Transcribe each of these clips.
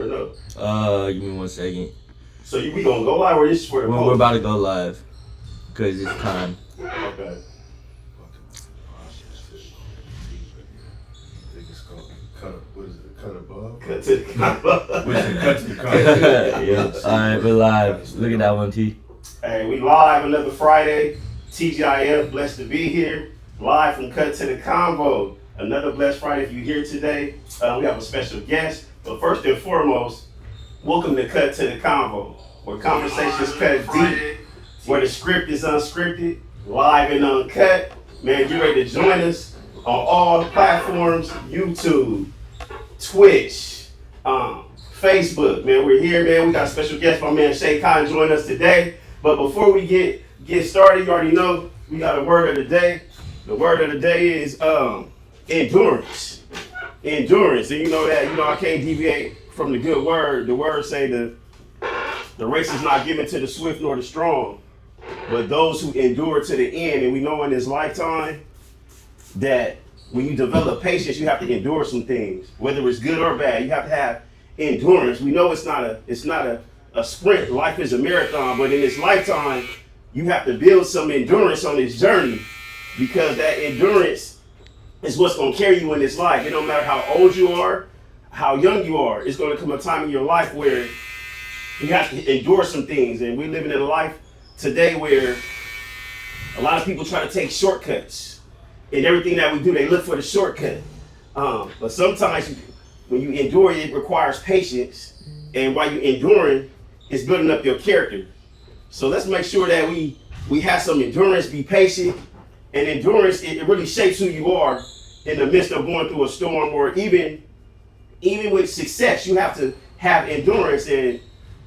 No. Give me 1 second. So we gonna go live or this is for the post? We're about to go live, cause it's time. Okay. Cut above? Cut to the convo. What's it? Cut to the convo. Yeah. Alright, we're live. Look at that one, T. Hey, we live another Friday. TGIF, blessed to be here. Live from Cut to the Convo. Another blessed Friday if you're here today. We have a special guest. But first and foremost, welcome to Cut to the Convo, where conversations cut deep, where the script is unscripted, live and uncut. Man, get ready to join us on all platforms, YouTube, Twitch, Facebook. Man, we're here, man. We got a special guest, my man Shay Khan, join us today. But before we get started, you already know we got a word of the day. The word of the day is endurance. Endurance. And you know I can't deviate from the good word. The word say the race is not given to the swift nor the strong, but those who endure to the end. And we know in this lifetime that when you develop patience, you have to endure some things, whether it's good or bad. You have to have endurance. We know it's not a sprint. Life is a marathon, but in this lifetime, you have to build some endurance on this journey, because that endurance is what's going to carry you in this life. It don't matter how old you are, how young you are. It's going to come a time in your life where you have to endure some things. And we're living in a life today where a lot of people try to take shortcuts. In everything that we do, they look for the shortcut. But sometimes when you endure, it requires patience. And while you're enduring, it's building up your character. So let's make sure that we have some endurance, be patient. And endurance, it really shapes who you are in the midst of going through a storm, or even with success, you have to have endurance. And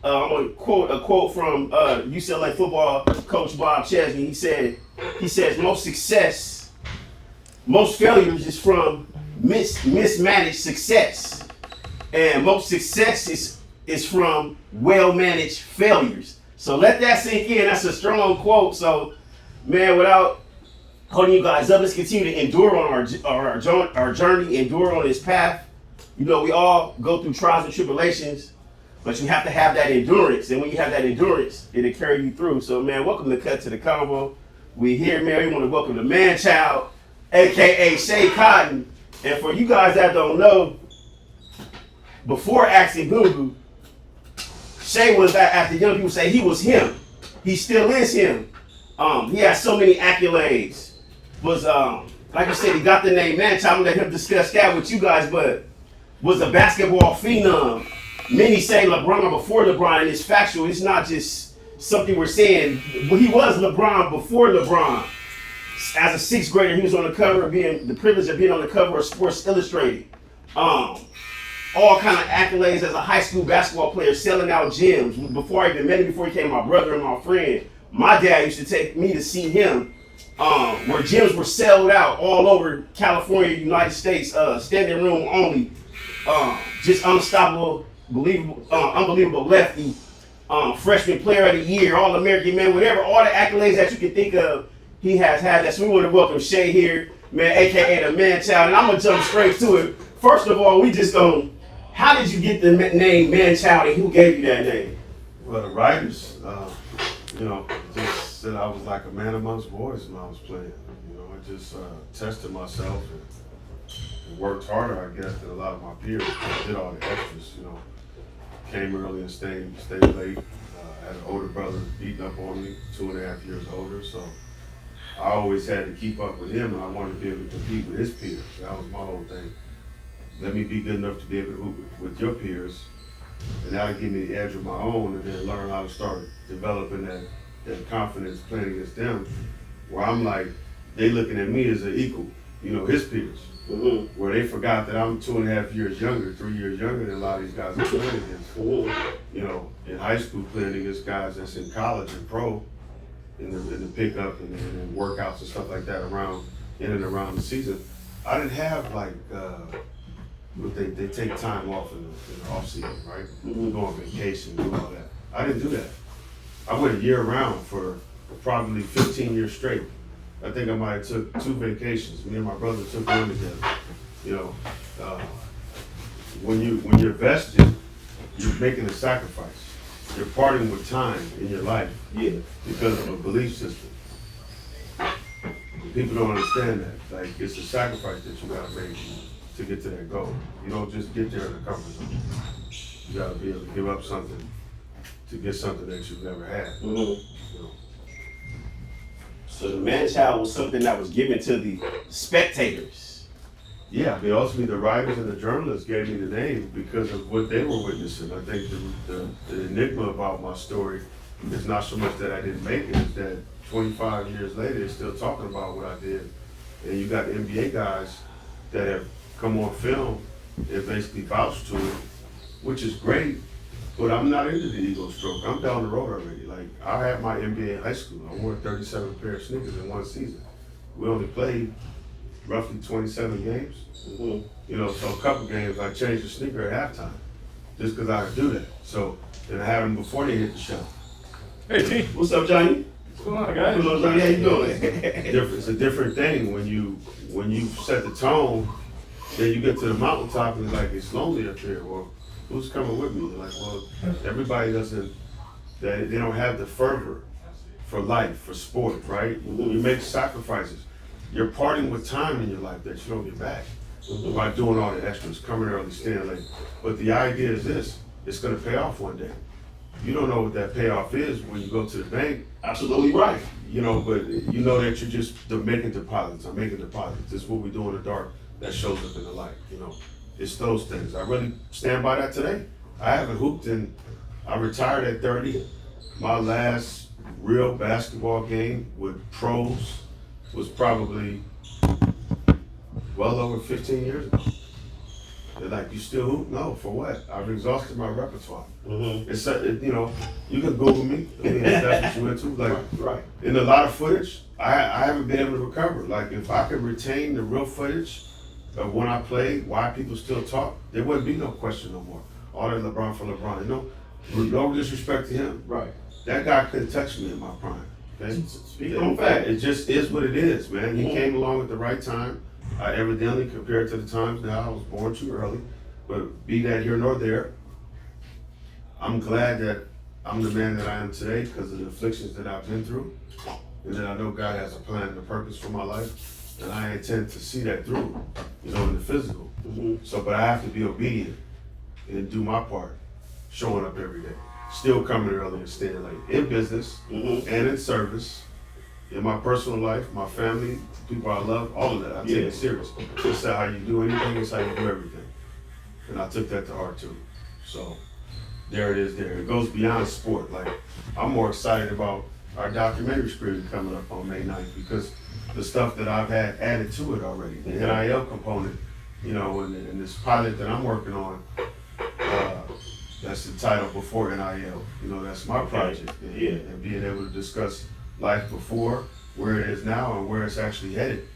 I'm going to quote a quote from UCLA football coach Bob Chesney. He says, most failures is from mismanaged success. And most success is from well-managed failures. So let that sink in. That's a strong quote. So, man, without holding you guys up, let's continue to endure on our journey, endure on this path. You know, we all go through trials and tribulations, but you have to have that endurance. And when you have that endurance, it'll carry you through. So, man, welcome to Cut to the Convo. We here, man. We want to welcome the man-child, a.k.a. Shay Cotton. And for you guys that don't know, before Axie Boo, Shay was that, after young people say, he was him. He still is him. He has so many accolades. Was like I said, he got the name man-child. I'm gonna let him discuss that with you guys, but was a basketball phenom. Many say LeBron before LeBron, and it's factual. It's not just something we're saying. He was LeBron before LeBron. As a sixth grader, he was on the cover, being the privilege of being on the cover of Sports Illustrated. All kind of accolades as a high school basketball player, selling out gyms. Before I even met him, before he became my brother and my friend, my dad used to take me to see him, where gyms were sold out all over California, United States, standing room only. Just unstoppable, unbelievable lefty, freshman player of the year, All-American, man, whatever, all the accolades that you can think of, he has had that. So we want to welcome Shay here, man, aka the man-child, and I'm gonna jump straight to it. First of all, how did you get the name man-child, and who gave you that name? Well, the writers, just said I was like a man amongst boys when I was playing. I just tested myself and worked harder, I guess, than a lot of my peers. I did all the extras, Came early and stayed late. I had an older brother beating up on me, 2.5 years older, so I always had to keep up with him, and I wanted to be able to compete with his peers. That was my whole thing. Let me be good enough to be able to hoop with your peers, and that'll give me the edge of my own, and then learn how to start developing that confidence playing against them, where I'm like, they looking at me as an equal, his peers. Mm-hmm. Where they forgot that I'm 2.5 years younger, 3 years younger than a lot of these guys I'm playing against. Mm-hmm. In high school playing against guys that's in college and pro, in the pickup and workouts and stuff like that in and around the season. I didn't have like, they take time off in the off season, right? Mm-hmm. Go on vacation, do all that. I didn't do that. I went year round for probably 15 years straight. I think I might have took 2 vacations. Me and my brother took one together. When you're vested, you're making a sacrifice. You're parting with time in your life because of a belief system. People don't understand that. Like, it's a sacrifice that you gotta make to get to that goal. You don't just get there in the comfort zone. You gotta be able to give up something to get something that you've never had. You know? So the man-child was something that was given to the spectators. Yeah, I mean, ultimately the writers and the journalists gave me the name because of what they were witnessing. I think the enigma about my story is not so much that I didn't make it, it's that 25 years later, they're still talking about what I did. And you got NBA guys that have come on film and basically vouched to it, which is great, but I'm not into the ego stroke. I'm down the road already. Like, I had my NBA in high school. I wore 37 pair of sneakers in one season. We only played roughly 27 games. You know, so a couple games I changed the sneaker at halftime just because I could do that. So, and I had them before they hit the shot. Hey, T. What's up, Johnny? What's going on, guys? Hello, Johnny. How you doing? It's a different thing when you set the tone. Then you get to the mountaintop and it's like, it's lonely up here. Well, who's coming with me? They're like, well, everybody they don't have the fervor for life, for sport, right? You make sacrifices. You're parting with time in your life that you don't get back by doing all the extras, coming early, staying late. But the idea is this: it's going to pay off one day. You don't know what that payoff is when you go to the bank. Absolutely right. You know, but you know that you're just making deposits. I'm making deposits. This is what we do in the dark that shows up in the light. You know, it's those things. I really stand by that today. I haven't hooped and I retired at 30. My last real basketball game with pros was probably well over 15 years ago. They're like, you still hoop? No, for what? I've exhausted my repertoire. It's you know, you can Google me. I mean, if that's what you into. Like, Right. in a lot of footage, I haven't been able to recover. Like, if I could retain the real footage of when I played, why people still talk, there wouldn't be no question no more. All that LeBron for LeBron, you know, no disrespect to him. Right. That guy couldn't touch me in my prime. Okay? Speaking on fact. It just is what it is, man. He came along at the right time. Evidently, compared to the times now, I was born too early. But be that here nor there, I'm glad that I'm the man that I am today because of the afflictions that I've been through. And that I know God has a plan and a purpose for my life. And I intend to see that through, you know, in the physical. So, but I have to be obedient and do my part, showing up every day. Still coming early and staying late. In business and in service. In my personal life, my family, people I love, all of that, I take it serious. It's not how you do anything, it's how you do everything. And I took that to heart too. So there it is there. It goes beyond sport. Like, I'm more excited about our documentary screening coming up on May 9th because the stuff that I've had added to it already. The NIL component, you know, and this pilot that I'm working on, that's the title Before NIL. You know, that's my project. And being able to discuss life before, where it is now, and where it's actually headed.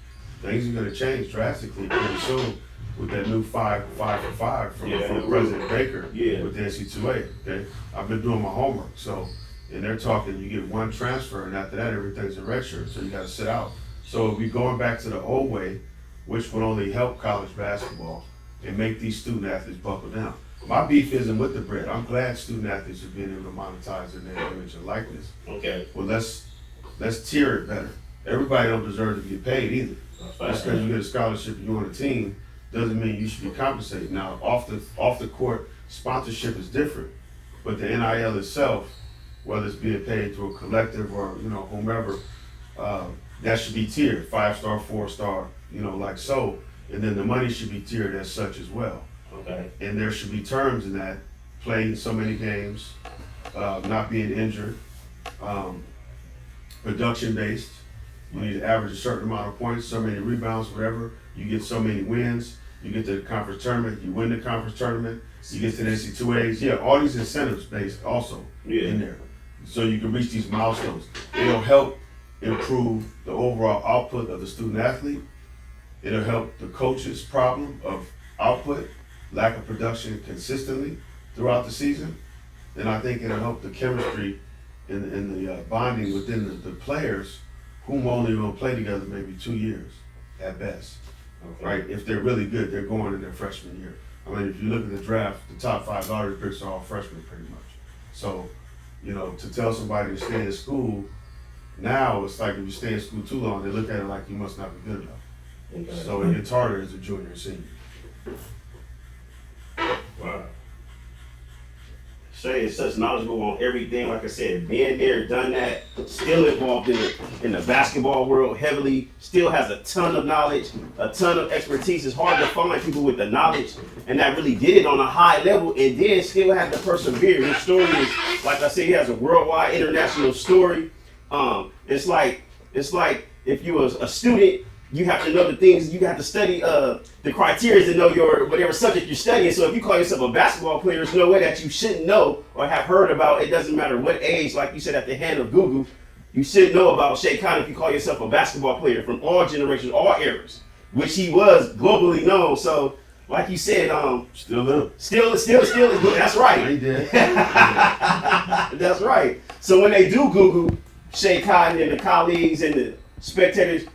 Things are going to change drastically pretty soon with that new 5 for 5 from President Baker with the NC2A. Okay, I've been doing my homework. So, and they're talking, you get one transfer, and after that, everything's a redshirt. So you got to sit out. So we're going back to the old way, which would only help college basketball and make these student athletes buckle down. My beef isn't with the bread. I'm glad student athletes are being able to monetize their name, image, and likeness. Okay. Well, let's tier it better. Everybody don't deserve to get paid either. Just because you get a scholarship and you're on a team doesn't mean you should be compensated. Now, off the court, sponsorship is different, but the NIL itself, whether it's being paid through a collective or, you know, whomever, that should be tiered, 5-star, 4-star, you know, like so, and then the money should be tiered as such as well. Okay. And there should be terms in that, playing so many games, not being injured, production based. You need to average a certain amount of points, so many rebounds, whatever. You get so many wins. You get to the conference tournament. You win the conference tournament. You get to the NC2As. Yeah, all these incentives based also in there. So you can reach these milestones. It'll help improve the overall output of the student athlete. It'll help the coach's problem of output, lack of production consistently throughout the season. And I think it'll help the chemistry and the bonding within the players whom only will play together maybe 2 years at best. Right? If they're really good, they're going in their freshman year. I mean, if you look at the draft, the top 5 lottery picks are all freshmen pretty much. So, you know, to tell somebody to stay in school, now it's like if you stay in school too long, they look at it like you must not be good enough. So it gets harder as a junior and senior. Wow. Shay is such knowledgeable on everything. Like I said, being there, done that, still involved in the basketball world heavily, still has a ton of knowledge, a ton of expertise. It's hard to find people with the knowledge and that really did it on a high level and then still have to persevere. His story is, like I said, he has a worldwide international story. It's like if you was a student, you have to know the things, you have to study the criteria to know your whatever subject you're studying. So if you call yourself a basketball player, there's no way that you shouldn't know or have heard about. It doesn't matter what age, like you said at the hand of Google, you should know about Shay Khan if you call yourself a basketball player from all generations, all eras, which he was globally known. So like you said, Still them. still, that's right. He did. That's right. So when they do Google Shay Khan and the colleagues and the spectators,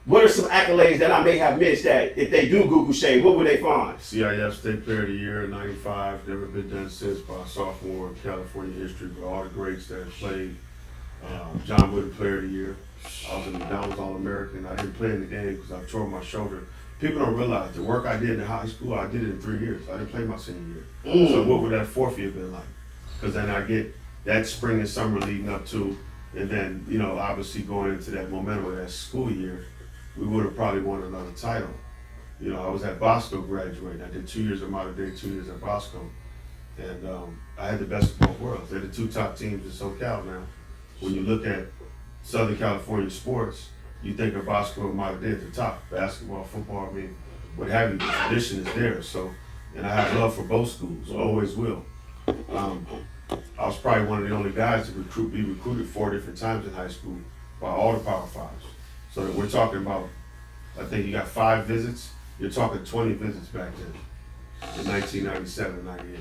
what are some accolades that I may have missed that if they do Google Shay, what would they find? CIF State Player of the Year in '95, never been done since by a sophomore in California history, but all the greats that have played. John Wooden Player of the Year. I was a McDonald's All-American. I didn't play in the game because I tore my shoulder. People don't realize the work I did in high school, I did it in 3 years. I didn't play my senior year. So what would that fourth year been like? Because then I get that spring and summer leading up to, and then, you know, obviously going into that momentum of that school year, we would have probably won another title. You know, I was at Bosco graduating. I did 2 years of Mater Dei, 2 years at Bosco. And I had the best of both worlds. They're the 2 top teams in SoCal now. When you look at Southern California sports, you think of Bosco and Mater Dei at the top. Basketball, football, I mean, what have you, the tradition is there. So, and I have love for both schools, always will. I was probably one of the only guys to be recruited 4 different times in high school by all the Power Fives. So that we're talking about, I think you got 5 visits. You're talking 20 visits back then in 1997, 98.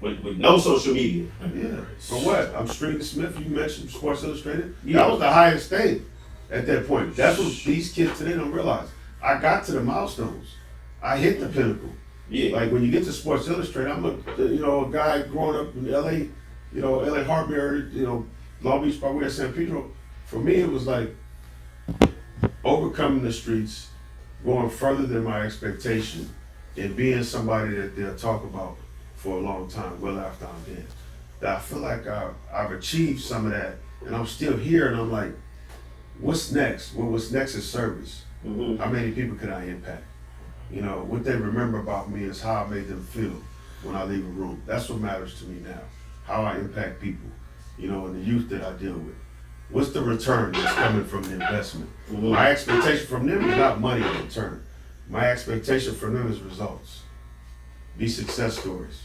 With no social media. Yeah. For what? I'm Street Smith. You mentioned Sports Illustrated. Yeah. That was the highest thing at that point. That's what these kids today don't realize. I got to the milestones. I hit the pinnacle. Yeah. Like when you get to Sports Illustrated, I'm a guy growing up in LA, LA Harbor area, Long Beach, by way of San Pedro. For me, it was like overcoming the streets, going further than my expectation, and being somebody that they'll talk about for a long time, well after I'm dead. That I feel like I've achieved some of that, and I'm still here, and I'm like, what's next? Well, what's next is service. Mm-hmm. How many people can I impact? What they remember about me is how I made them feel when I leave a room. That's what matters to me now, how I impact people, and the youth that I deal with. What's the return that's coming from the investment? Mm-hmm. My expectation from them is not money in return. My expectation from them is results. Be success stories.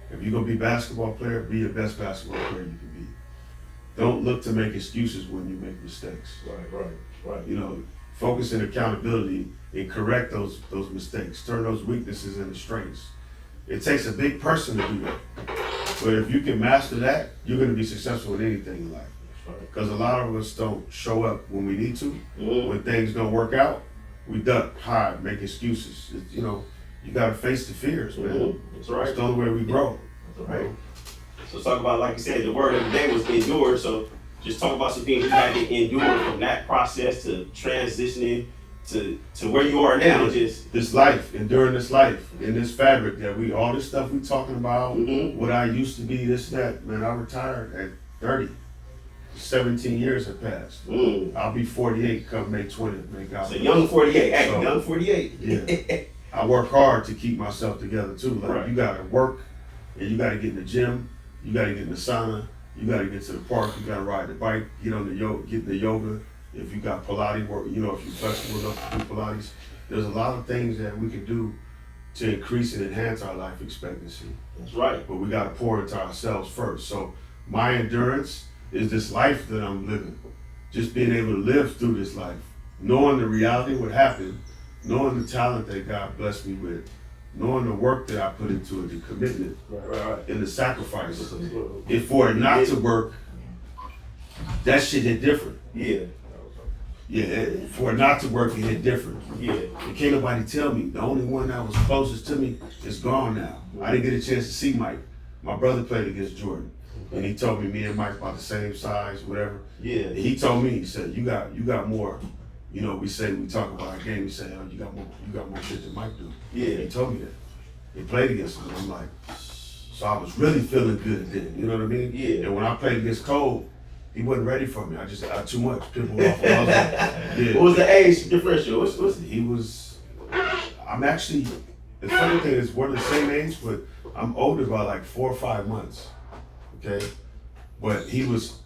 If you're gonna be a basketball player, be the best basketball player you can be. Don't look to make excuses when you make mistakes. Right. Focus on accountability and correct those mistakes. Turn those weaknesses into strengths. It takes a big person to do that. But if you can master that, you're gonna be successful in anything in life. Because a lot of us don't show up when we need to. Mm-hmm. When things don't work out, we duck, hide, make excuses. You gotta face the fears, man. Mm-hmm. That's right. It's the only way we grow. That's right. So talk about, like you said, the word of the day was endure. So just talk about some things you had to endure from that process to transitioning to where you are now. Just this life, enduring this life, in this fabric that all this stuff we talking about, Mm-hmm. what I used to be, this, that, man, I retired at 30. 17 years have passed. I'll be 48 come May 20th. May God. So young 48. Hey, So, young 48. Yeah. I work hard to keep myself together too. Like Right. You gotta work, and you gotta get in the gym, you gotta get in the sauna, you gotta get to the park, you gotta ride the bike, get in the yoga. If you got Pilates work, if you're flexible enough to do Pilates, there's a lot of things that we can do to increase and enhance our life expectancy. That's right. But we gotta pour into ourselves first. So my endurance is this life that I'm living. Just being able to live through this life, knowing the reality of what happened, knowing the talent that God blessed me with, knowing the work that I put into it, the commitment, Right. and the sacrifice. If for it not to work, that shit hit different. Yeah. Yeah, for it not to work, it hit different. Yeah. And can't nobody tell me. The only one that was closest to me is gone now. I didn't get a chance to see Mike. My brother played against Jordan, and he told me and Mike about the same size, whatever. Yeah. And he told me, he said, "You got more." You know, we talk about our game. He said, "Oh, you got more shit than Mike do." Yeah. He told me that. He played against him. And I'm like, so I was really feeling good then. You know what I mean? Yeah. And when I played against Cole, he wasn't ready for me. I got too much. People off. I was like, yeah. What was the age differential? What's He was. I'm actually. The funny thing is, we're the same age, but I'm older by like 4 or 5 months. Okay, but he was.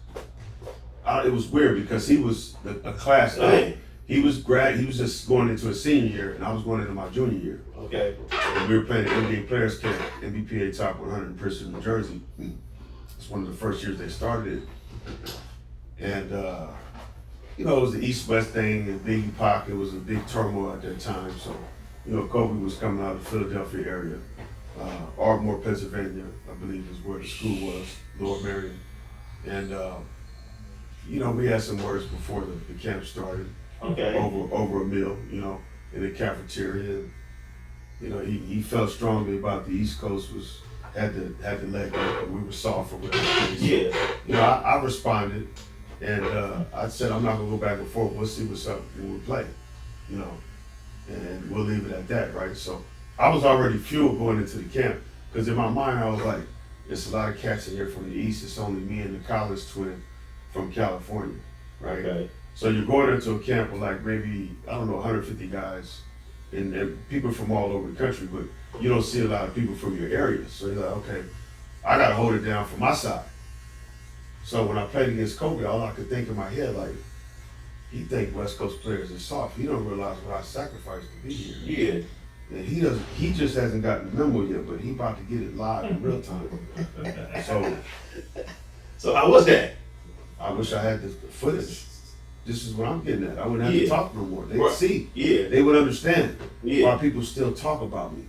It was weird because he was a class A. He was just going into a senior year, and I was going into my junior year. Okay. And we were playing the NBA Players Camp, NBPA Top 100 in Princeton, New Jersey. It's one of the first years they started it. And, you know, it was the East-West thing, and Biggie Pac, it was a big turmoil at that time. So, you know, Kobe was coming out of the Philadelphia area. Ardmore, Pennsylvania, I believe is where the school was, Lord Marion. And, you know, we had some words before the camp started. Okay. Over a meal, you know, in the cafeteria. And, you know, he felt strongly about the East Coast had to let go, but we were soft or whatever. Yeah. You know, I responded, and I said I'm not gonna go back and forth. We'll see what's up when we play, you know, and we'll leave it at that, right? So I was already fueled going into the camp because in my mind I was like, there's a lot of cats in here from the East. It's only me and the college twin from California, right? Okay. So you're going into a camp with like maybe, I don't know, 150 guys and people from all over the country, but you don't see a lot of people from your area. So you're like, okay, I gotta hold it down for my side. So when I played against Kobe, all I could think in my head, like, he think West Coast players are soft. He don't realize what I sacrificed to be here. Yeah. And he just hasn't gotten the memo yet, but he about to get it live in real time. So how was that? I wish I had the footage. This is what I'm getting at. I wouldn't have Yeah. to talk no more. They'd Right. see. Yeah. They would understand Yeah. why people still talk about me.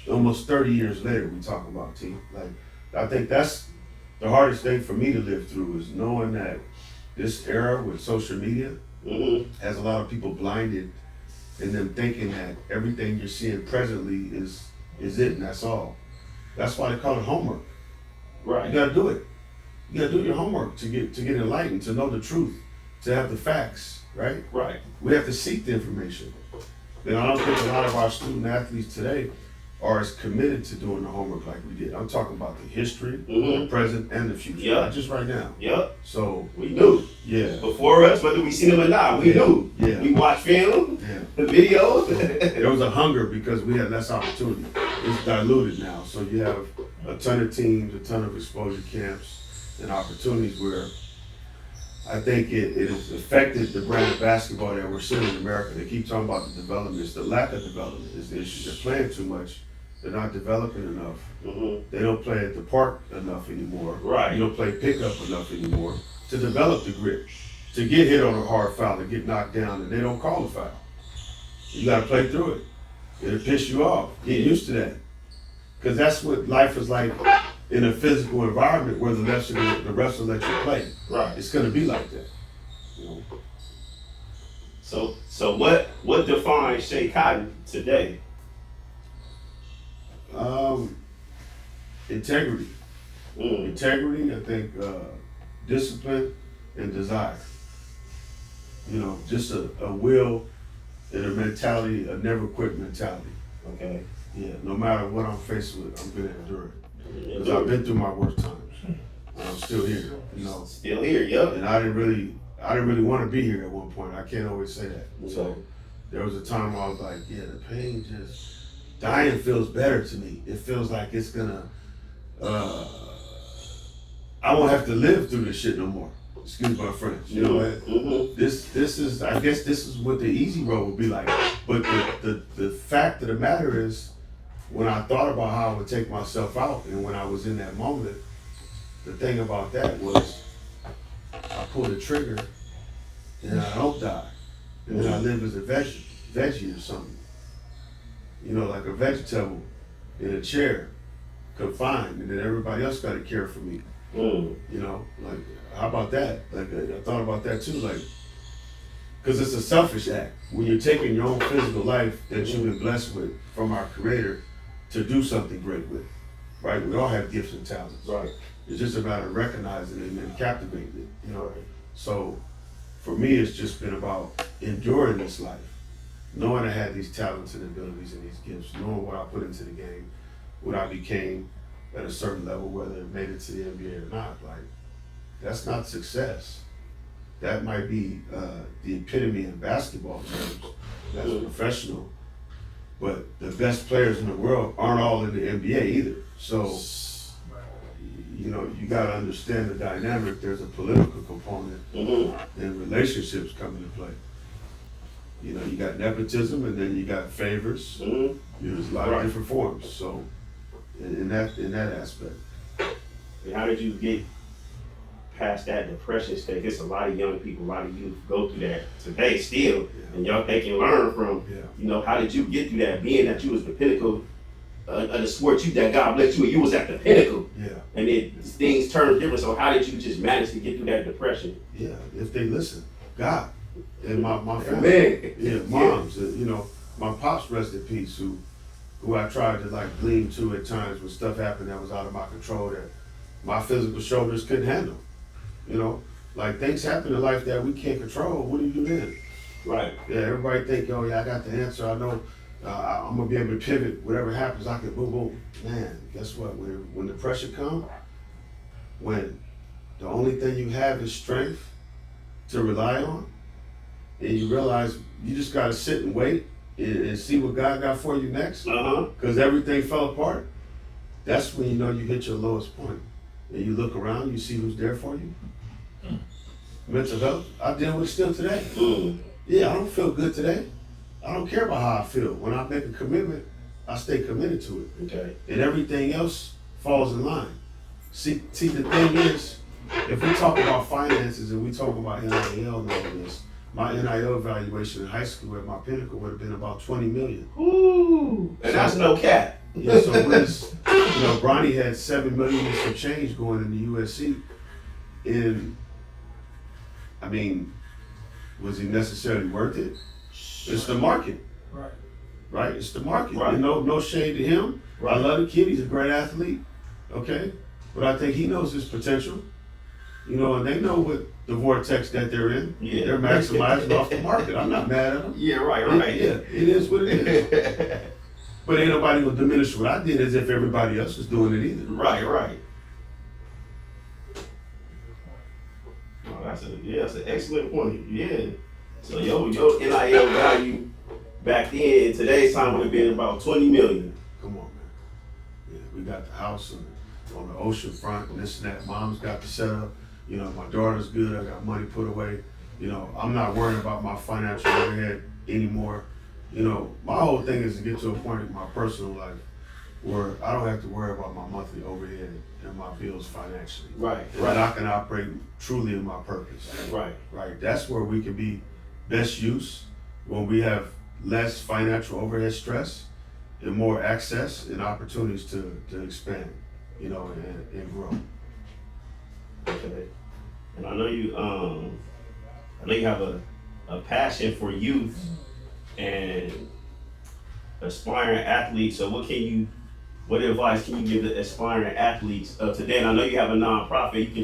Almost 30 years later, we talk about T. Like, I think that's the hardest thing for me to live through is knowing that this era with social media Mm-hmm. has a lot of people blinded and them thinking that everything you're seeing presently is it and that's all. That's why they call it homework. You Right. gotta do it. You gotta do your homework to get enlightened, to know the truth, to have the facts, right? Right. We have to seek the information. And I don't think a lot of our student athletes today are as committed to doing the homework like we did. I'm talking about the history, the present, and the future. Yeah. Not just right now. Yep. So, We knew. yeah. Before us, whether we seen them or not, we knew. Yeah. We watched film, Yeah. the videos. There was a hunger because we had less opportunity. It's diluted now. So you have a ton of teams, a ton of exposure camps, and opportunities where I think it has affected the brand of basketball that we're seeing in America. They keep talking about the development. It's the lack of development is the issue. They're playing too much. They're not developing enough. Mm-hmm. They don't play at the park enough anymore. Right. You don't play pickup enough anymore to develop the grit. To get hit on a hard foul, to get knocked down, and they don't call the foul. You got to play through it. It'll piss you off. Get used to that. Because that's what life is like in a physical environment where the refs will let you play. Right. It's going to be like that. You know? So what defines Shea Cotton today? Integrity. Integrity, I think, discipline and desire. You know, just a will and a mentality, a never quit mentality. Okay. Yeah, no matter what I'm faced with, I'm gonna endure it. Because I've been through my worst times. And I'm still here, you know. Still here, yep. And I didn't really want to be here at one point. I can't always say that. So there was a time where I was like, yeah, the pain just, dying feels better to me. It feels like it's gonna, I won't have to live through this shit no more. Excuse my French. You know what? Mm-hmm. This is, I guess this is what the easy road would be like. But the fact of the matter is, when I thought about how I would take myself out and when I was in that moment, the thing about that was I pull the trigger and I don't die. And then I live as a veggie or something. You know, like a vegetable in a chair, confined, and then everybody else got to care for me. You know, like, how about that? Like, I thought about that too. Like, Because it's a selfish act. When you're taking your own physical life that you've been blessed with from our Creator to do something great with, right? We all have gifts and talents. Right. It's just a matter of recognizing it and captivating it, you know? So for me, it's just been about enduring this life, knowing I had these talents and abilities and these gifts, knowing what I put into the game, what I became at a certain level, whether it made it to the NBA or not. Like, that's not success. That might be the epitome in basketball terms as a professional, but the best players in the world aren't all in the NBA either. So, you know, you got to understand the dynamic. There's a political component and relationships come into play. You know, you got nepotism and then you got favors. There's a lot of different forms. So, in that aspect. And how did you get past that depression state? It's a lot of young people, a lot of youth go through that today still, and y'all they can learn from. You know, how did you get through that? Being that you was the pinnacle of the sport, that God blessed you, and you was at the pinnacle. And things turned different. So how did you just manage to get through that depression? If they listen, God and my family, moms, you know, my pops, rest in peace, who I tried to like glean to at times when stuff happened that was out of my control that my physical shoulders couldn't handle. You know, like things happen in life that we can't control. What do you do then? Right. Yeah, everybody think, oh yeah, I got the answer. I know I'm gonna be able to pivot. Whatever happens, I can boom, boom. Man, guess what? When the pressure comes, when the only thing you have is strength to rely on, and you realize you just gotta sit and wait and see what God got for you next, because everything fell apart. That's when you know you hit your lowest point, and you look around, you see who's there for you. Mental health, I deal with it still today. Yeah, I don't feel good today. I don't care about how I feel. When I make a commitment, I stay committed to it. Okay. And everything else falls in line. See, the thing is, if we talk about finances and we talk about NIL and all this, my NIL evaluation in high school at my pinnacle would have been about 20 million. Ooh, and that's no cap. Yeah, so Liz, you know, Bronny had 7 million and some change going into USC. And I mean, was he necessarily worth it? It's the market. Right? It's the market. Right. You know, no shade to him. I love the kid, he's a great athlete. Okay? But I think he knows his potential. You know, and they know what the vortex that they're in. Yeah. They're maximizing off the market. I'm not mad at them. Yeah, right. It is what it is. But ain't nobody gonna diminish what I did as if everybody else was doing it either. Right. Oh, that's an excellent point. Yeah. So your NIL value back then, today's time would have been about 20 million. Come on, man. Yeah, we got the house on the ocean front and this and that. Mom's got the setup. You know, my daughter's good. I got money put away. You know, I'm not worrying about my financial overhead anymore. You know, my whole thing is to get to a point in my personal life where I don't have to worry about my monthly overhead and my bills financially. Right. That I can operate truly in my purpose. Right. That's where we can be best use when we have less financial overhead stress and more access and opportunities to expand, you know, and grow. Okay. And I know you have a passion for youth and aspiring athletes. So what advice can you give the aspiring athletes of today? And I know you have a nonprofit. You can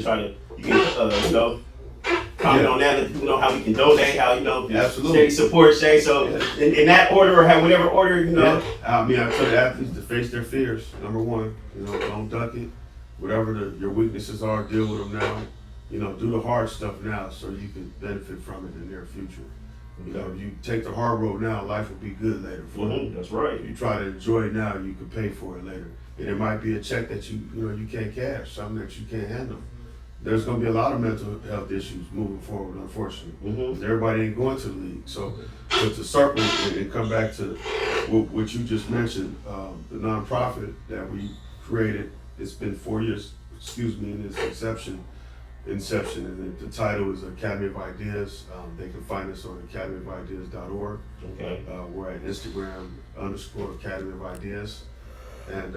comment on that. You know how we can donate. How absolutely support Shay. So in that order or whatever order Yeah. I mean, I tell the athletes to face their fears. Number one, you know, don't duck it. Whatever your weaknesses are, deal with them now. You know, do the hard stuff now so you can benefit from it in the near future. You know, if you take the hard road now, life will be good later for you. That's right. If you try to enjoy it now, you can pay for it later. And it might be a check that you can't cash, something that you can't handle. There's going to be a lot of mental health issues moving forward, unfortunately. Everybody ain't going to the league. So to circle and come back to what you just mentioned, the nonprofit that we created, it's been 4 years, in its inception, and the title is Academy of Ideas. They can find us on academyofideas.org. Okay. We're at Instagram _Academy of Ideas. And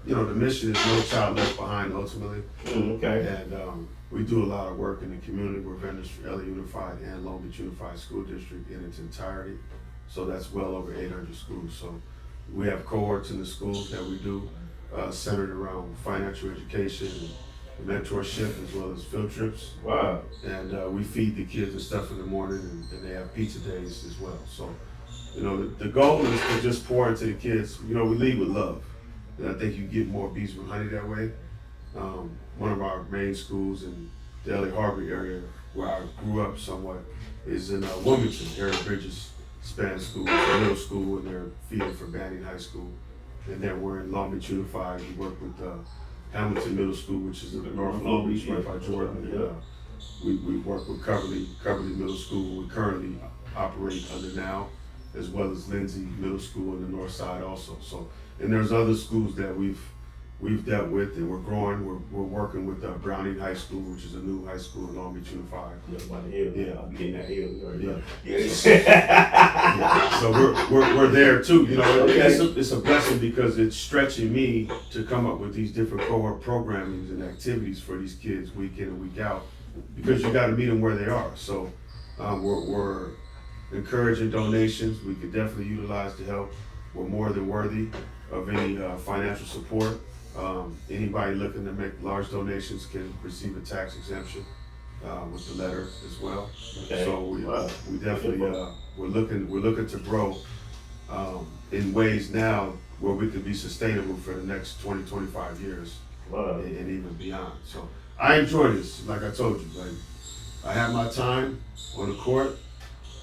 you know, the mission is no child left behind ultimately. Okay. And we do a lot of work in the community. We're vendors for LA Unified and Long Beach Unified School District in its entirety. So that's well over 800 schools. So we have cohorts in the schools that we do centered around financial education and mentorship as well as field trips. Wow. And we feed the kids and stuff in the morning, and they have pizza days as well. So, you know, the goal is to just pour into the kids. You know, we lead with love. And I think you get more bees with honey that way. One of our main schools in the LA Harbor area, where I grew up somewhat, is in Wilmington, Eric Bridges Span School, middle school, and they're feeding for Banning High School. And then we're in Long Beach Unified. We work with Hamilton Middle School, which is in the North Long Beach, right by Jordan. And, we work with Coverly Middle School. We currently operate under now, as well as Lindsay Middle School in the North Side also. So, and there's other schools that we've dealt with, and we're growing. We're working with Browning High School, which is a new high school in Long Beach Unified. Yeah, I'm getting that hill. Yeah. So we're there too. You know, it's a blessing because it's stretching me to come up with these different cohort programmings and activities for these kids week in and week out, because you got to meet them where they are. So we're encouraging donations. We could definitely utilize the help. We're more than worthy of any financial support. Anybody looking to make large donations can receive a tax exemption with the letter as well. Okay. So we definitely we're looking to grow in ways now where we could be sustainable for the next 20-25 years and even beyond. So I enjoy this. Like I told you, like I have my time on the court,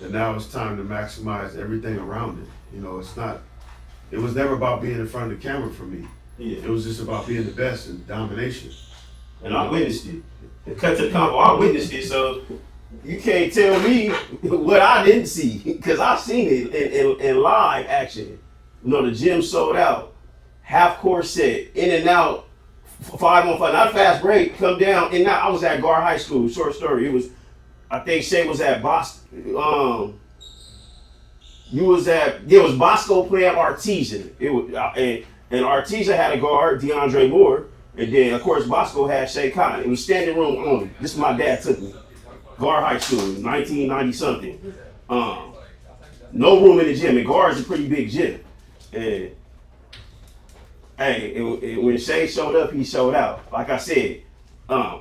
and now it's time to maximize everything around it. You know, it was never about being in front of the camera for me. Yeah. It was just about being the best in domination. And I witnessed it. Cut to the Convo, I witnessed it, so you can't tell me what I didn't see, because I seen it in live action. You know, the gym sold out, half court set, in and out, 5-on-5, not a fast break, come down, and now I was at Gar High School, short story. It was, I think Shay was at Boston, it was Bosco playing Artesian. It was, and Artesia had a guard, DeAndre Moore, and then of course Bosco had Shea Cotton. It was standing room only. This is my dad took me. Gar High School, 1990 something. No room in the gym, and Gar is a pretty big gym. And hey, when Shea showed up, he showed out. Like I said, a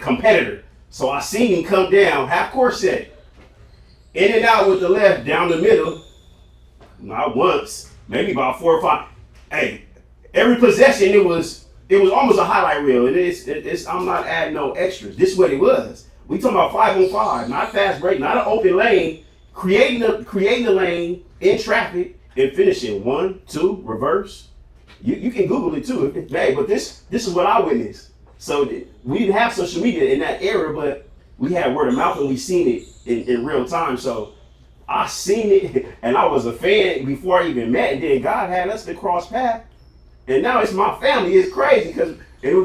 competitor. So I seen him come down, half court set, in and out with the left, down the middle. Not once, maybe about 4 or 5. Hey, every possession it was almost a highlight reel. It's I'm not adding no extras. This is what it was. We talking about 5-on-5, not fast break, not an open lane, creating the lane in traffic and finishing 1, 2, reverse. You can Google it too. Hey, but this is what I witnessed. So we didn't have social media in that era, but we had word of mouth and we seen it in real time. So I seen it, and I was a fan before I even met, and then God had us to cross paths, and now it's my family. It's crazy because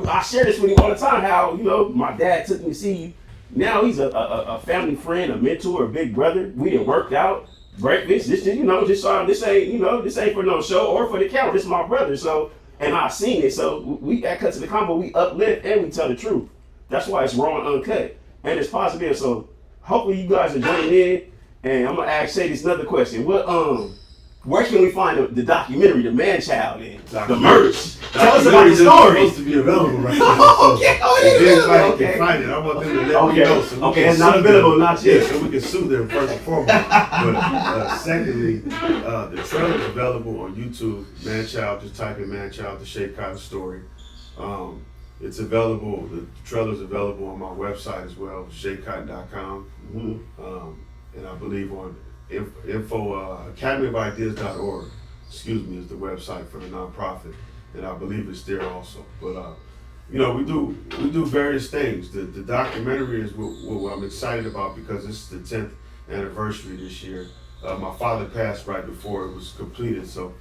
I share this with him all the time. How, you know, my dad took me to see you. Now he's a family friend, a mentor, a big brother. We done worked out, breakfast. This ain't for no show or for the camera. This is my brother. So, and I seen it. So we at Cut to the Convo, we uplift and we tell the truth. That's why it's raw and uncut, and it's positive. So hopefully you guys are joining in. And I'm gonna ask Shay this another question. Where can we find the documentary, The Man Child, and the merch? Tell us about the story. It's supposed to be available right now. Okay, If anybody can find it, I want them to let me know. So it's not available, not yet. So we can sue them first and foremost. But secondly, the trailer is available on YouTube. Man Child, just type in Man Child, the Shea Cotton story. It's available. The trailer's available on my website as well, ShayCotton.com. Mm-hmm. And I believe on academyofideas.org, is the website for the nonprofit, and I believe it's there also. But you know, we do various things. The documentary is what I'm excited about because it's the 10th anniversary this year. My father passed right before it was completed, so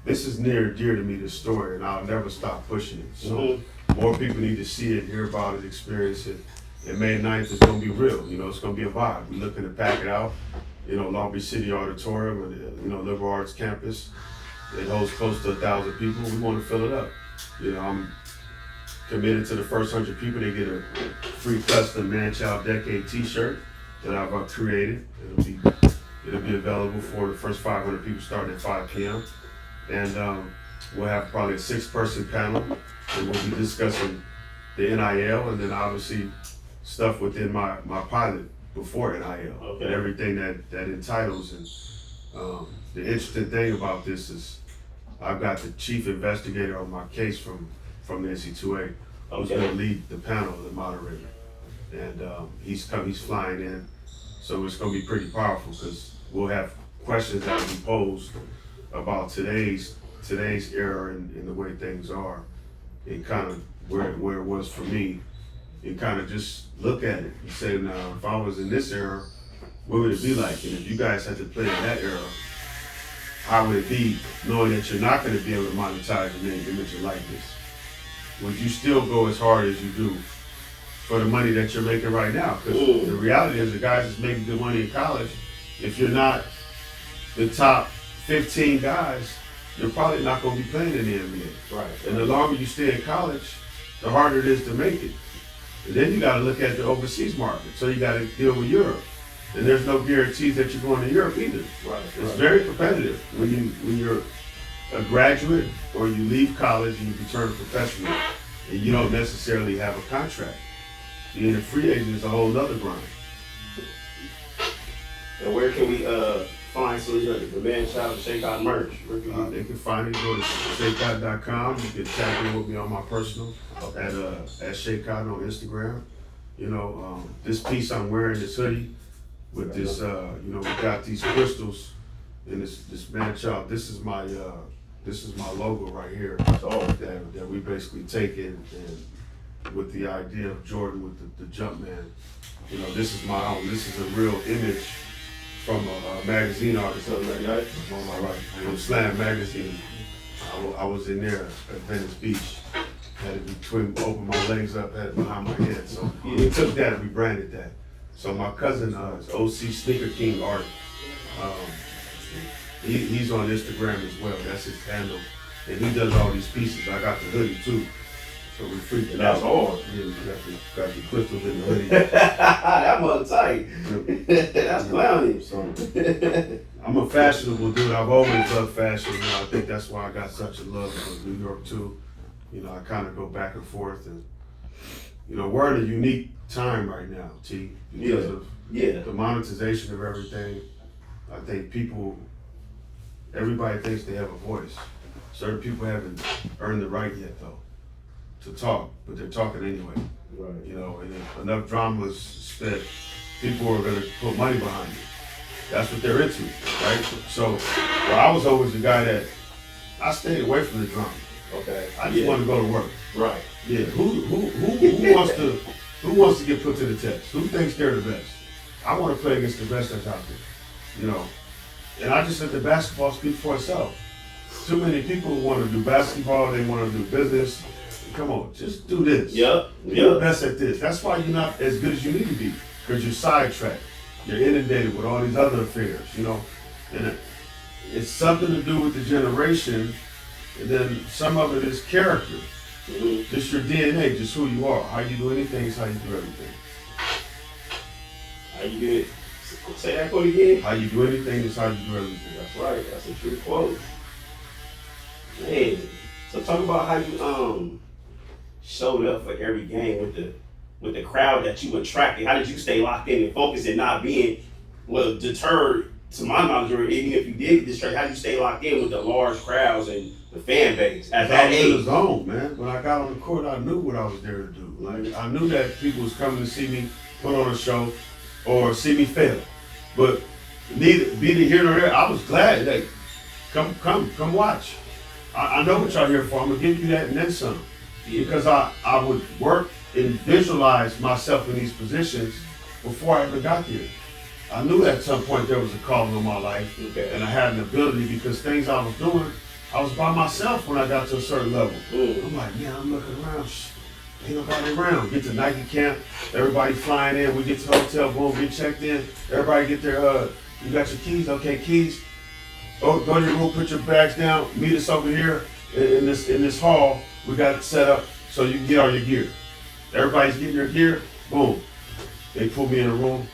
this is near and dear to me, this story, and I'll never stop pushing it. So more people need to see it, hear about it, experience it. And May 9th is going to be real. You know, it's going to be a vibe. We're looking to pack it out. You know, Long Beach City Auditorium, and, you know, Liberal Arts Campus. It holds close to 1,000 people. We want to fill it up. You know, I'm committed to the first 100 people. They get a free custom Man-Child Decade T-shirt that I've created. It'll be available for the first 500 people starting at 5 p.m. And we'll have probably a 6-person panel, and we'll be discussing the NIL and then obviously stuff within my pilot before NIL Okay. and everything that entitles. And the interesting thing about this is I've got the chief investigator on my case from the NC2A who's going to lead the panel, the moderator, and he's flying in, so it's going to be pretty powerful because we'll have questions that will be posed about today's era and the way things are, and kind of where it was for me, and kind of just look at it and say, now if I was in this era, what would it be like? And if you guys had to play in that era, how would it be knowing that you're not going to be able to monetize your name, image, and likeness? Would you still go as hard as you do for the money that you're making right now? Because the reality is the guys that's making good money in college, if you're not the top 15 guys, you're probably not going to be playing in the NBA. Right. And the longer you stay in college, the harder it is to make it. And then you got to look at the overseas market. So you got to deal with Europe. And there's no guarantees that you're going to Europe either. Right. It's very competitive when you're a graduate or you leave college and you return a professional and you don't necessarily have a contract. Being a free agent is a whole nother grind. And where can we find some of the Man-Child and Shakeout merch? Where can we They can find me, go to CutToTheConvo. You can tap in with me on my personal at Shakeout on Instagram. You know, this piece I'm wearing, this hoodie with this, you know, we got these crystals and this Man-Child. This is my logo right here that we basically take in and with the idea of Jordan with the jump man. You know, this is my own. This is a real image from a magazine artist on my right, from Slam Magazine. I was in there at Venice Beach. Had to open my legs up, had it behind my head. So we took that and we branded that. So my cousin is OC Sneaker King Art. He's on Instagram as well. That's his handle. And he does all these pieces. I got the hoodie too. So we freaked it out. That's hard. Yeah, we got the crystals in the hoodie. That was tight. That's clowny. So I'm a fashionable dude. I've always loved fashion. You know, I think that's why I got such a love for New York too. You know, I kind of go back and forth, and you know, we're in a unique time right now, T, because of the monetization of everything. I think everybody thinks they have a voice. Certain people haven't earned the right yet, though, to talk, but they're talking anyway. Right. You know, and if enough drama is spent, people are going to put money behind it. That's what they're into, right? So, I was always the guy that I stayed away from the drama. Okay. I just want to go to work. Right. Yeah. Who wants to get put to the test? Who thinks they're the best? I want to play against the best that's out there. You know, and I just let the basketball speak for itself. Too many people want to do basketball. They want to do business. Come on, just do this. You're the best at this. That's why you're not as good as you need to be, because you're sidetracked. You're inundated with all these other affairs, you know. And it's something to do with the generation, and then some of it is character. Just your DNA, just who you are. How you do anything is how you do everything. How you do it? Say that quote again. How you do anything is how you do everything. That's right. That's a true quote. Man, so talk about how you showed up for every game with the crowd that you attracted. How did you stay locked in and focused and not being deterred? To my knowledge, or even if you did get distracted, how did you stay locked in with the large crowds and the fan base at that I was in age? the zone, man. When I got on the court, I knew what I was there to do. Like, I knew that people was coming to see me put on a show or see me fail. But neither be the here nor there. I was glad. Hey, come watch. I know what y'all here for. I'm gonna give you that and then some. Because I would work and visualize myself in these positions before I ever got there. I knew at some point there was a calling on my life, and I had an ability because things I was doing, I was by myself when I got to a certain level. I'm like, man, I'm looking around, ain't nobody around. Get to Nike camp, everybody flying in, we get to the hotel, boom, get checked in, everybody get their, you got your keys, okay, keys. Go to your room, put your bags down, meet us over here in this hall. We got it set up so you can get all your gear. Everybody's getting their gear, boom. They put me in a room.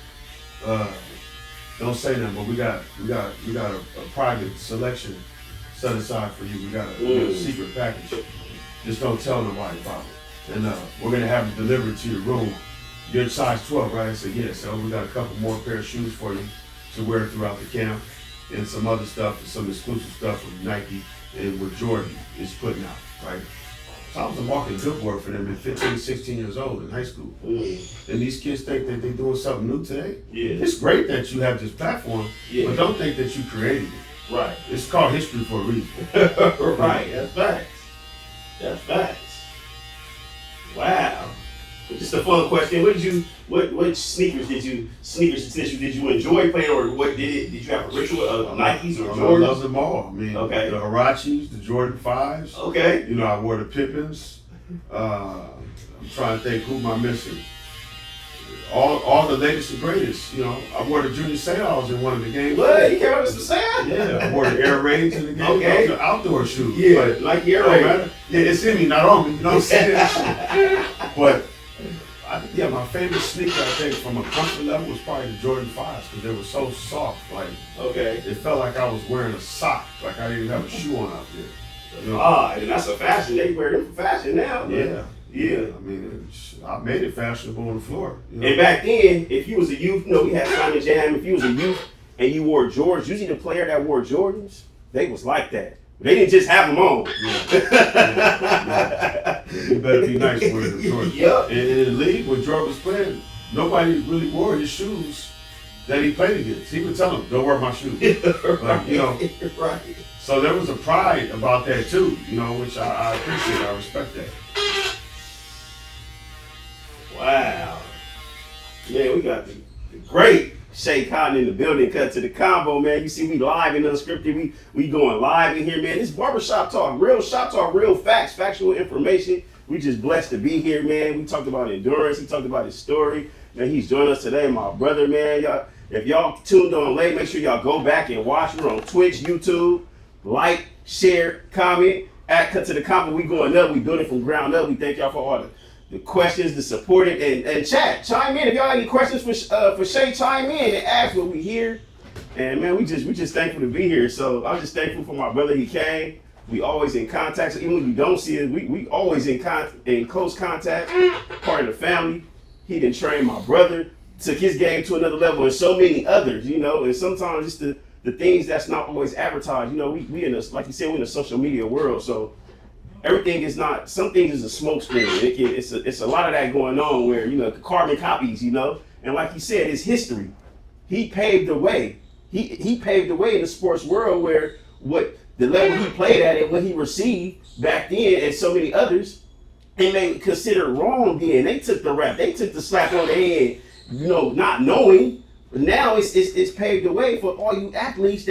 Don't say nothing, but we got a private selection set aside for you. We got a secret package. Just don't tell nobody about it. And we're gonna have it delivered to your room. You're size 12, right? I said, yes. So we got a couple more pair of shoes for you to wear throughout the camp, and some other stuff, some exclusive stuff from Nike and what Jordan is putting out, right? So I was a walking billboard for them at 15, 16 years old in high school. And these kids think that they're doing something new today. Yeah. It's great that you have this platform, Yeah. but don't think that you created it. Right. It's called history for a reason. Right. That's facts. That's facts. Wow. Just a fun question. What sneakers did you enjoy playing, or what did you have a ritual of Nikes or I Jordans? love them all. I mean, Okay. the Huaraches, the Jordan 5s. Okay. You know, I wore the Pippins. I'm trying to think who am I missing. All the latest and greatest. You know, I wore the Junior Seauls in one of the games. What? You came up with some sand? Yeah, I wore the Air Raids in the game. Okay. Those are outdoor shoes. Yeah, But like Air it don't Raid. matter. Yeah, it's in me, not on me. You know what I'm saying? But my favorite sneaker, I think, from a comfort level was probably the Jordan 5s because they were so soft. Like, Okay. it felt like I was wearing a sock. Like I didn't have a shoe on out there. You know? And that's a fashion. They wear them for fashion now. Yeah. Yeah. I mean, I made it fashionable on the floor. You know? And back then, if you was a youth, we had Simon Jam. If you was a youth and you wore Jordans, usually the player that wore Jordans, they was like that. They didn't just have them on. Yeah. You better be nice with it, Jordan. Yep. And in the league, when Jordan was playing, nobody really wore his shoes that he played against. He would tell them, "Don't wear my shoes." Like, you know. Right. So there was a pride about that too, you know, which I appreciate. I respect that. Wow. Man, we got the great Shay Cotton in the building. Cut to the Convo, man. You see, we live and unscripted. We going live in here, man. This barbershop talk, real shop talk, real facts, factual information. We just blessed to be here, man. We talked about endurance. He talked about his story. Man, he's joining us today, my brother, man. Y'all, if y'all tuned on late, make sure y'all go back and watch. We're on Twitch, YouTube. Like, share, comment. At Cut to the Convo. We going up. We building from ground up. We thank y'all for all the questions, the support, and chat. Chime in if y'all have any questions for Shay. Chime in and ask what we hear. And man, we just thankful to be here. So I'm just thankful for my brother. He came. We always in contact. So even when you don't see it, we always in close contact. Part of the family. He didn't train my brother. Took his game to another level, and so many others. You know, and sometimes it's the things that's not always advertised. You know, we in a, like you said, we're in a social media world. So everything is not, some things is a smoke screen. It's a lot of that going on where, you know, carbon copies, you know, and like you said, it's history. He paved the way. He paved the way in the sports world where what the level he played at and what he received back then and so many others, and they considered wrong then. They took the rap, they took the slap on the head, you know, not knowing. But now it's paved the way for all you athletes.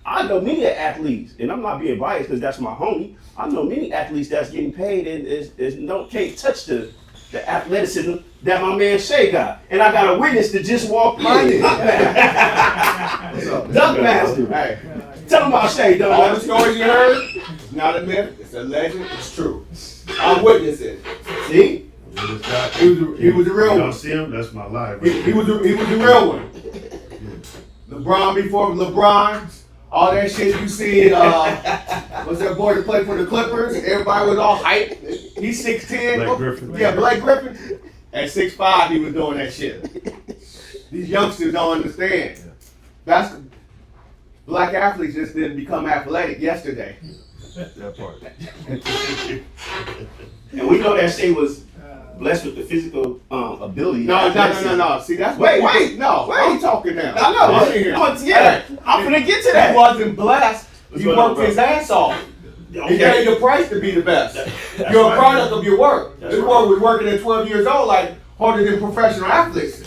I know many athletes, and I'm not being biased because that's my homie. I know many athletes that's getting paid and can't touch the athleticism that my man Shay got. And I got a witness that just walked in. Duck Master. Hey, Tell him about Shay, Duck all the Master. stories you heard, it's not a myth, it's a legend, it's true. I witnessed it. See? He was the real You don't one. see him? That's my life. He was the real one. LeBron before LeBron, all that shit you see. What's that boy that played for the Clippers? Everybody was all hyped. He's 6'10". Blake Griffin. Yeah, Blake Griffin. At 6'5", he was doing that shit. These youngsters don't understand. Black athletes just didn't become athletic yesterday. That part. And we know that Shay was blessed with the physical ability. No. See, that's Wait. No, why are you talking now? I know. Listen here. I'm finna get to He that. wasn't blessed. What's He going on, worked bro? his ass off. He Okay. paid the price to be the best. That's You're right. a product of your work. That's This right. boy was working at 12 years old, like harder than professional athletes,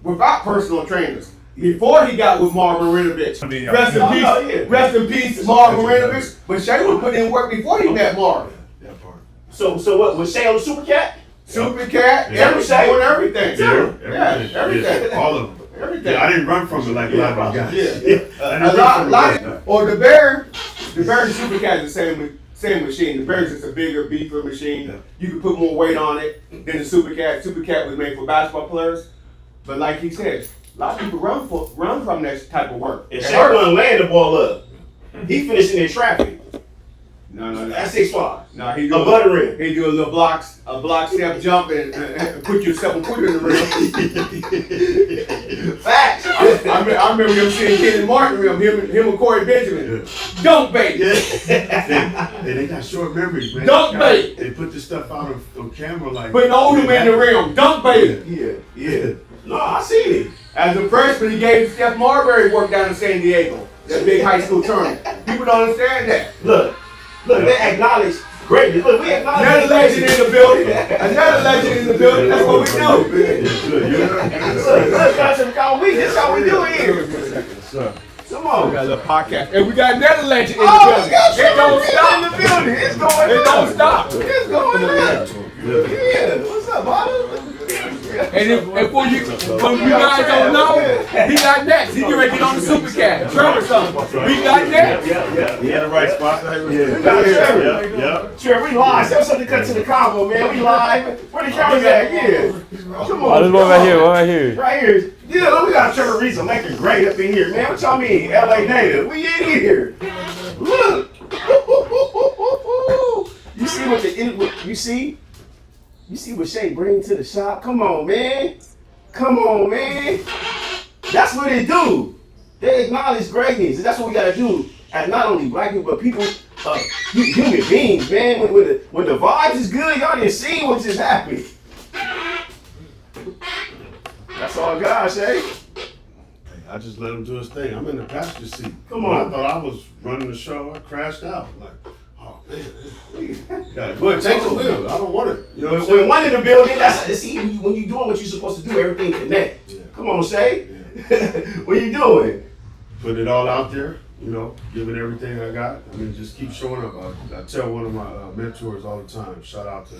without personal trainers. Before he got with Mark Marinovich. Rest in peace, yeah. rest in peace, Mark Marinovich. But Shay was putting in work before he met Mark. That part. So what was Shay on the Super Cat? Super Cat, Yeah. doing everything. Yeah. Yeah, everything. All of them. everything. Yeah, I didn't run from it like a lot of guys. Yeah. I A didn't run from it like that. or the bear and Supercat is the same machine. The bear is just a bigger, beefier machine. Yeah. You can put more weight on it than the Supercat. Supercat was made for basketball players, but like he said, a lot of people run from that type of work. And Shaq wasn't laying the ball up. He finishing in traffic. No. That's 6'5". No, he A butter rim. He do a little block step jump and put yourself and put it in the rim. Facts. I remember him seeing Kenny Martin rim, him and Corey Benjamin. Dunk bait. They got short memories, man. Dunk bait. They put this stuff out on camera like. Putting Odom in the rim. Dunk bait. Yeah. No, I seen it. As a freshman, he gave Steph Marbury work down in San Diego. That big high school tournament. People don't understand that. Look, they acknowledge greatness. Look, we acknowledge Another legend in the building. Another legend in the building. That's what we do. Look, CutToTheConvo week. This how we do it here. Come on. We got a little podcast. And we got another legend in the Oh, building. we got It don't in stop. the building. It's going It don't stop. It's going on. Yeah. What's up, Bob? And if when you guys don't know, he got next. He get ready to get on the Super Cat. Trevor something. We got next. Yeah, the right spot. We got Trevor. Yeah. Trevor, we live. Say what's up to CutToTheConvo, man. We live. Where the cameras at? Yeah. Come on. Oh, there's one right here. Right here. Yeah, look, we got Trevor Reese electric great up in here, man. What y'all mean? LA native. We in here. Look. You see what you see what Shay bring to the shop? Come on, man. That's what they do. They acknowledge greatness. And that's what we gotta do as not only black people, but people, human beings, man. When the vibes is good, y'all didn't see what just happened. That's all God, Shay. I just let him do his thing. I'm in the passenger seat. Come When on. I thought I was running the show, I crashed out. Like, oh man. Go ahead, take the wheel. I don't want it. You know what I'm When saying? one in the building, see, when you're doing what you're supposed to do, everything connect. Yeah. Come on, Shay. Yeah. What you doing? Put it all out there, you know, give it everything I got. I mean, just keep showing up. I tell one of my mentors all the time, shout out to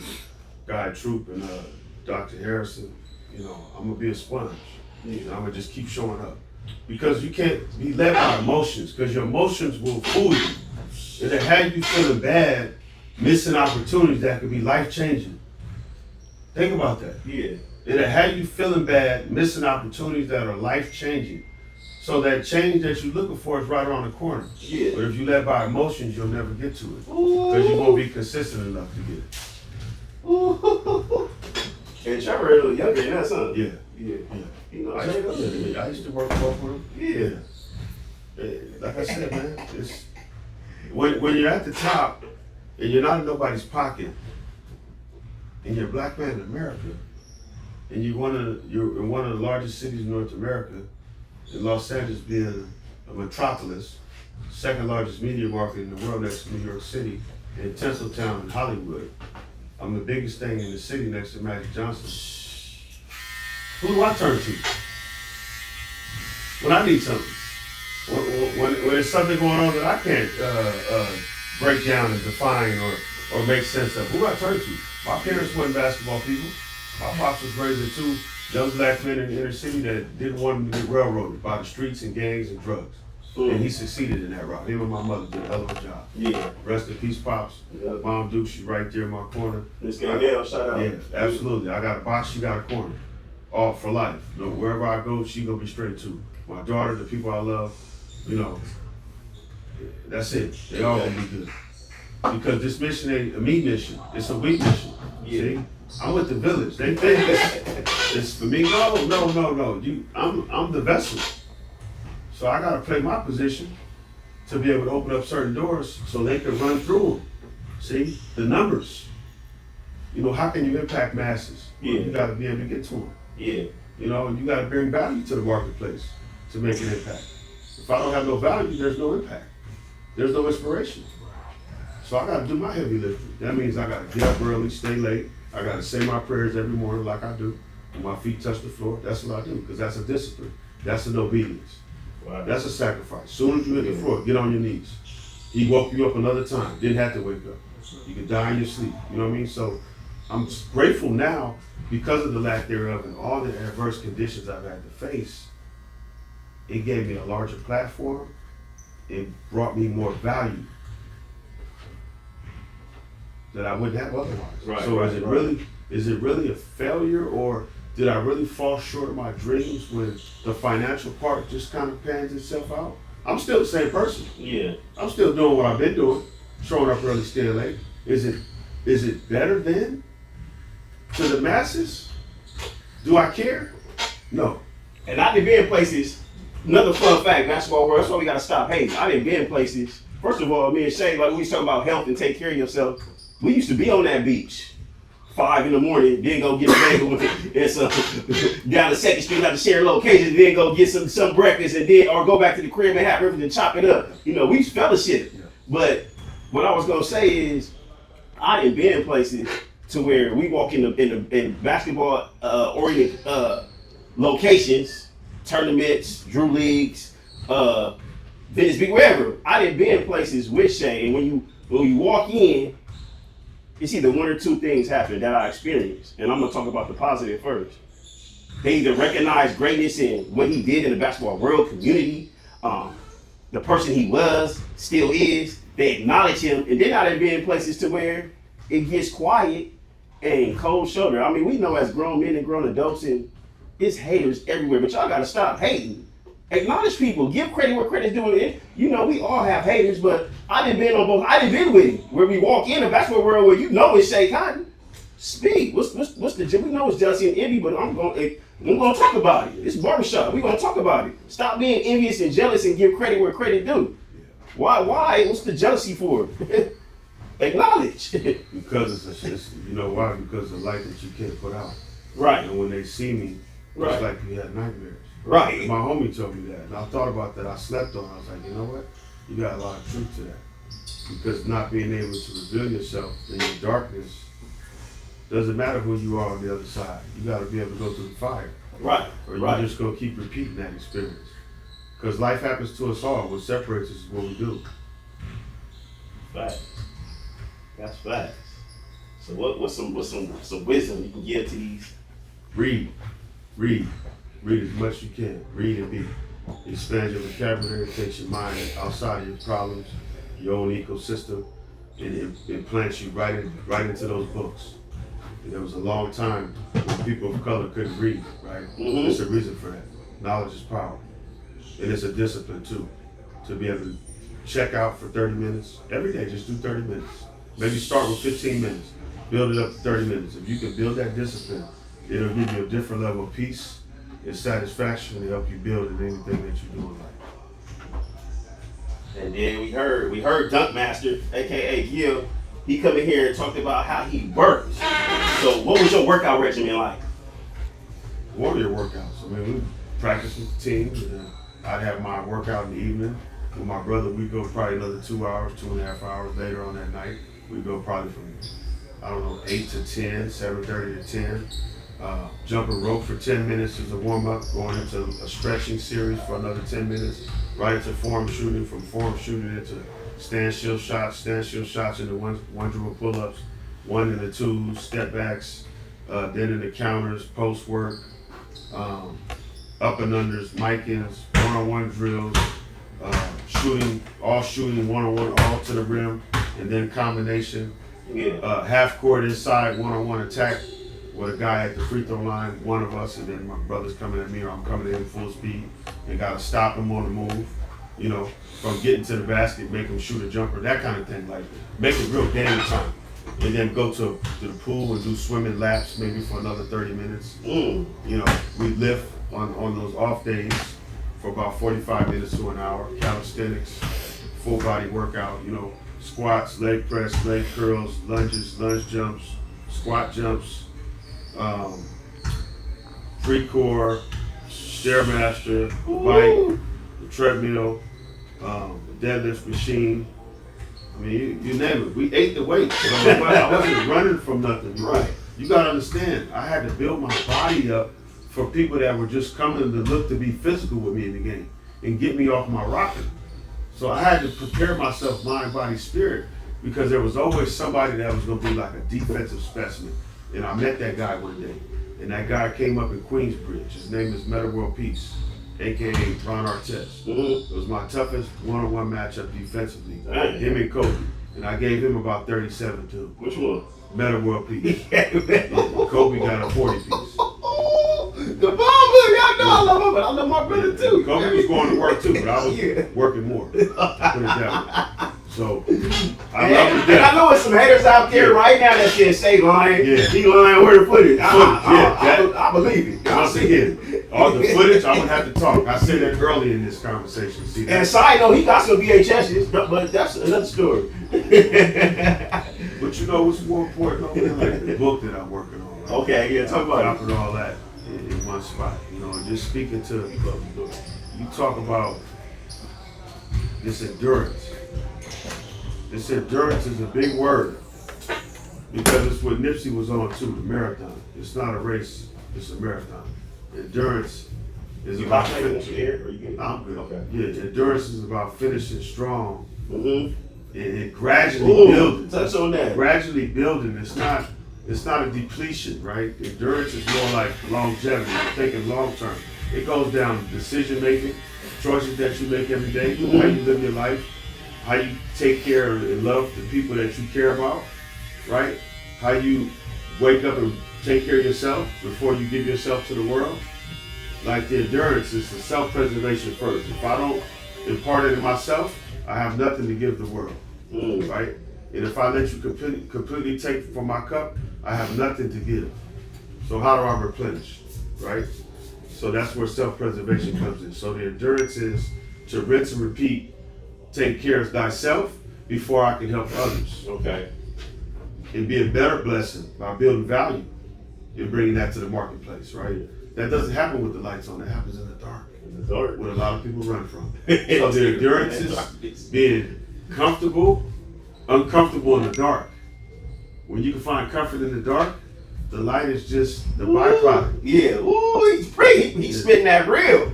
Guy Troop and Dr. Harrison, you know, I'm going to be a sponge. You know, I'm going to just keep showing up. Because you can't be led by emotions, because your emotions will fool you. It'll have you feeling bad, missing opportunities that could be life-changing. Think about that. Yeah. It'll have you feeling bad, missing opportunities that are life-changing. So that change that you're looking for is right around the corner. Yeah. But if you led by emotions, you'll never get to it. Because you won't be consistent enough to get it. Ooh. And Trevor a little younger than that, son. Yeah. Yeah. You know, I used to work both with them. Yeah. Like I said, man, it's when you're at the top and you're not in nobody's pocket, and you're a black man in America, and you're in one of the largest cities in North America, in Los Angeles being a metropolis, second largest media market in the world next to New York City, and Tinseltown in Hollywood. I'm the biggest thing in the city next to Magic Johnson. Who do I turn to when I need something? When there's something going on that I can't break down and define or make sense of, who do I turn to? My parents weren't basketball people. My pops was raising two young black men in the inner city that didn't want them to get railroaded by the streets and gangs and drugs. And he succeeded in that route. Him and my mother did a hell of a job. Yeah. Rest in peace, Pops. Yeah. Mom Duke, she's right there in my corner. Miss Gaynell, shout out. Yeah, absolutely. I got a box, she got a corner. All for life. You know, wherever I go, she gonna be straight too. My daughter, the people I love, you know, that's it. They all gonna be good. Because this mission ain't a me mission. It's a we mission. Yeah. See? I'm with the village. They think it's for me. No. I'm the vessel. So I gotta play my position to be able to open up certain doors so they can run through them. See? The numbers. You know, how can you impact masses? Well, Yeah. you gotta be able to get to them. Yeah. You know, you gotta bring value to the marketplace to make an impact. If I don't have no value, there's no impact. There's no inspiration. So I gotta do my heavy lifting. That means I gotta get up early, stay late. I gotta say my prayers every morning like I do. When my feet touch the floor, that's what I do, because that's a discipline. That's an obedience. Wow. That's a sacrifice. As soon as you hit the floor, get on your knees. He woke you up another time. Didn't have to wake up. You could die in your sleep. You know what I mean? So I'm grateful now because of the lack thereof and all the adverse conditions I've had to face. it gave me a larger platform. It brought me more value that I wouldn't have otherwise. Right, So right, is it really a failure, or did I really fall short of my dreams when the financial part just kind of pans itself out? I'm still the same person. Yeah. I'm still doing what I've been doing, showing up early, staying late. Is it better then to the masses? Do I care? No. And I done been places. Another fun fact, basketball world. That's why we gotta stop hating. I done been places. First of all, me and Shay, like we was talking about health and take care of yourself. We used to be on that beach, 5 in the morning, then go get a bagel and some down the Second Street, got to share locations, then go get some breakfast, and then or go back to the crib and have everything and chop it up. You know, we fellowship. But what I was gonna say is, I done been places to where we walk in basketball oriented locations, tournaments, Drew Leagues, Venice Beach, wherever. I done been places with Shay, and when you walk in, it's either one or two things happen that I experienced, and I'm gonna talk about the positive first. They either recognize greatness in what he did in the basketball world community, the person he was, still is. They acknowledge him, and then I done been in places to where it gets quiet and cold shoulder. I mean, we know as grown men and grown adults, and it's haters everywhere, but y'all gotta stop hating. Acknowledge people, give credit where credit's due. You know, we all have haters, but I done been on both. I done been with him where we walk in the basketball world where you know it's Shay Cotton. Speak. What's the we know it's jealousy and envy, but I'm gonna talk about it. It's barbershop. We gonna talk about it. Stop being envious and jealous and give credit where credit due. Why? What's the jealousy for? Acknowledge. Because it's you know why? Because the light that you can't put out. Right. And when they see me, Right. it's like you had nightmares. Right. My homie told me that, and I thought about that. I slept on it. I was like, you know what? You got a lot of truth to that. Because not being able to reveal yourself in your darkness, doesn't matter who you are on the other side. You got to be able to go through the fire. Right. Or you're just going to keep repeating that experience. Because life happens to us all. What separates us is what we do. Facts. That's facts. So what's some wisdom you can give to these? Read as much as you can. Read and be. Expand your vocabulary, takes your mind outside of your problems, your own ecosystem, and it plants you right into those books. And there was a long time when people of color couldn't read, right? Mm-hmm. There's a reason for that. Knowledge is power. And it's a discipline too. To be able to check out for 30 minutes. Every day, just do 30 minutes. Maybe start with 15 minutes. Build it up to 30 minutes. If you can build that discipline, it'll give you a different level of peace and satisfaction to help you build in anything that you do in life. And then we heard Dunk Master, aka Gil, he come in here and talked about how he works. So what was your workout regimen like? Warrior workouts. I mean, we practice with the team, and then I'd have my workout in the evening. With my brother, we'd go probably another 2 hours, 2.5 hours later on that night. We'd go probably from, 8 to 10, 7:30 to 10. Jumping rope for 10 minutes as a warm-up, going into a stretching series for another 10 minutes, right into form shooting, from form shooting into standstill shots into one dribble pull-ups, one into twos, step backs, then into counters, post work, up and unders, mic-ins, one-on-one drills, shooting one-on-one all to the rim, and then combination, half court inside, one-on-one attack, with a guy at the free throw line, one of us, and then my brother's coming at me or I'm coming in full speed and got to stop him on the move, from getting to the basket, make him shoot a jumper, that kind of thing, like make it real game time. And then go to the pool and do swimming laps maybe for another 30 minutes. We lift on those off days for about 45 minutes to an hour, calisthenics, full body workout, squats, leg press, leg curls, lunges, lunge jumps, squat jumps, free core, stairmaster, bike, the treadmill, the deadlift machine. I mean, you name it. We ate the weights. I wasn't running from nothing. Right. You gotta understand, I had to build my body up for people that were just coming to look to be physical with me in the game and get me off my rocker. So I had to prepare myself, mind, body, spirit, because there was always somebody that was gonna be like a defensive specimen. And I met that guy one day, and that guy came up in Queensbridge. His name is Meta World Peace. aka Ron Artis. It was my toughest one-on-one matchup defensively. Dang. Him and Kobe. And I gave him about 37 too. Which one? Meta World Peace. Kobe got a 40 piece. The bomb, y'all know I love him, but I love my brother too. Kobe was going to work too, but I was Yeah. working more. Put it that way. So I And, love the and I know there's some haters out there right now that can say lying. Yeah. He lying, where the footage? Yeah, I believe it. Once again, all the footage, I would have to talk. I said that early in this conversation. See that? And side note, he got some VHSs, but that's another story. But you know what's more important? Man? Like the book that I'm working on. Right? Okay, yeah, talk about it. Dropping all that in one spot. You know, just speaking to you talk about this endurance. This endurance is a big word because it's what Nipsey was on too, the marathon. It's not a race, it's a marathon. Endurance is You about about to finish here? Or you getting? I'm good. Okay. Yeah, endurance is about finishing strong Mm-hmm. and gradually Ooh, building. touch on that. Gradually building. It's not a depletion, right? Endurance is more like longevity, thinking long term. It goes down to decision making, choices that you make every day, how you live your life, how you take care and love the people that you care about, right? How you wake up and take care of yourself before you give yourself to the world. Like the endurance is the self-preservation first. If I don't impart it in myself, I have nothing to give the world, right? And if I let you completely take from my cup, I have nothing to give. So how do I replenish, right? So that's where self-preservation comes in. So the endurance is to rinse and repeat, take care of thyself before I can help others. Okay. And be a better blessing by building value and bringing that to the marketplace, right? That doesn't happen with the lights on, it happens in the dark. In the dark. What a lot of people run from. So the endurance is being comfortable, uncomfortable in the dark. When you can find comfort in the dark, the light is just the byproduct. Yeah. Ooh, he's pretty. He's spitting that real.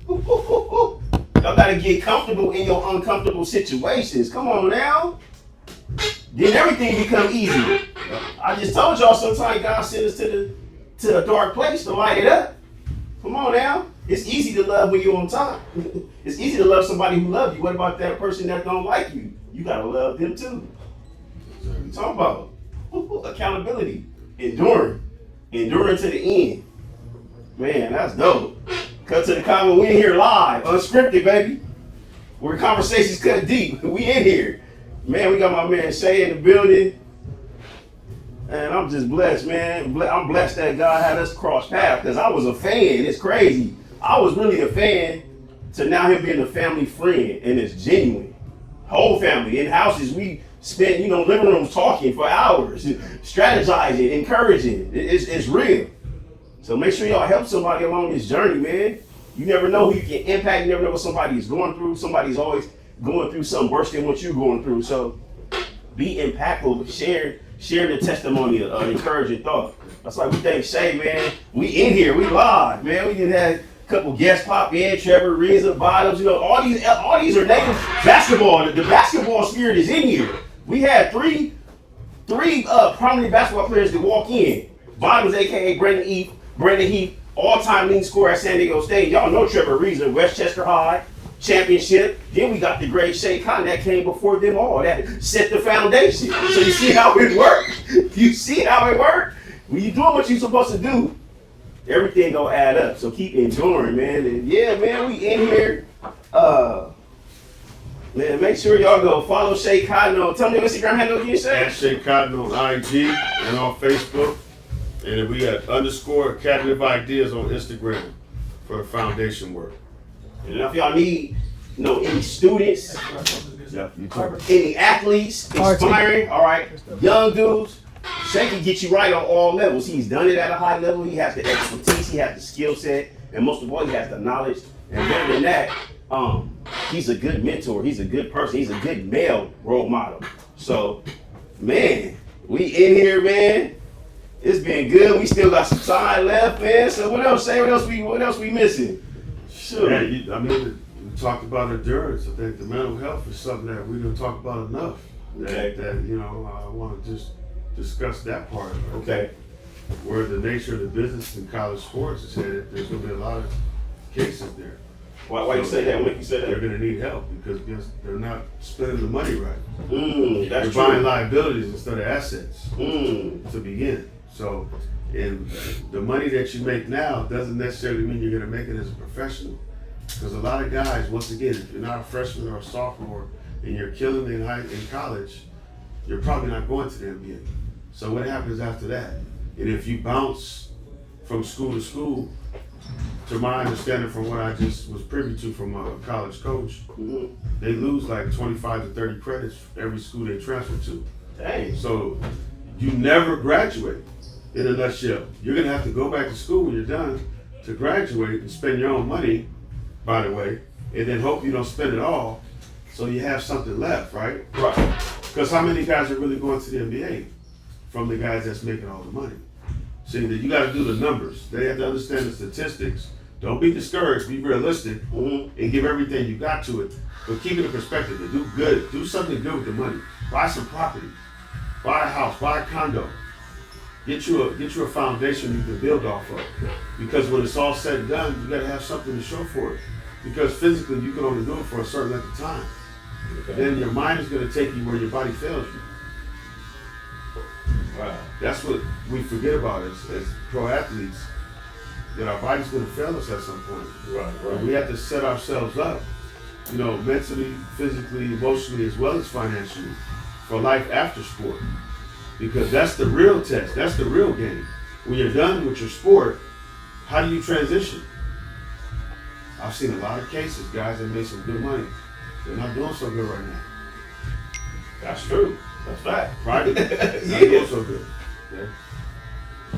Y'all gotta get comfortable in your uncomfortable situations. Come on now. Then everything become easy. I just told y'all sometimes God sent us to a dark place to light it up. Come on now. It's easy to love when you're on top. It's easy to love somebody who loves you. What about that person that don't like you? You gotta love them too. What you talking about? Accountability. Enduring to the end. Man, that's dope. Cut to the Convo. We in here live, unscripted, baby. Where conversations cut deep. We in here. Man, we got my man Shay in the building. And I'm just blessed, man. I'm blessed that God had us cross paths because I was a fan. It's crazy. I was really a fan to now him being a family friend, and it's genuine. Whole family in houses. We spent, living rooms talking for hours, strategizing, encouraging. It's real. So make sure y'all help somebody along this journey, man. You never know who you can impact. You never know what somebody's going through. Somebody's always going through something worse than what you're going through. So be impactful. Share the testimony of encouraging thought. That's like we thank Shay, man. We in here. We live, man. We just had a couple guests pop in. Trevor, Reza, Bottoms. All these are native basketball. The basketball spirit is in here. We had three prominent basketball players that walk in. Bottoms, aka Brandon Heath, all-time leading scorer at San Diego State. Y'all know Trevor Reza, Westchester High championship. Then we got the great Shay Cotton that came before them all. That set the foundation. So you see how it worked? You see how it worked? When you doing what you're supposed to do, everything gonna add up. So keep enduring, man. And yeah, man, we in here. Man, make sure y'all go follow Shay Cotton. Tell me your Instagram handle again, Shay. At Shay Cotton on IG and on Facebook. And we got _ Academy of Ideas on Instagram for the foundation work. And if y'all need, any students, any athletes, inspiring, all right, young dudes, Shay can get you right on all levels. He's done it at a high level. He has the expertise, he has the skill set, and most of all, he has the knowledge. And better than that, he's a good mentor. He's a good person. He's a good male role model. So, man, we in here, man. It's been good. We still got some time left, man. So what else, Shay? What else we missing? Sure. Yeah, we talked about endurance. I think the mental health is something that we don't talk about enough. Okay. That I want to just discuss that part of it. Okay. Where the nature of the business in college sports is headed, there's going to be a lot of cases there. Why you say that? What make you say They're that? gonna need help because guess they're not spending the money right. That's They're true. buying liabilities instead of assets Mm. to begin. So, and the money that you make now doesn't necessarily mean you're gonna make it as a professional. Because a lot of guys, once again, if you're not a freshman or a sophomore and you're killing in college, you're probably not going to the NBA. So what happens after that? And if you bounce from school to school, to my understanding from what I just was privy to from a college coach, Mhm. they lose like 25 to 30 credits every school they transfer to. Dang. So you never graduate in a nutshell. You're gonna have to go back to school when you're done to graduate and spend your own money, by the way, and then hope you don't spend it all so you have something left, right? Right. Because how many guys are really going to the NBA from the guys that's making all the money? See, that you got to do the numbers. They have to understand the statistics. Don't be discouraged. Be realistic Mhm. and give everything you got to it. But keep it in perspective. To do good. Do something good with the money. Buy some property. Buy a house. Buy a condo. Get you a foundation you can build off of. Because when it's all said and done, you got to have something to show for it. Because physically, you can only do it for a certain length of time. Then your mind is going to take you where your body fails you. Wow. That's what we forget about as pro athletes, that our body's going to fail us at some point. Right. And we have to set ourselves up, mentally, physically, emotionally, as well as financially, for life after sport. Because that's the real test. That's the real game. When you're done with your sport, how do you transition? I've seen a lot of cases, guys that made some good money. They're not doing so good right now. That's true. That's fact. Right? Not doing so good. Okay?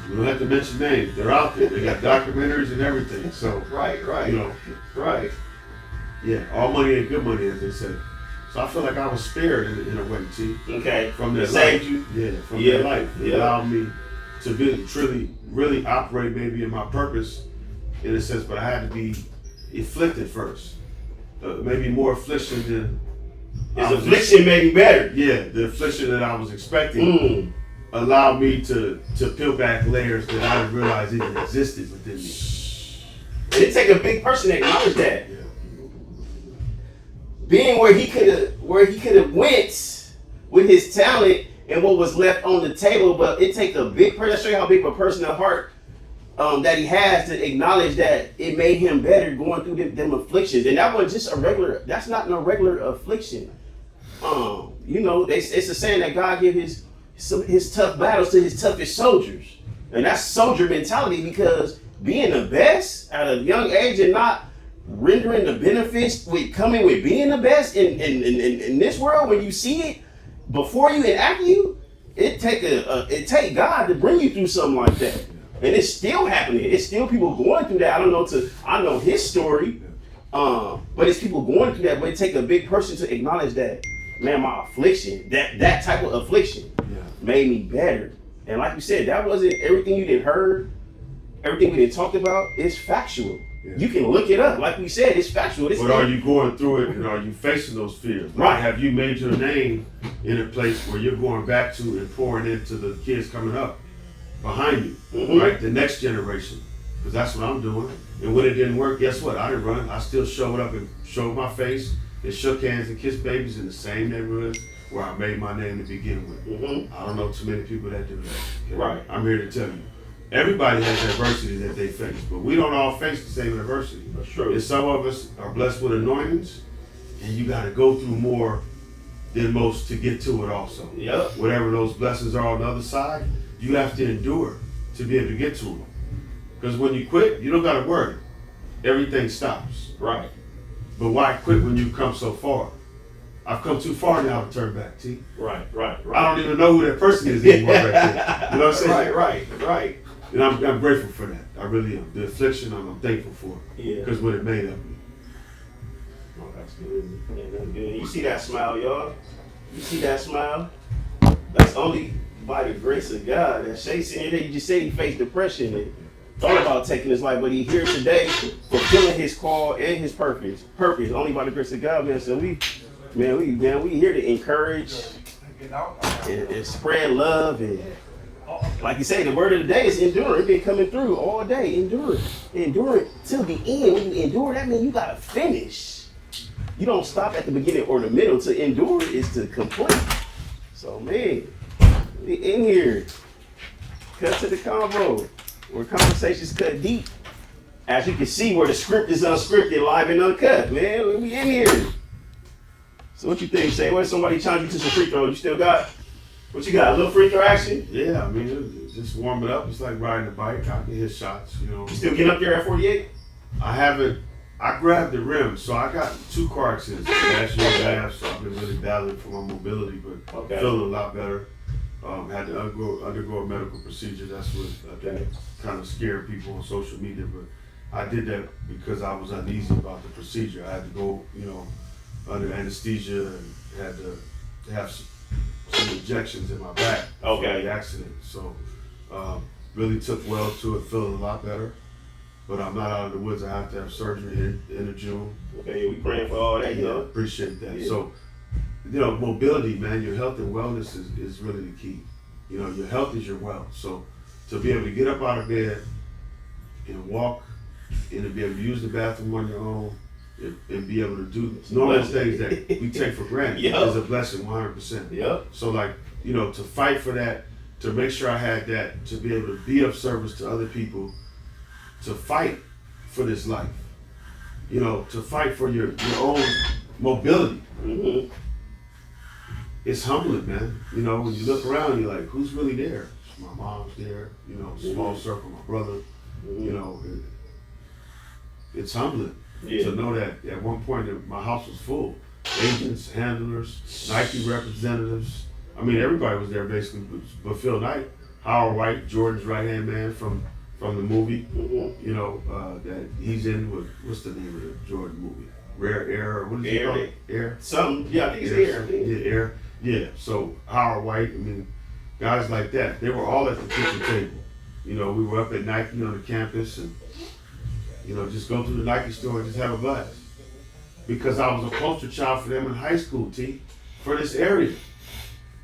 We don't have to mention names. They're out there. They got documentaries and everything. So, Right. Right. yeah, all money ain't good money, as they say. So I feel like I was spared in a way, T. Okay. From their Saved life. you. Yeah, from Yeah, their life. It yeah. allowed me to really operate maybe in my purpose, in a sense, but I had to be afflicted first. Maybe more affliction than... His affliction made you better. Yeah, the affliction that I was expecting Mm. allowed me to peel back layers that I didn't realize even existed within me. It take a big person to acknowledge that. Yeah. Being where he could have went with his talent and what was left on the table, but it takes a big person. Show you how big of a person at heart that he has to acknowledge that it made him better going through them afflictions. And that wasn't just a regular. That's not no regular affliction. It's a saying that God give his tough battles to his toughest soldiers, and that's soldier mentality. Because being the best at a young age and not rendering the benefits with coming with being the best in this world, when you see it before you and after you, it take God to bring you through something like that, and it's still happening. It's still people going through that. I know his story, but it's people going through that. But it take a big person to acknowledge that, man, my affliction, that type of affliction, made me better. And like you said, that wasn't everything you didn't heard, everything we didn't talk about. It's factual. Yeah. You can look it up. Like we said, it's factual. But are you going through it and are you facing those fears? Like, Right. have you made your name in a place where you're going back to and pouring into the kids coming up behind you, Mhm. right? The next generation. Because that's what I'm doing. And when it didn't work, guess what? I didn't run. I still showed up and showed my face and shook hands and kissed babies in the same neighborhood where I made my name to begin with. Mm-hmm. I don't know too many people that do that. Okay? Right. I'm here to tell you. Everybody has adversity that they face, but we don't all face the same adversity. That's true. And some of us are blessed with anointings, and you got to go through more than most to get to it also. Yep. Whatever those blessings are on the other side, you have to endure to be able to get to them. Because when you quit, you don't got to worry. Everything stops. Right. But why quit when you've come so far? I've come too far now to turn back, T. Right. I don't even know who that person is anymore right there. You know what I'm saying? Right. And I'm grateful for that. I really am. The affliction, I'm thankful for. Yeah. Because what it made of me. Oh, that's good. Yeah, that's good. You see that smile, y'all? You see that smile? That's only by the grace of God. That Shay sitting there, you just said he faced depression and thought about taking his life, but he here today fulfilling his call and his purpose. Only by the grace of God, man. So we here to encourage and spread love and like you say, the word of the day is endure. It been coming through all day. Endure it till the end. When you endure, that means you gotta finish. You don't stop at the beginning or the middle. To endure is to complete. So man, we in here. Cut to the convo, where conversations cut deep. As you can see, where the script is unscripted, live and uncut. Man, we in here. So what you think, Shay? What if somebody challenge you to some free throws? You still got? What you got? A little free throw action? Yeah, I mean, just warm it up. It's like riding a bike. I can hit shots, you know. You still getting up there at 48? I haven't. I grabbed the rim, so I got 2 car accidents last year and a half, so I've been really battling for my mobility, but feeling a lot better. Had to undergo a medical procedure. That's what I think kind of scared people on social media, but I did that because I was uneasy about the procedure. I had to go, you know, under anesthesia and had to have some injections in my back for the accident. So really took well to it, feeling a lot better. But I'm not out of the woods. I have to have surgery in of June. Okay, we praying for all that, you know. Appreciate that. Yeah. So, you know, mobility, man, your health and wellness is really the key. You know, your health is your wealth. So to be able to get up out of bed and walk and to be able to use the bathroom on your own and be able to do normal things that we take for granted is a blessing 100%. Yep. So like, you know, to fight for that, to make sure I had that, to be able to be of service to other people, to fight for this life, you know, to fight for your own mobility. Mm-hmm. It's humbling, man. You know, when you look around, you're like, who's really there? My mom's there, you know, small circle, my brother, you know. It's humbling to know that at one point my house was full. Agents, handlers, Nike representatives. I mean, everybody was there basically, but Phil Knight, Howard White, Jordan's right-hand man from the movie, you know, that he's in with, what's the name of the Jordan movie? Rare Air, what is it called? Air? Something, yeah, I think it's Air. Yeah, Air. Yeah, so Howard White, I mean, guys like that, they were all at the kitchen table. You know, we were up at Nike on the campus and, you know, just go to the Nike store and just have a blast. Because I was a poster child for them in high school, for this area.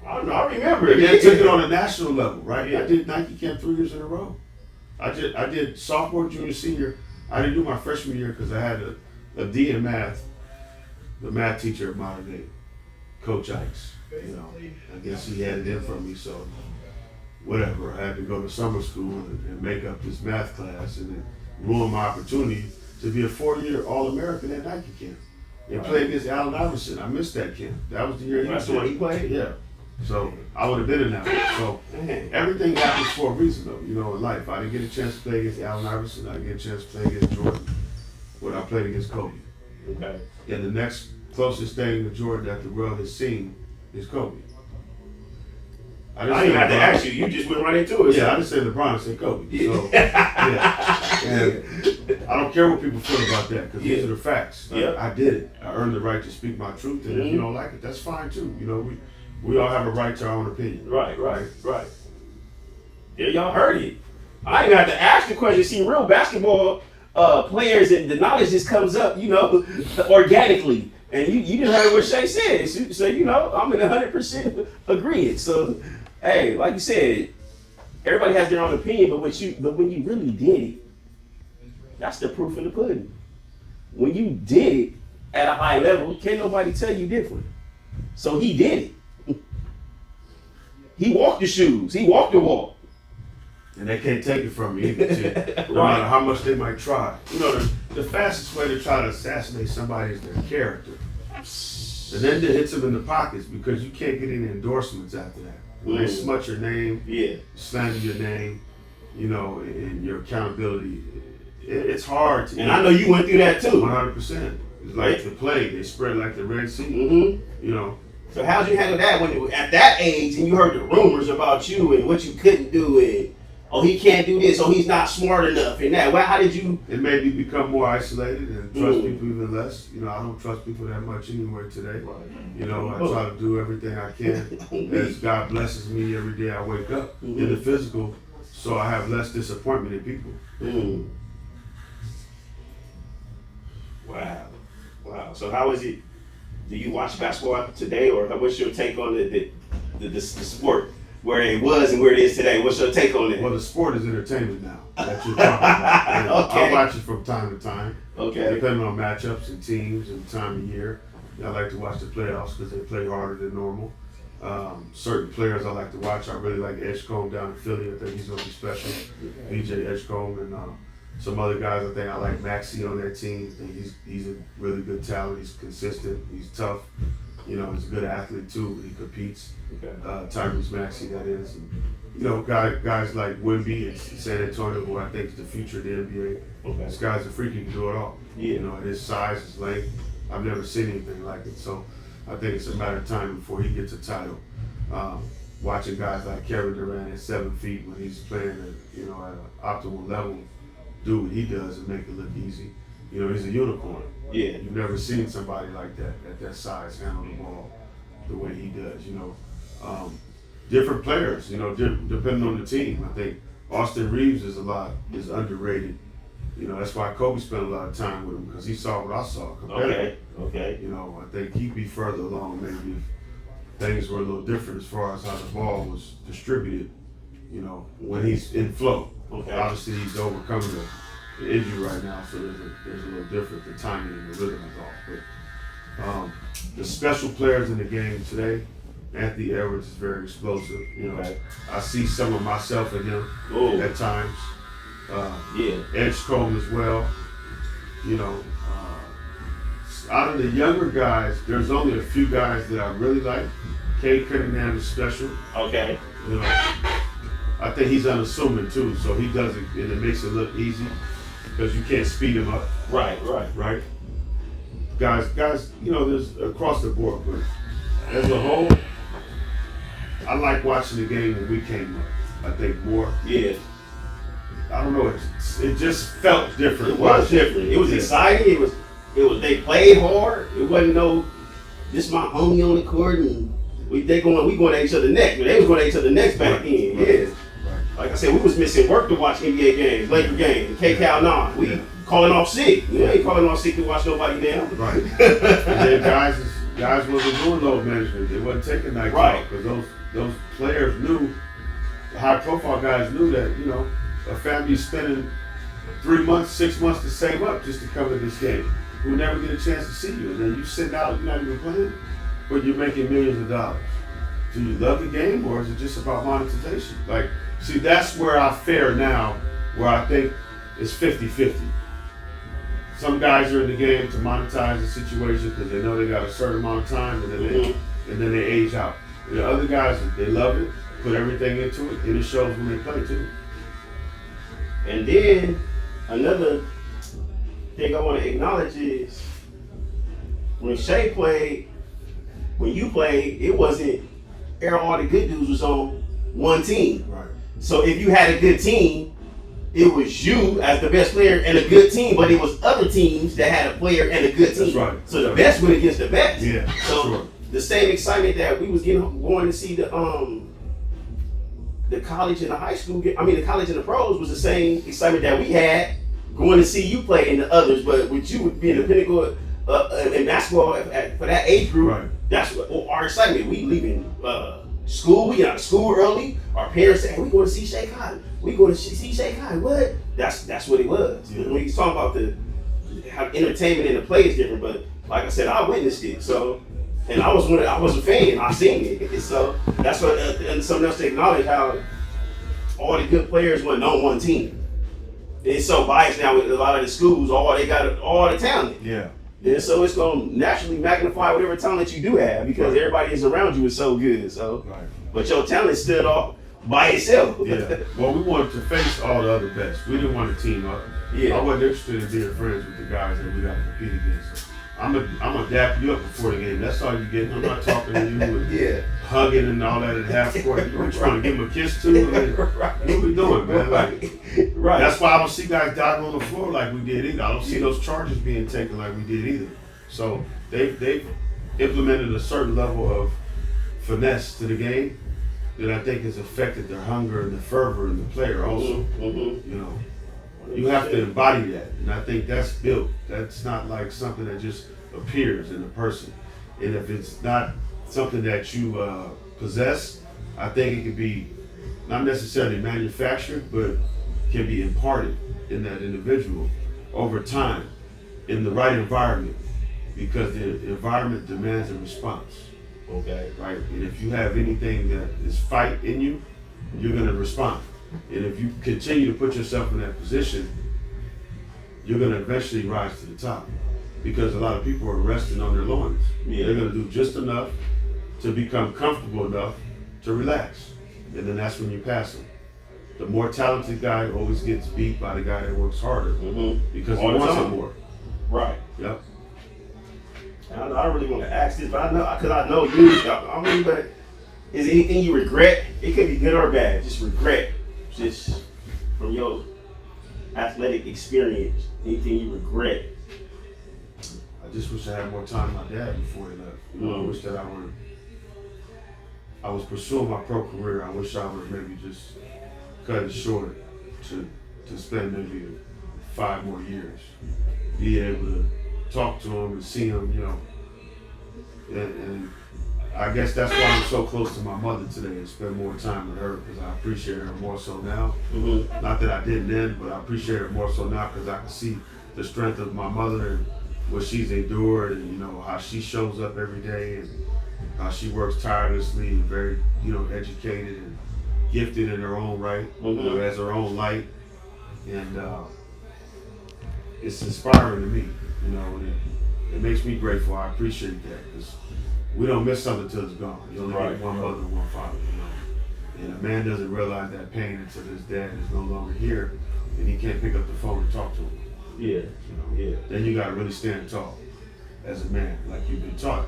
I remember. And they took it on a national level, right? Yeah. I did Nike Camp 3 years in a row. I did sophomore, junior, senior. I didn't do my freshman year because I had a D in math. The math teacher at modern day, Coach Ikes. You know, I guess he had it in for me, so whatever. I had to go to summer school and make up this math class, and it ruined my opportunity to be a 4-year All-American at Nike Camp. And play against Allen Iverson. I missed that camp. That was the year That's the one he played? Yeah. So I would have been in that one. So everything happens for a reason, though. You know, in life, I didn't get a chance to play against Allen Iverson. I didn't get a chance to play against Jordan, but I played against Kobe. Okay. And the next closest thing to Jordan that the world has seen is Kobe. I didn't even have to ask you. You just went right into it. Yeah, I just said LeBron, I said Kobe. Yeah. So, yeah. And I don't care what people feel about that because these are the facts. I did it. I earned the right to speak my truth, and if you don't like it, that's fine too. You know, we all have a right to our own opinion. Right. Yeah, y'all heard it. I didn't have to ask the question. See, real basketball players, and the knowledge just comes up, you know, organically. And you didn't heard what Shay said. So, you know, I'm in 100% agreement. So, hey, like you said, everybody has their own opinion, but when you really did it, that's the proof in the pudding. When you did it at a high level, can't nobody tell you different. So he did it. He walked the shoes. He walked the walk. And they can't take it from me either, no matter how much they might try. You know, the fastest way to try to assassinate somebody is their character. And then it hits them in the pockets because you can't get any endorsements after that. When they smut your name, slander your name, you know, and your accountability, it's hard to. And I know you went through that too. 100%. It's like the plague. They spread like the Red Sea. You know. So how'd you handle that when at that age and you heard the rumors about you and what you couldn't do and he can't do this, he's not smart enough and that. Well, how did you? It made me become more isolated and trust people even less. You know, I don't trust people that much anyway today. You know, I try to do everything I can as God blesses me every day I wake up in the physical, so I have less disappointment in people. Wow. So how is it? Do you watch basketball today, or what's your take on the sport? where it was and where it is today. What's your take on that? Well, the sport is entertainment now. That you're talking about. And Okay. I watch it from time to time. Okay. Depending on matchups and teams and time of year. I like to watch the playoffs because they play harder than normal. Certain players I like to watch. I really like Edgecombe down in Philly. I think he's going to be special. BJ Edgecombe and some other guys. I think I like Maxey on that team. I think he's a really good talent. He's consistent. He's tough. You know, he's a good athlete too. He competes. Okay. Tyrese Maxey, that is. And, you know, guys like Wemby and San Antonio, who I think is the future of the NBA. Okay. This guy's a freak. He can do it all. Yeah. You know, at his size, his length. I've never seen anything like it. So I think it's a matter of time before he gets a title. Watching guys like Kevin Durant at 7 feet when he's playing at, you know, at an optimal level, do what he does and make it look easy. You know, he's a unicorn. Yeah. You've never seen somebody like that at that size handle the ball the way he does. You know, different players. You know, depending on the team. I think Austin Reeves is underrated. You know, that's why Kobe spent a lot of time with him because he saw what I saw. Okay. You know, I think he'd be further along maybe if things were a little different as far as how the ball was distributed, you know, when he's in flow. Okay. Obviously, he's overcoming the injury right now, so there's a little different. The timing and the rhythm is off. But the special players in the game today, Anthony Edwards is very explosive. You know, I see some of myself in him at times. Edgecombe as well. You know, out of the younger guys, there's only a few guys that I really like. Cade Cunningham is special. Okay. You know, I think he's unassuming too, so he does it and it makes it look easy because you can't speed him up. Right. Guys, you know, there's across the board, but as a whole, I like watching the game when we came up. I think more. Yeah. I don't know. It just felt different. It was different. It was exciting. It was. They played hard. It wasn't no. This my homie on the court, and we going at each other next. They was going at each other next back then. Yeah. Like I said, we was missing work to watch NBA games, Laker games, KCal 9. We calling off sick. We ain't calling off sick to watch nobody down. Right. And then guys wasn't doing load management. They wasn't taking night off because those players knew. The high profile guys knew that, you know, a family's spending 3 months, 6 months to save up just to come to this game. We'll never get a chance to see you. And then you sitting out, you're not even playing, but you're making millions of dollars. Do you love the game or is it just about monetization? Like, see, that's where I fare now, where I think it's 50-50. Some guys are in the game to monetize the situation because they know they got a certain amount of time and then they age out. And the other guys, they love it, put everything into it, and it shows when they play too. And then another thing I want to acknowledge is when Shea played, when you played, it wasn't all the good dudes was on one team. Right. So if you had a good team, it was you as the best player and a good team, but it was other teams that had a player and a good team. That's right. So the best went against the best. Yeah. So sure. the same excitement that we was going to see the college and the high school, the college and the pros was the same excitement that we had going to see you play in the others, but with you being the pinnacle in basketball for that age group, that's what our excitement. We leaving school, we get out of school early. Our parents say, hey, we going to see Shea Cotton. We going to see Shea Cotton. What? That's what it was. Yeah. When you talk about how entertainment and the play is different, but like I said, I witnessed it. So, and I was a fan. I seen it. So that's what and something else to acknowledge how all the good players went on one team. It's so biased now with a lot of the schools. They got all the talent. Yeah. And so it's going to naturally magnify whatever talent you do have because everybody is around you is so good. So, but your talent stood off by itself. Yeah. Well, we wanted to face all the other best. We didn't want to team up. Yeah. I wasn't interested in being friends with the guys that we got to compete against. I'm gonna dap you up before the game. That's all you get. I'm not talking to you and hugging and all that at half court. You trying to give him a kiss too? I mean, what we doing, man? Like, that's why I don't see guys diving on the floor like we did either. I don't see those charges being taken like we did either. So they've implemented a certain level of finesse to the game that I think has affected their hunger and the fervor in the player also. You know, you have to embody that, and I think that's built. That's not like something that just appears in a person. And if it's not something that you possess, I think it could be not necessarily manufactured, but can be imparted in that individual over time in the right environment, because the environment demands a response. Okay. Right? And if you have anything that is fight in you, you're gonna respond. And if you continue to put yourself in that position, you're gonna eventually rise to the top. Because a lot of people are resting on their loins. Yeah. They're gonna do just enough to become comfortable enough to relax. And then that's when you pass them. The more talented guy always gets beat by the guy that works harder because he All the wants it time. more. Right. Yep. I don't really want to ask this, but I know, because I know you. I mean, but is there anything you regret? It could be good or bad. Just regret, just from your athletic experience. Anything you regret? I just wish I had more time with my dad before he left. You know, I wish that I was pursuing my pro career. I wish I would maybe just cut it short to spend maybe 5 more years. Be able to talk to him and see him, you know. And I guess that's why I'm so close to my mother today and spend more time with her, because I appreciate her more so now. Not that I didn't then, but I appreciate her more so now because I can see the strength of my mother and what she's endured, and you know how she shows up every day and how she works tirelessly and very, you know, educated and gifted in her own right, you know, has her own light, and it's inspiring to me, you know, and it makes me grateful. I appreciate that, because we don't miss something till it's gone. You only get one mother and one father, you know, and a man doesn't realize that pain until his dad is no longer here and he can't pick up the phone and talk to him. Yeah. You know? Then you gotta really stand tall as a man, like you've been taught.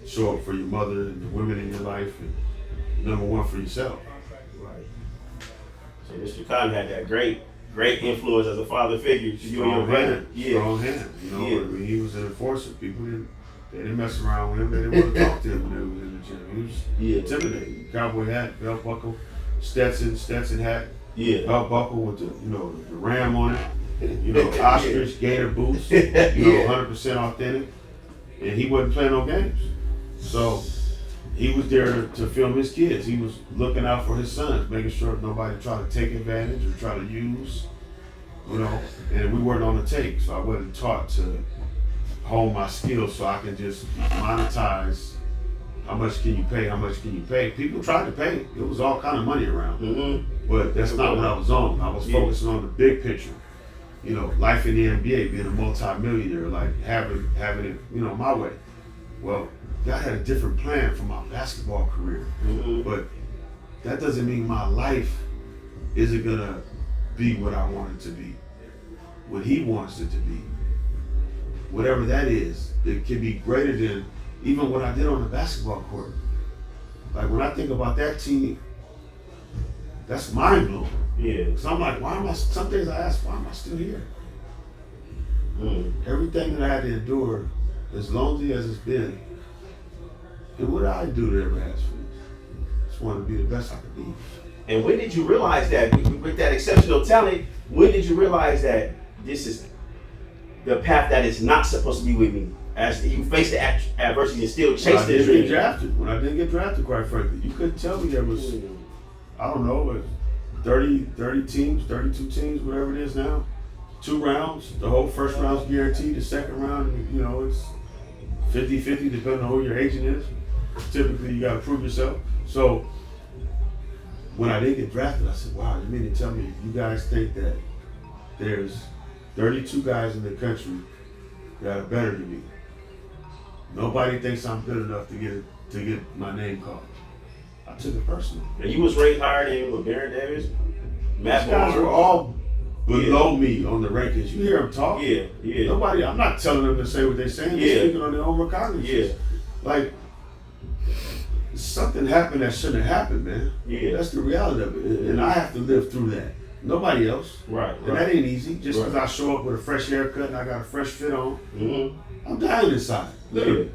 Show up for your mother and the women in your life, and number one for yourself. Right. So Mr. Cotton had that great influence as a father figure to you and your brother. Strong hand. You know, Yeah. when he was an enforcer, people didn't mess around with him. They didn't want to talk to him when they was in the gym. He was intimidating. Cowboy hat, belt buckle, Stetson hat, belt buckle with the ram on it. You know, ostrich, gator boots. You know, 100% authentic. And he wasn't playing no games. So he was there to film his kids. He was looking out for his sons, making sure nobody tried to take advantage or try to use, you know, and we weren't on the take. So I wasn't taught to hone my skills so I can just monetize. How much can you pay? How much can you pay? People tried to pay. It was all kind of money around. But that's not what I was on. I was focusing on the big picture. You know, life in the NBA, being a multi-millionaire, like having it, you know, my way. Well, God had a different plan for my basketball career, but that doesn't mean my life isn't gonna be what I want it to be, what He wants it to be. Whatever that is, it can be greater than even what I did on the basketball court. Like when I think about that team, that's mind blowing. Yeah. So I'm like, some days I ask, why am I still here? Everything that I had to endure, as lonely as it's been, and what did I do to ever ask for this? Just want to be the best I could be. And when did you realize that, with that exceptional talent, when did you realize that this is the path that is not supposed to be with me? As you face the adversity and still chase the dream. When I didn't get drafted, quite frankly, you couldn't tell me there was, I don't know, 30 teams, 32 teams, whatever it is now. 2 rounds. The whole first round's guaranteed. The second round, you know, it's 50-50 depending on who your agent is. Typically, you got to prove yourself. So when I didn't get drafted, I said, wow, you mean to tell me you guys think that there's 32 guys in the country that are better than me? Nobody thinks I'm good enough to get my name called. I took it personal. And you was ranked higher than with Baron Davis, Matt These guys Barnes. were all below me on the rankings. You hear them talk. Yeah. Nobody. I'm not telling them to say what they're saying. They're speaking on their own recognizance. Like something happened that shouldn't have happened, man. That's the reality of it, and I have to live through that. Nobody else. Right. And that ain't easy. Just because I show up with a fresh haircut and I got a fresh fit on, I'm dying inside. Literally.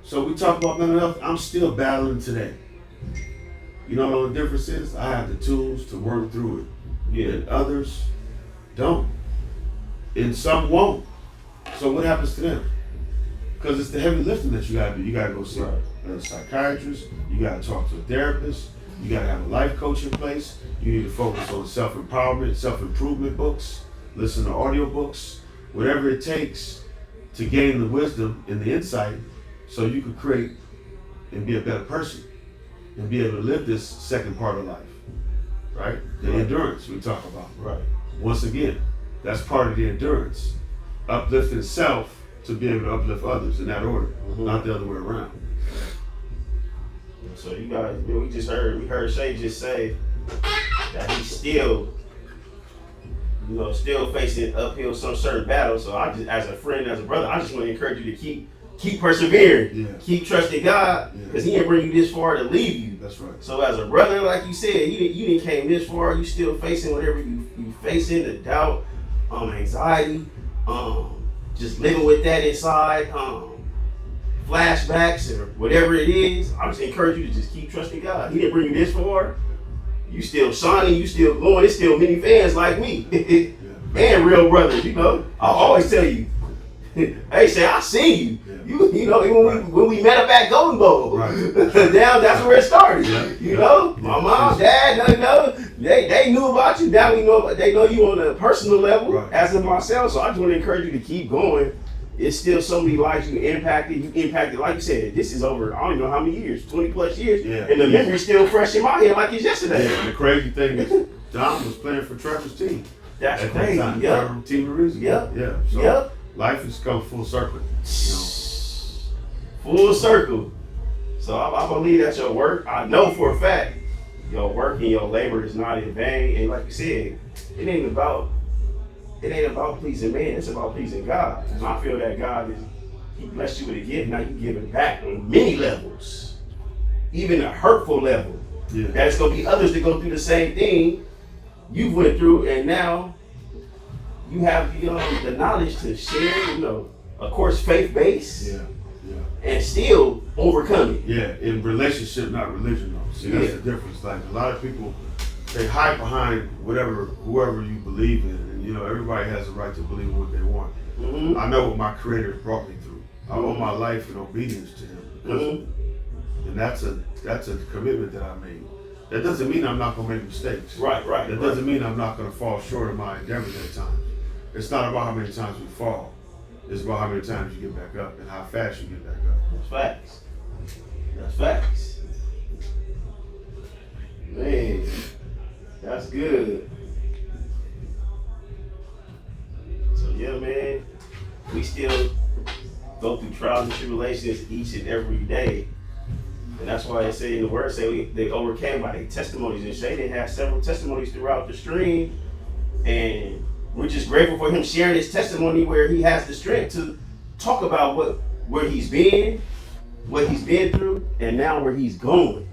So we talk about mental health. I'm still battling today. You know what the difference is? I have the tools to work through it. And others don't. And some won't. So what happens to them? Because it's the heavy lifting that you gotta do. You gotta go see a psychiatrist, you gotta talk to a therapist, You gotta have a life coach in place. You need to focus on self-empowerment, self-improvement books, listen to audiobooks, whatever it takes to gain the wisdom and the insight so you can create and be a better person and be able to live this second part of life, right? The endurance we talk about. Right. Once again, that's part of the endurance. Uplifting self to be able to uplift others in that order, not the other way around. So you guys, we heard Shay just say that he's still, still facing uphill some certain battles. So I just, as a friend, as a brother, I just want to encourage you to keep persevering, keep trusting God, because He didn't bring you this far to leave you. That's right. So as a brother, like you said, you didn't came this far. You still facing whatever you facing, the doubt, anxiety, just living with that inside, flashbacks or whatever it is. I just encourage you to just keep trusting God. He didn't bring you this far. You still shining, you still glowing. There's still many fans like me and real brothers. I always tell you, hey, say I seen you. Even when we met up at Golden Bowl, down that's where it started. My mom, dad, they knew about you. Now they know you on a personal level, as of myself. So I just want to encourage you to keep going. It's still so many lives you impacted, like you said, this is over, I don't even know how many years, 20 plus years, and the memory's still fresh in my head like it's yesterday. Yeah, and the crazy thing is, Don was playing for Trevor's team. That's crazy. Trevor, Team of Reason. So life has come full circle. Full circle. So I believe that your work, I know for a fact, your work and your labor is not in vain. And like you said, it ain't about pleasing man, it's about pleasing God. And I feel that God He blessed you with a gift, now you give it back on many levels. Even a hurtful level. That's gonna be others that go through the same thing you went through, and now you have the knowledge to share, of course, faith-based. And still overcome it. In relationship, not religion though. See, that's the difference. Like a lot of people, they hide behind whoever you believe in, and everybody has a right to believe in what they want. I know what my Creator brought me through. I owe my life in obedience to Him because of it. And that's a commitment that I made. That doesn't mean I'm not gonna make mistakes. Right. That doesn't mean I'm not gonna fall short of my endeavors at times. It's not about how many times we fall. It's about how many times you get back up and how fast you get back up. That's facts. Man, that's good. So man, we still go through trials and tribulations each and every day. And that's why it say in the word, they overcame by their testimonies. And Shay had several testimonies throughout the stream. And we're just grateful for him sharing his testimony where he has the strength to talk about where he's been, what he's been through, and now where he's going.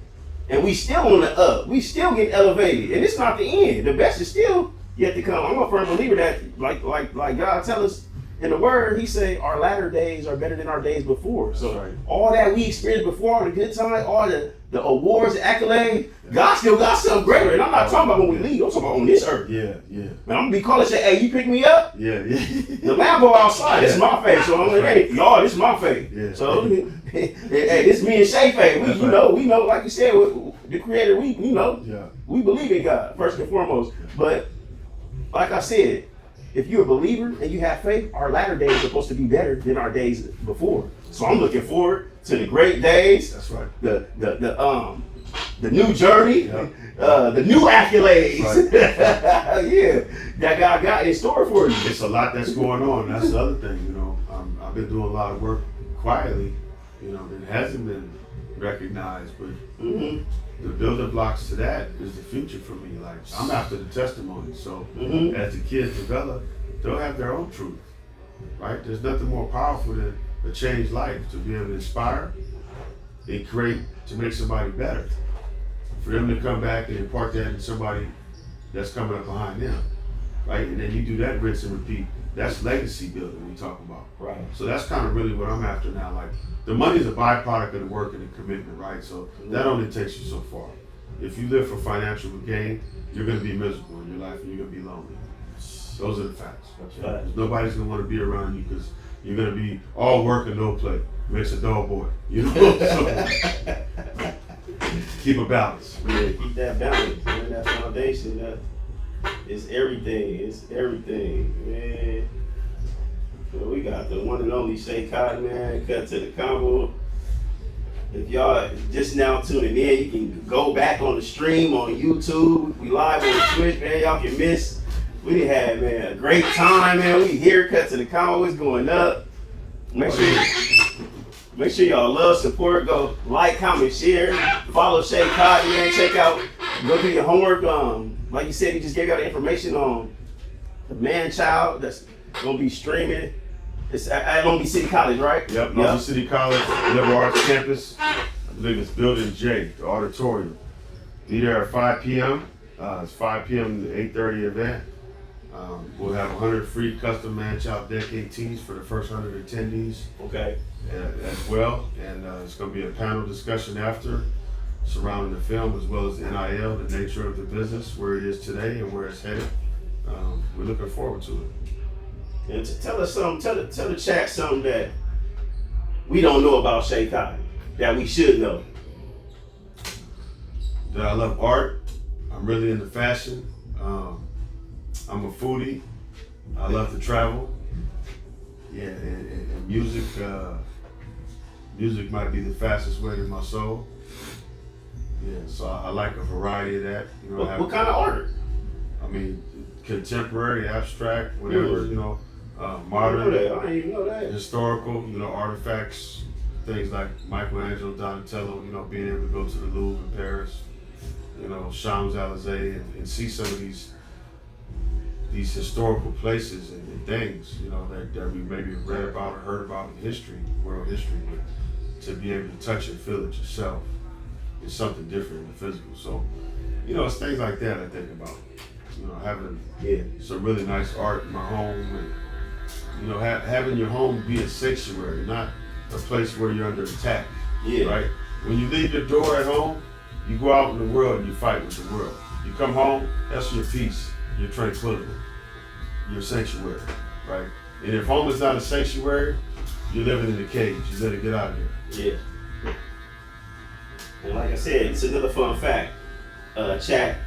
And we still on the up. We still get elevated. And it's not the end. The best is still yet to come. I'm a firm believer that like God tell us in the word, He say our latter days are better than our days before. So all that we experienced before, all the good times, all the awards, the accolades, God still got something greater. And I'm not talking about when we leave. I'm talking about on this earth. Man, I'm gonna be calling, say, hey, you pick me up? The Lambo outside, this is my faith. So I'm like, hey, y'all, this is my faith. So hey, this is me and Shay faith. We know, like you said, the Creator, we know. We believe in God first and foremost. But like I said, if you're a believer and you have faith, our latter days are supposed to be better than our days before. So I'm looking forward to the great days. That's right. The new journey, the new accolades. That God got in store for you. It's a lot that's going on. That's the other thing, I've been doing a lot of work quietly, that hasn't been recognized, but the building blocks to that is the future for me. Like, I'm after the testimony. So as the kids develop, they'll have their own truth, right? There's nothing more powerful than a changed life, to be able to inspire and create to make somebody better. For them to come back and impart that in somebody that's coming up behind them, right? And then you do that rinse and repeat. That's legacy building we talk about. Right. So that's kind of really what I'm after now. Like, the money is a byproduct of the work and the commitment, right? So that only takes you so far. If you live for financial gain, you're going to be miserable in your life and you're going to be lonely. Those are the facts. Nobody's going to want to be around you because you're going to be all work and no play. Makes a dull boy, So Keep a balance. Yeah, keep that balance, man. That foundation, that is everything. It's everything, man. So we got the one and only Shay Cotton, man. Cut to the Convo. If y'all just now tuning in, you can go back on the stream on YouTube. We live on Twitch, man. Y'all can miss. We had, man, a great time, man. We here. Cut to the Convo is going up. Make sure y'all love, support, go like, comment, share, follow Shay Cotton, man. Check out, go do your homework. Like you said, he just gave y'all the information on the man-child that's gonna be streaming. It's at Long Beach City College, right? Yep, Long Beach City College, Liberal Arts Campus. I believe it's Building J, the auditorium. Be there at 5 p.m. It's 5 p.m. to 8:30 event. We'll have 100 free custom man-child decade tees for the first 100 attendees. Okay. As well, and it's going to be a panel discussion after surrounding the film as well as the NIL, the nature of the business, where it is today and where it's headed. We're looking forward to it. And tell us something, tell the chat something that we don't know about Shay Cotton, that we should know. That I love art. I'm really into fashion. I'm a foodie. I love to travel. Yeah, and music. Music might be the fastest way to my soul. Yeah, so I like a variety of that. You know, What kind of art? I mean, contemporary, abstract, whatever. You know, modern, I didn't even know that. historical. You know, artifacts, things like Michelangelo, Donatello. You know, being able to go to the Louvre in Paris. You know, Champs-Élysées, and see some of these historical places and things, you know, that we maybe read about or heard about in history, world history, but to be able to touch and feel it yourself is something different in the physical. So, you know, it's things like that I think about. You know, having some really nice art in my home, and you know, having your home be a sanctuary, not a place where you're under attack. Yeah. Right. When you leave your door at home, you go out in the world and you fight with the world. You come home, that's your peace, your tranquility, your sanctuary, right? And if home is not a sanctuary, you're living in a cage. You better get out of here. Yeah. And like I said, it's another fun fact. Chat.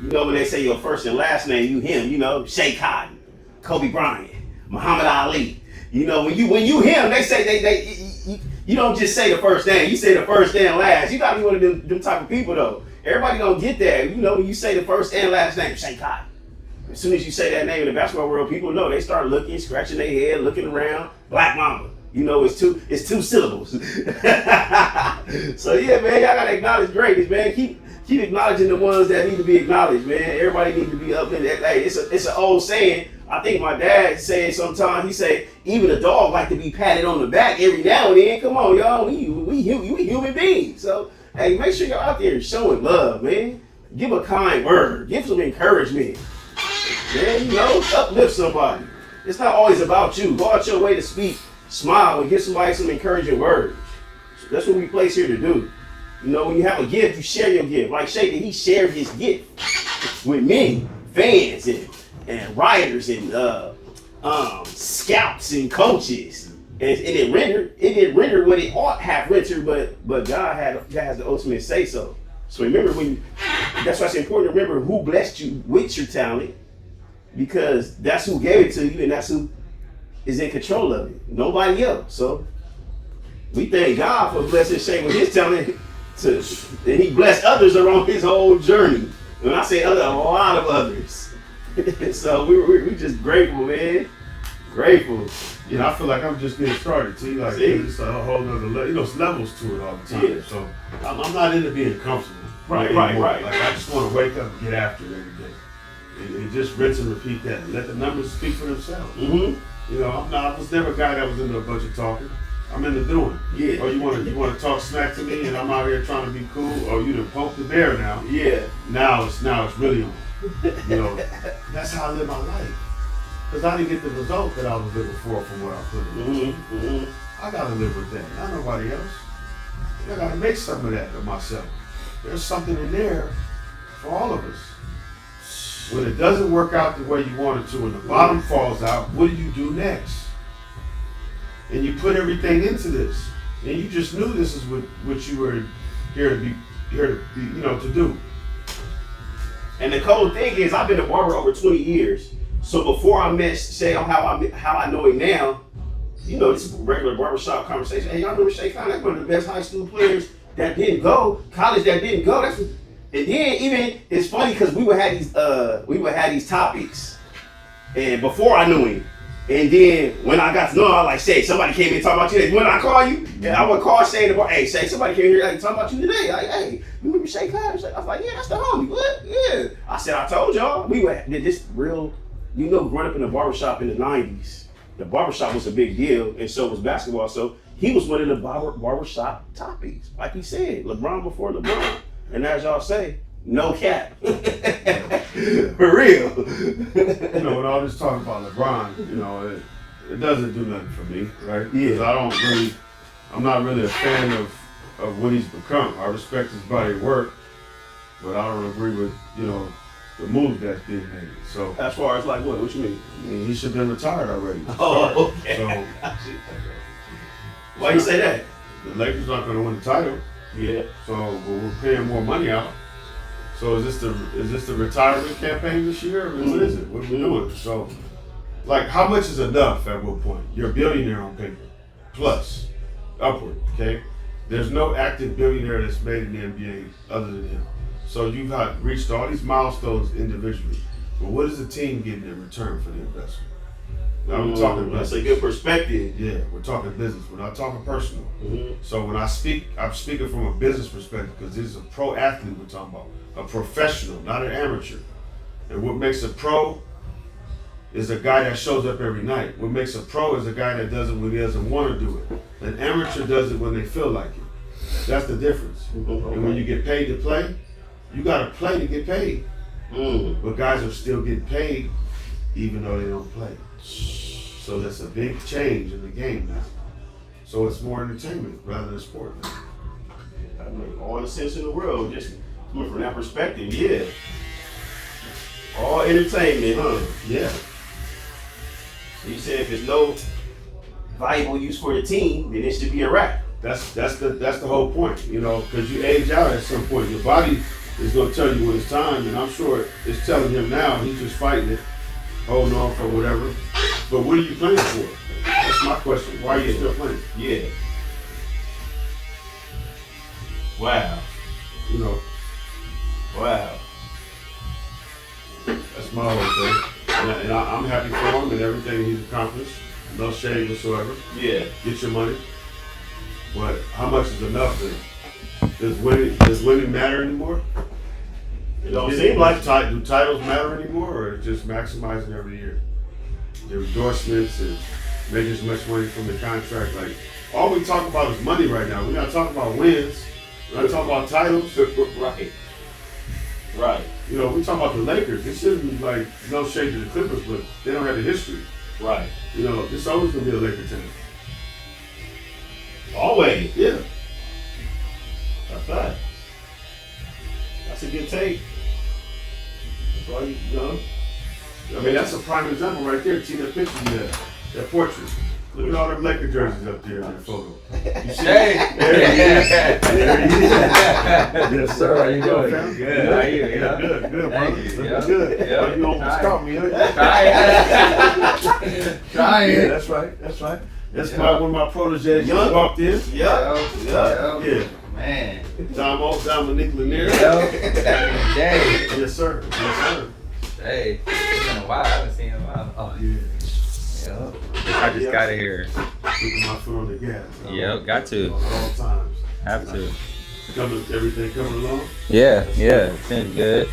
You know when they say your first and last name, you him. You know, Shay Cotton, Kobe Bryant, Muhammad Ali. You know when you him, they say you don't just say the first name. You say the first and last. You gotta be one of them type of people though. Everybody don't get that. You know when you say the first and last name, Shay Cotton. As soon as you say that name in the basketball world, people know. They start looking, scratching their head, looking around. Black Mamba. You know, it's two syllables. So yeah, man, y'all gotta acknowledge greatness, man. Keep acknowledging the ones that need to be acknowledged, man. Everybody needs to be uplifted. Hey, it's an old saying. I think my dad said sometimes. He said even a dog like to be patted on the back every now and then. Come on, y'all, we human beings. So hey, make sure y'all out there showing love, man. Give a kind word. Give some encouragement. Man, you know, uplift somebody. It's not always about you. Go out your way to speak, smile, and give somebody some encouraging words. So that's what we place here to do. You know, when you have a gift, you share your gift. Like Shay, he shared his gift with me, fans, and writers, and scouts and coaches. And it didn't render what it ought have rendered, but God has the ultimate say so. So remember that's why it's important to remember who blessed you with your talent, because that's who gave it to you and that's who is in control of it. Nobody else. So we thank God for blessing Shay with his talent, and he blessed others along his whole journey. When I say other, a lot of others. So we're just grateful, man. Grateful. Yeah, I feel like I'm just getting started, T. Like, it's a whole nother level. You know, it's levels to it all the time. Yeah. So I'm not into being comfortable. Right. Like, I just want to wake up and get after it every day. And just rinse and repeat that. And let the numbers speak for themselves. Mm-hmm. You know, I was never a guy that was into a bunch of talking. I'm into doing. Yeah. Or you want to talk smack to me, and I'm out here trying to be cool. Or you done poke the bear now. Yeah. Now it's really on. You know, that's how I live my life. Because I didn't get the result that I was looking for from what I put in. Mm-hmm. I gotta live with that, not nobody else. I gotta make some of that of myself. There's something in there for all of us. When it doesn't work out the way you want it to and the bottom falls out, what do you do next? And you put everything into this. And you just knew this is what you were here to be here to, to do. And the cool thing is, I've been a barber over 20 years. So before I met Shay on how I know him now, this is a regular barbershop conversation. Hey, y'all remember Shay Khan? That's one of the best high school players that didn't go, college that didn't go. And then even it's funny because we would have these topics, and before I knew him. And then when I got to know him, I was like, Shay, somebody came in talking about you. When I call you, and I would call Shay in the bar, hey, Shay, somebody came here talking about you today. Like, hey, you remember Shay Khan? I was like, yeah, that's the homie. What? Yeah. I said, I told y'all. We did this real, growing up in the barbershop in the 90s, the barbershop was a big deal, and so was basketball. So he was one of the barbershop topics. Like he said, LeBron before LeBron. And as y'all say, no cap. For real. When all this talk about LeBron, it doesn't do nothing for me, right? Because I'm not really a fan of what he's become. I respect his body of work, but I don't agree with, the moves that's being made. So As far as like what? What you mean? I mean, he should have been retired already. Oh, okay. So Why you say that? the Lakers not going to win the title. Yeah. So we're paying more money out. So is this the retirement campaign this year? I mean, what is it? What are we doing? So, like, how much is enough at what point? You're a billionaire on paper, plus, upward. Okay, there's no active billionaire that's made in the NBA other than him. So you've reached all these milestones individually, but what is the team getting in return for the investment? Now we're talking business. That's a good perspective. Yeah, we're talking business. We're not talking personal. Mm-hmm. So when I speak, I'm speaking from a business perspective because this is a pro athlete we're talking about, a professional, not an amateur. And what makes a pro is a guy that shows up every night. What makes a pro is a guy that does it when he doesn't want to do it. An amateur does it when they feel like it. That's the difference. Okay. And when you get paid to play, you got to play to get paid. But guys are still getting paid even though they don't play. So that's a big change in the game now. So it's more entertainment rather than sport now. That makes all the sense in the world, just coming from that perspective, yeah. All entertainment, huh? Yeah. So you said if there's no valuable use for the team, then it should be a wrap. That's the whole point, because you age out at some point. Your body is going to tell you when it's time, and I'm sure it's telling him now. He's just fighting it, holding on for whatever. But what are you playing for? That's my question. Why are you still playing? Yeah. Wow. Wow. That's my whole thing. And I'm happy for him and everything he's accomplished. No shade whatsoever. Yeah. Get your money. But how much is enough then? Does winning matter anymore? It don't seem like Do titles matter anymore, or is it just maximizing every year? The endorsements and making as much money from the contract. Like, all we talk about is money right now. We're not talking about wins. We're not talking about titles. Right. Right. We talk about the Lakers. It shouldn't be like no shade to the Clippers, but they don't have the history. Right. This always gonna be a Laker team. Always. Yeah. That's that. That's a good take. That's all I mean, that's a prime example right there. See that picture you had, that portrait. Look at all them Laker jerseys up there in that photo. You see? Hey. There he is. There he is. Yes, sir. How you doing? Fam? Good. How are you? Good, Yeah. good, brother. Thank you. Looking Yeah. good. Yeah. You almost caught me, huh? Try Yeah, it. that's right. That's right. That's Yeah. one of my proteges just Yeah. walked in. Yeah. Yeah. Yeah. Man. Dominique Lanier. Back in the day. Yes, sir. Yes, sir. Hey, it's been a while. I haven't seen him in a while. Oh, Yeah. I just got here. Keeping my foot on the gas. Yep, got to. At all times. Have to. Everything coming along? Yeah. Seems good.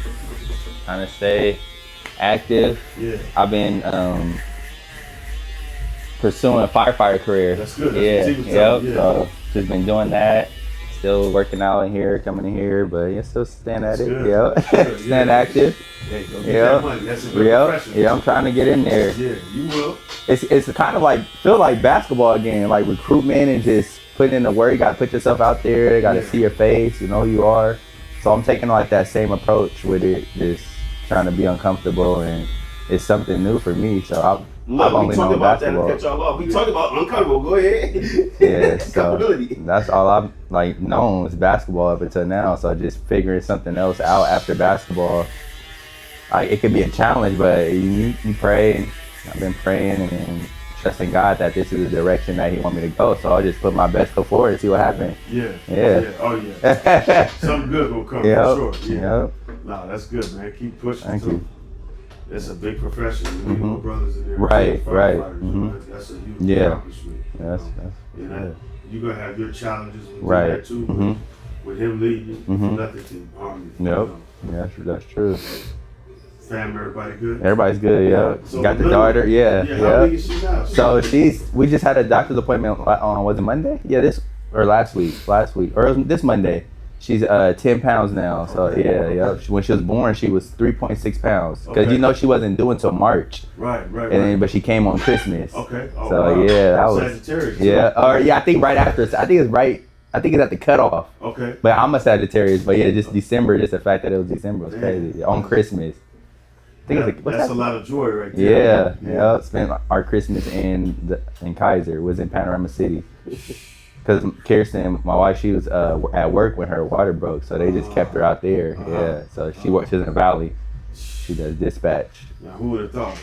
Trying to stay active. Yeah. I've been pursuing a firefighter career. That's good. Yeah. That's what he was telling me, yeah. So just been doing that. Still working out in here, coming in here, but yeah, still staying at That's it. good. Yeah. That's good. Staying Yeah. active. Hey, go get Yeah. that money. That's a good profession. Yeah, I'm trying to get in there. Yeah, you will. It's kind of like feel like basketball again, like recruitment and just putting in the work. You gotta put yourself out there. You gotta see your face. You know who you are. So I'm taking like that same approach with it, just trying to be uncomfortable and it's something new for me. So I've Look, we only talked known about that and basketball. cut y'all off. We talked about uncomfortable. Go ahead. Yeah, so Comfortability. that's all I've like known is basketball up until now. So just figuring something else out after basketball, like it could be a challenge, but you pray. And I've been praying and trusting God that this is the direction that He want me to go. So I'll just put my best foot forward and see what happens. Yeah. Yeah. Oh yeah. Something good will come Yep. for sure. Yeah. Yep. No, that's good, man. Keep pushing. Thank too. you. It's a big profession. We need more brothers in there. Right, right. Firefighters, you know, that's a huge Yeah. accomplishment. That's You know, you're gonna have your challenges with Right. that too. Mhm. With him leading, Mhm. nothing can harm you. Yep. You know. Yeah, that's true. Family, everybody good. Everybody's good. Yeah. So Got the little- daughter. Yeah. How Yeah. big is she now? So we just had a doctor's appointment on, was it Monday? Yeah, last week, or this Monday. She's 10 pounds now. So yeah. When she was born, she was 3.6 pounds. Cause Okay. she wasn't due until March, Right. and then, but she came on Christmas. Okay. Oh, So wow. yeah, that was Sagittarius. I think right after. I think it's right. I think it's at the cutoff. Okay. But I'm a Sagittarius. But yeah, just December. Just the fact that it was December was Man. crazy on Christmas. I think it's what's That's that? a lot of joy right there. Yeah. Spent our Christmas in Kaiser. Was in Panorama City. Because Kirsten, my wife, she was at work when her water broke, so they just kept her out there. Yeah, so she works in the valley. She does dispatch. Now, who would have thought?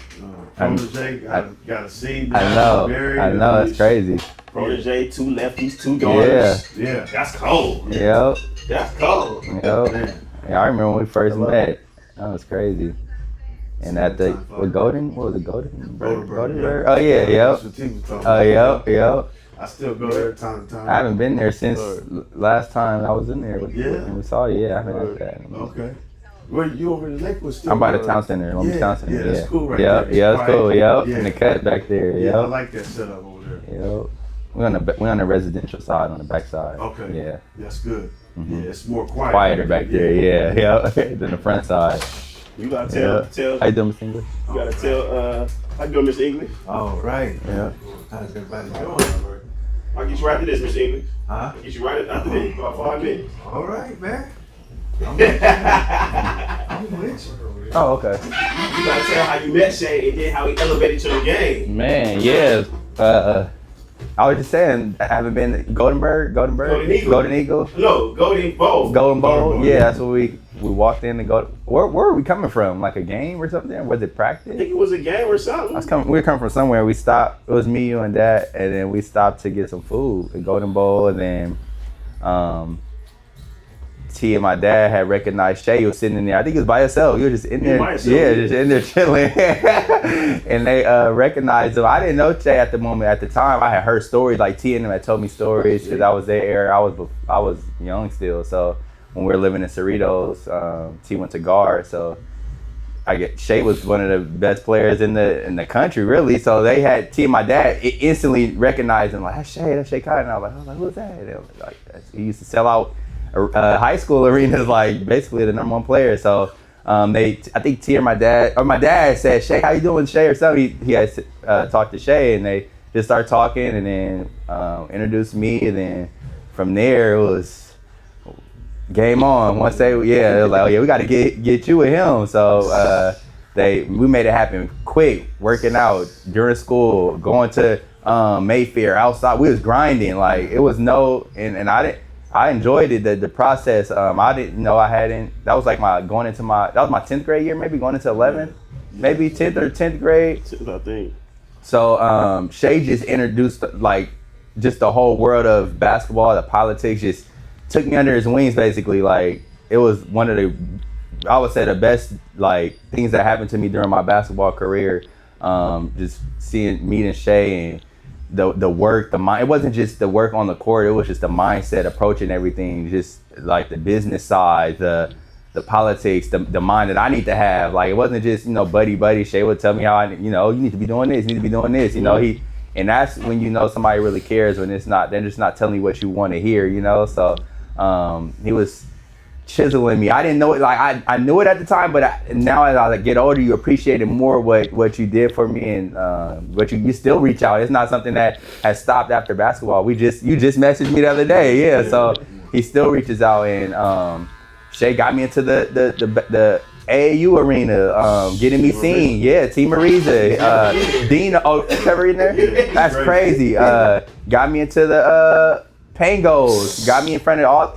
I'm- Protege got a scene. I know, it's crazy. Protege, 2 lefties, 2 daughters. Yeah. That's cold. Yep, That's cold. yep. Man. Yeah, I remember when we first met. That was crazy. And at the Golden, what was it, Golden Bird? Oh yeah, yep. That's what T was talking Oh about. yep. I still go there time to time. I haven't been there since last time I was in there. Yeah. And we saw you. Yeah, I haven't had that. Okay. Well, you over in the Lakewood still? I'm by the town center. Long Beach Town Center. Yeah, that's cool right Yep, there. yeah, it's cool. Quiet. Yep, Yeah. in the cut back there. Yeah, I Yep, like that setup over there. yep. We're on the residential side, on the back side. Okay. Yeah, That's good. Mhm. Yeah, it's more quiet. quieter back there. Yeah, yeah. Than the front side. You gotta Yeah. tell. How you doing, Miss English? You gotta tell. How you doing, Miss English? All right. Yeah. How's everybody Doing doing? all right. I'll get you right to this, Miss English. Huh? I'll get you right after this. About 5 minutes. All right, man. I'm with you. Oh, okay. You gotta tell how you met Shay and then how he elevated your game. Man, yeah. I was just saying, I haven't been Golden Golden Eagle. Golden Eagle. No, Golden Bowl. Golden Bowl, Bowl, yeah, yeah. that's what we walked in to go. Where were we coming from? Like a game or something? Was it I practice? think it was a game or something. We were coming from somewhere. We stopped. It was me, you, and Dad, and then we stopped to get some food at Golden Bowl, and then T and my dad had recognized Shay. He was sitting in there. I think he was by himself. He was just in He there. by himself, Yeah, yeah. just in there chilling. And they recognized him. I didn't know Shay at the moment. At the time, I had heard stories. Like T and them had told me stories because I was there. I was young still. So when we were living in Cerritos, T went to guard. So Shay was one of the best players in the country, really. So they had T and my dad instantly recognized him, like, that's Shay Cotton. I was like, who's that? And they was like, he used to sell out high school arenas, like basically the number one player. So I think T or my dad said, Shay, how you doing, Shay, or something. He had talked to Shay, and they just started talking, and then introduced me, and then from there it was game on. Once it was like, oh yeah, we got to get you with him. So we made it happen quick, working out during school, going to Mayfair outside. We was grinding, like it was and I enjoyed it, the process. I didn't know that was like that was my 10th grade year, maybe going into 11th, maybe 10th or 10th grade. I think. So Shay just introduced like just the whole world of basketball, the politics, just took me under his wings basically. Like it was one of I would say the best like things that happened to me during my basketball career. Just meeting Shay and the work, the mind. It wasn't just the work on the court. It was just the mindset, approaching everything, just like the business side, the politics, the mind that I need to have. Like it wasn't just buddy. Shay would tell me how you need to be doing this, you need to be doing this. And that's when somebody really cares, when they're just not telling you what you want to hear. So he was chiseling me. I didn't know it, like I knew it at the time, but now as I get older, you appreciate it more what you did for me, and but you still reach out. It's not something that has stopped after basketball. You just messaged me the other day, so he still reaches out, and Shay got me into the AAU arena, getting me seen. Yeah, T Mariza, Dean. Oh, Trevor in there. That's crazy. Got me into the Pangos. Got me in front of all.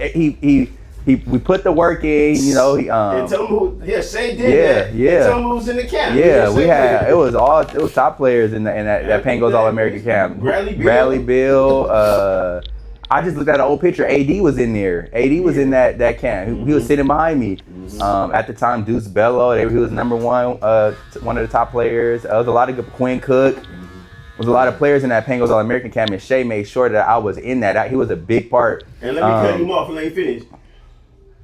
We put the work in. You know. And tell them who. Yeah, Shay did that. Yeah. And tell them who was in the camp. Yeah, we had. It was top players in that Pangos All American camp. Bradley Bill. I just looked at an old picture. AD was in there. AD was in that camp. He was sitting behind me. At the time, Deuce Bello, he was number one of the top players. There was a lot of good. Quinn Cook. There was a lot of players in that Pangos All American camp, and Shay made sure that I was in that. He was a big part. And let me cut him off and let you finish.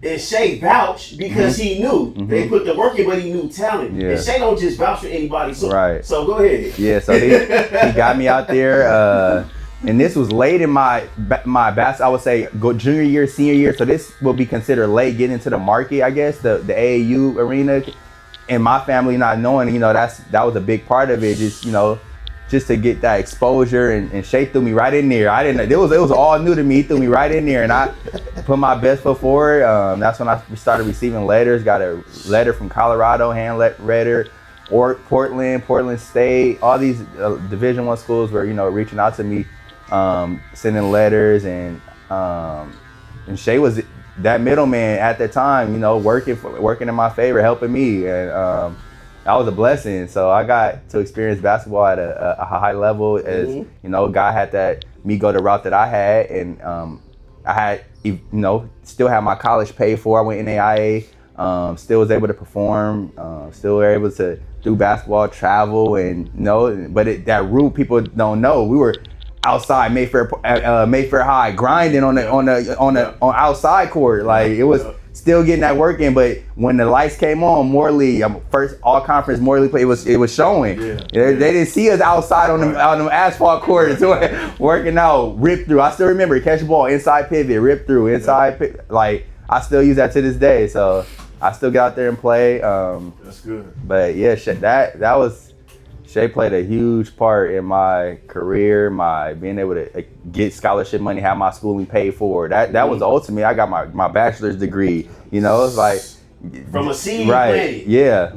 And Shay vouched because he knew they put the work in, but he knew talent. Yeah. And Shay don't just vouch for anybody. So, Right. So go ahead. Yeah, so he got me out there. And this was late in my I would say junior year, senior year. So this will be considered late getting into the market, I guess, the AAU arena. And my family not knowing, that was a big part of it. Just to get that exposure, and Shay threw me right in there. I didn't. It was all new to me. He threw me right in there, and I put my best foot forward. That's when I started receiving letters. Got a letter from Colorado, hand letter, or Portland State. All these Division I schools were reaching out to me. Sending letters, and Shay was that middleman at the time, working in my favor, helping me, and that was a blessing. So I got to experience basketball at a high level. As God had me go the route that I had, and I had still had my college paid for. I went NAIA, still was able to perform, still were able to do basketball, travel, and but that route people don't know. We were outside Mayfair High, grinding on outside court. Like it was still getting that work in. But when the lights came on, Morley, first all conference Morley play, it was showing. They didn't see us outside on the asphalt court working out, rip through. I still remember catch the ball inside pivot, rip through inside. Like I still use that to this day. So I still get out there and play. That's good. But yeah, that was. Shay played a huge part in my career, my being able to get scholarship money, have my schooling paid for. That was the ultimate. I got my bachelor's degree. It's like from a seed right. Yeah,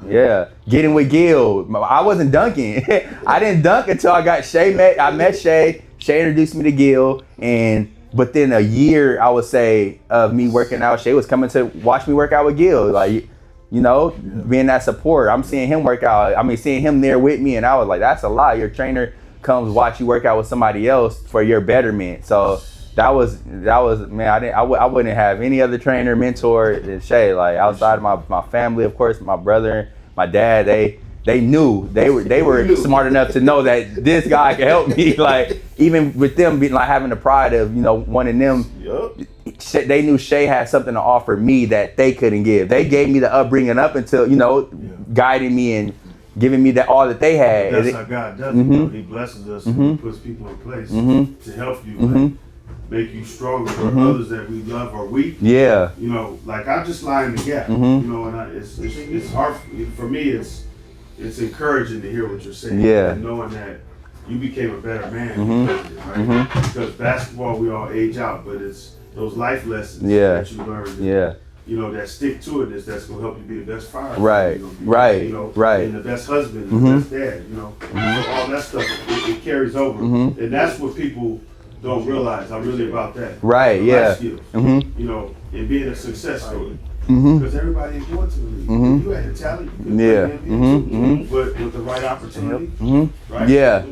yeah. Getting with Gil, I wasn't dunking. I didn't dunk until I got Shay. I met Shay. Shay introduced me to Gil, but then a year I would say of me working out, Shay was coming to watch me work out with Gil, like. Being that support. I'm seeing him work out. I mean, seeing him there with me, and I was like, that's a lot. Your trainer comes watch you work out with somebody else for your betterment. So that was man. I wouldn't have any other trainer, mentor than Shay. Like outside of my family, of course, my brother, my dad. They knew they were smart enough to know that this guy could help me. Like even with them being like having the pride of wanting them. Yep. They knew Shay had something to offer me that they couldn't give. They gave me the upbringing up until guiding me and giving me all that they had. That's how God does it. He blesses us and He puts people in place to help you, like, make you stronger for others that we love or weak. Yeah. Like I just lie in the gap. And it's hard for me. It's encouraging to hear what you're saying. Yeah. And knowing that you became a better man because of it, right? Because basketball, we all age out, but it's those life lessons that you learn. That stick to itness that's gonna help you be the best firefighter. Right. And the best husband, and the best dad. So all that stuff it carries over, and that's what people don't realize. I'm really about that. Right. Life skills. And being a success story. Because everybody ain't going to the league. You had the talent. You could but with the right opportunity, right? Yeah.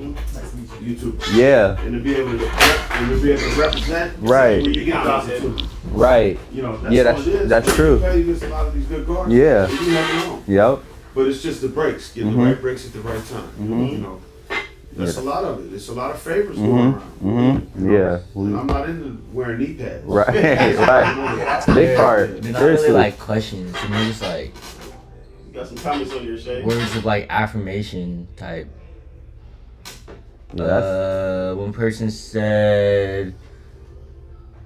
You too. Yeah. And to be able to represent. Right. When you get the opportunity. Right. That's true. You get a lot of these good guards. Yeah. You never know. Yep. But it's just the breaks. Getting the right breaks at the right time. That's a lot of it. It's a lot of favors going around. Yeah. And I'm not into wearing knee pads. Right. That's a big part. They're not really like questions. They're just like You got some comments on your Shay? words of like affirmation type. One person said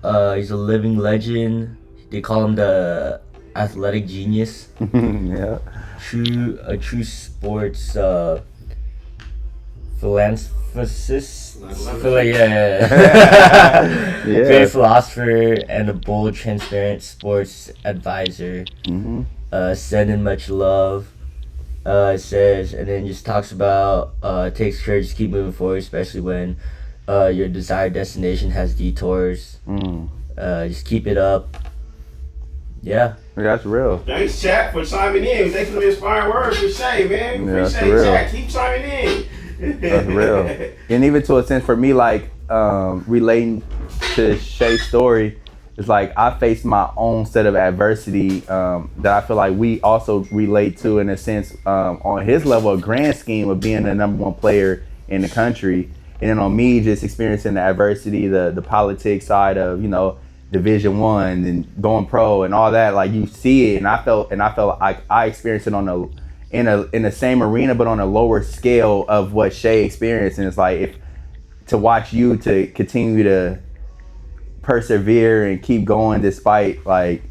he's a living legend. They call him the athletic genius. Yeah. A true sports philanthropist. Yeah. Great philosopher and a bold, transparent sports advisor. Sending much love. It says, and then just talks about it takes courage to keep moving forward, especially when your desired destination has detours. Just keep it up. Yeah. That's real. Thanks, chat, for chiming in. Thanks for the inspiring words for Shay, man. Yeah, that's Appreciate real. chat. Keep chiming in. That's real. And even to a sense for me, like relating to Shay's story, it's like I faced my own set of adversity that I feel like we also relate to in a sense on his level, a grand scheme of being the number one player in the country. And then on me, just experiencing the adversity, the politics side of, Division I and going pro and all that. Like you see it, and I felt like I experienced it in the same arena, but on a lower scale of what Shay experienced. And it's like to watch you to continue to persevere and keep going despite like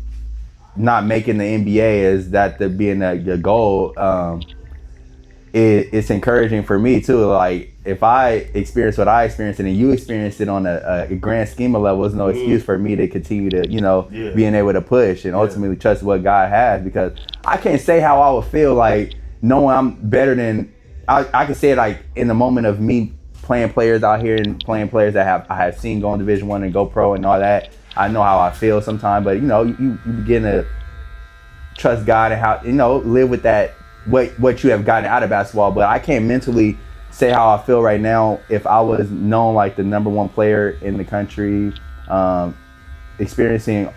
not making the NBA is that being the goal. It's encouraging for me too. Like if I experienced what I experienced and then you experienced it on a grand scheme of level, there's no excuse for me to continue to being able to push and ultimately trust what God has, because I can't say how I would feel like knowing I'm better than I can say it like in the moment of me playing players out here and playing players that I have seen go in Division I and go pro and all that. I know how I feel sometimes, but you begin to trust God and how live with that what you have gotten out of basketball. But I can't mentally say how I feel right now if I was known like the number one player in the country, experiencing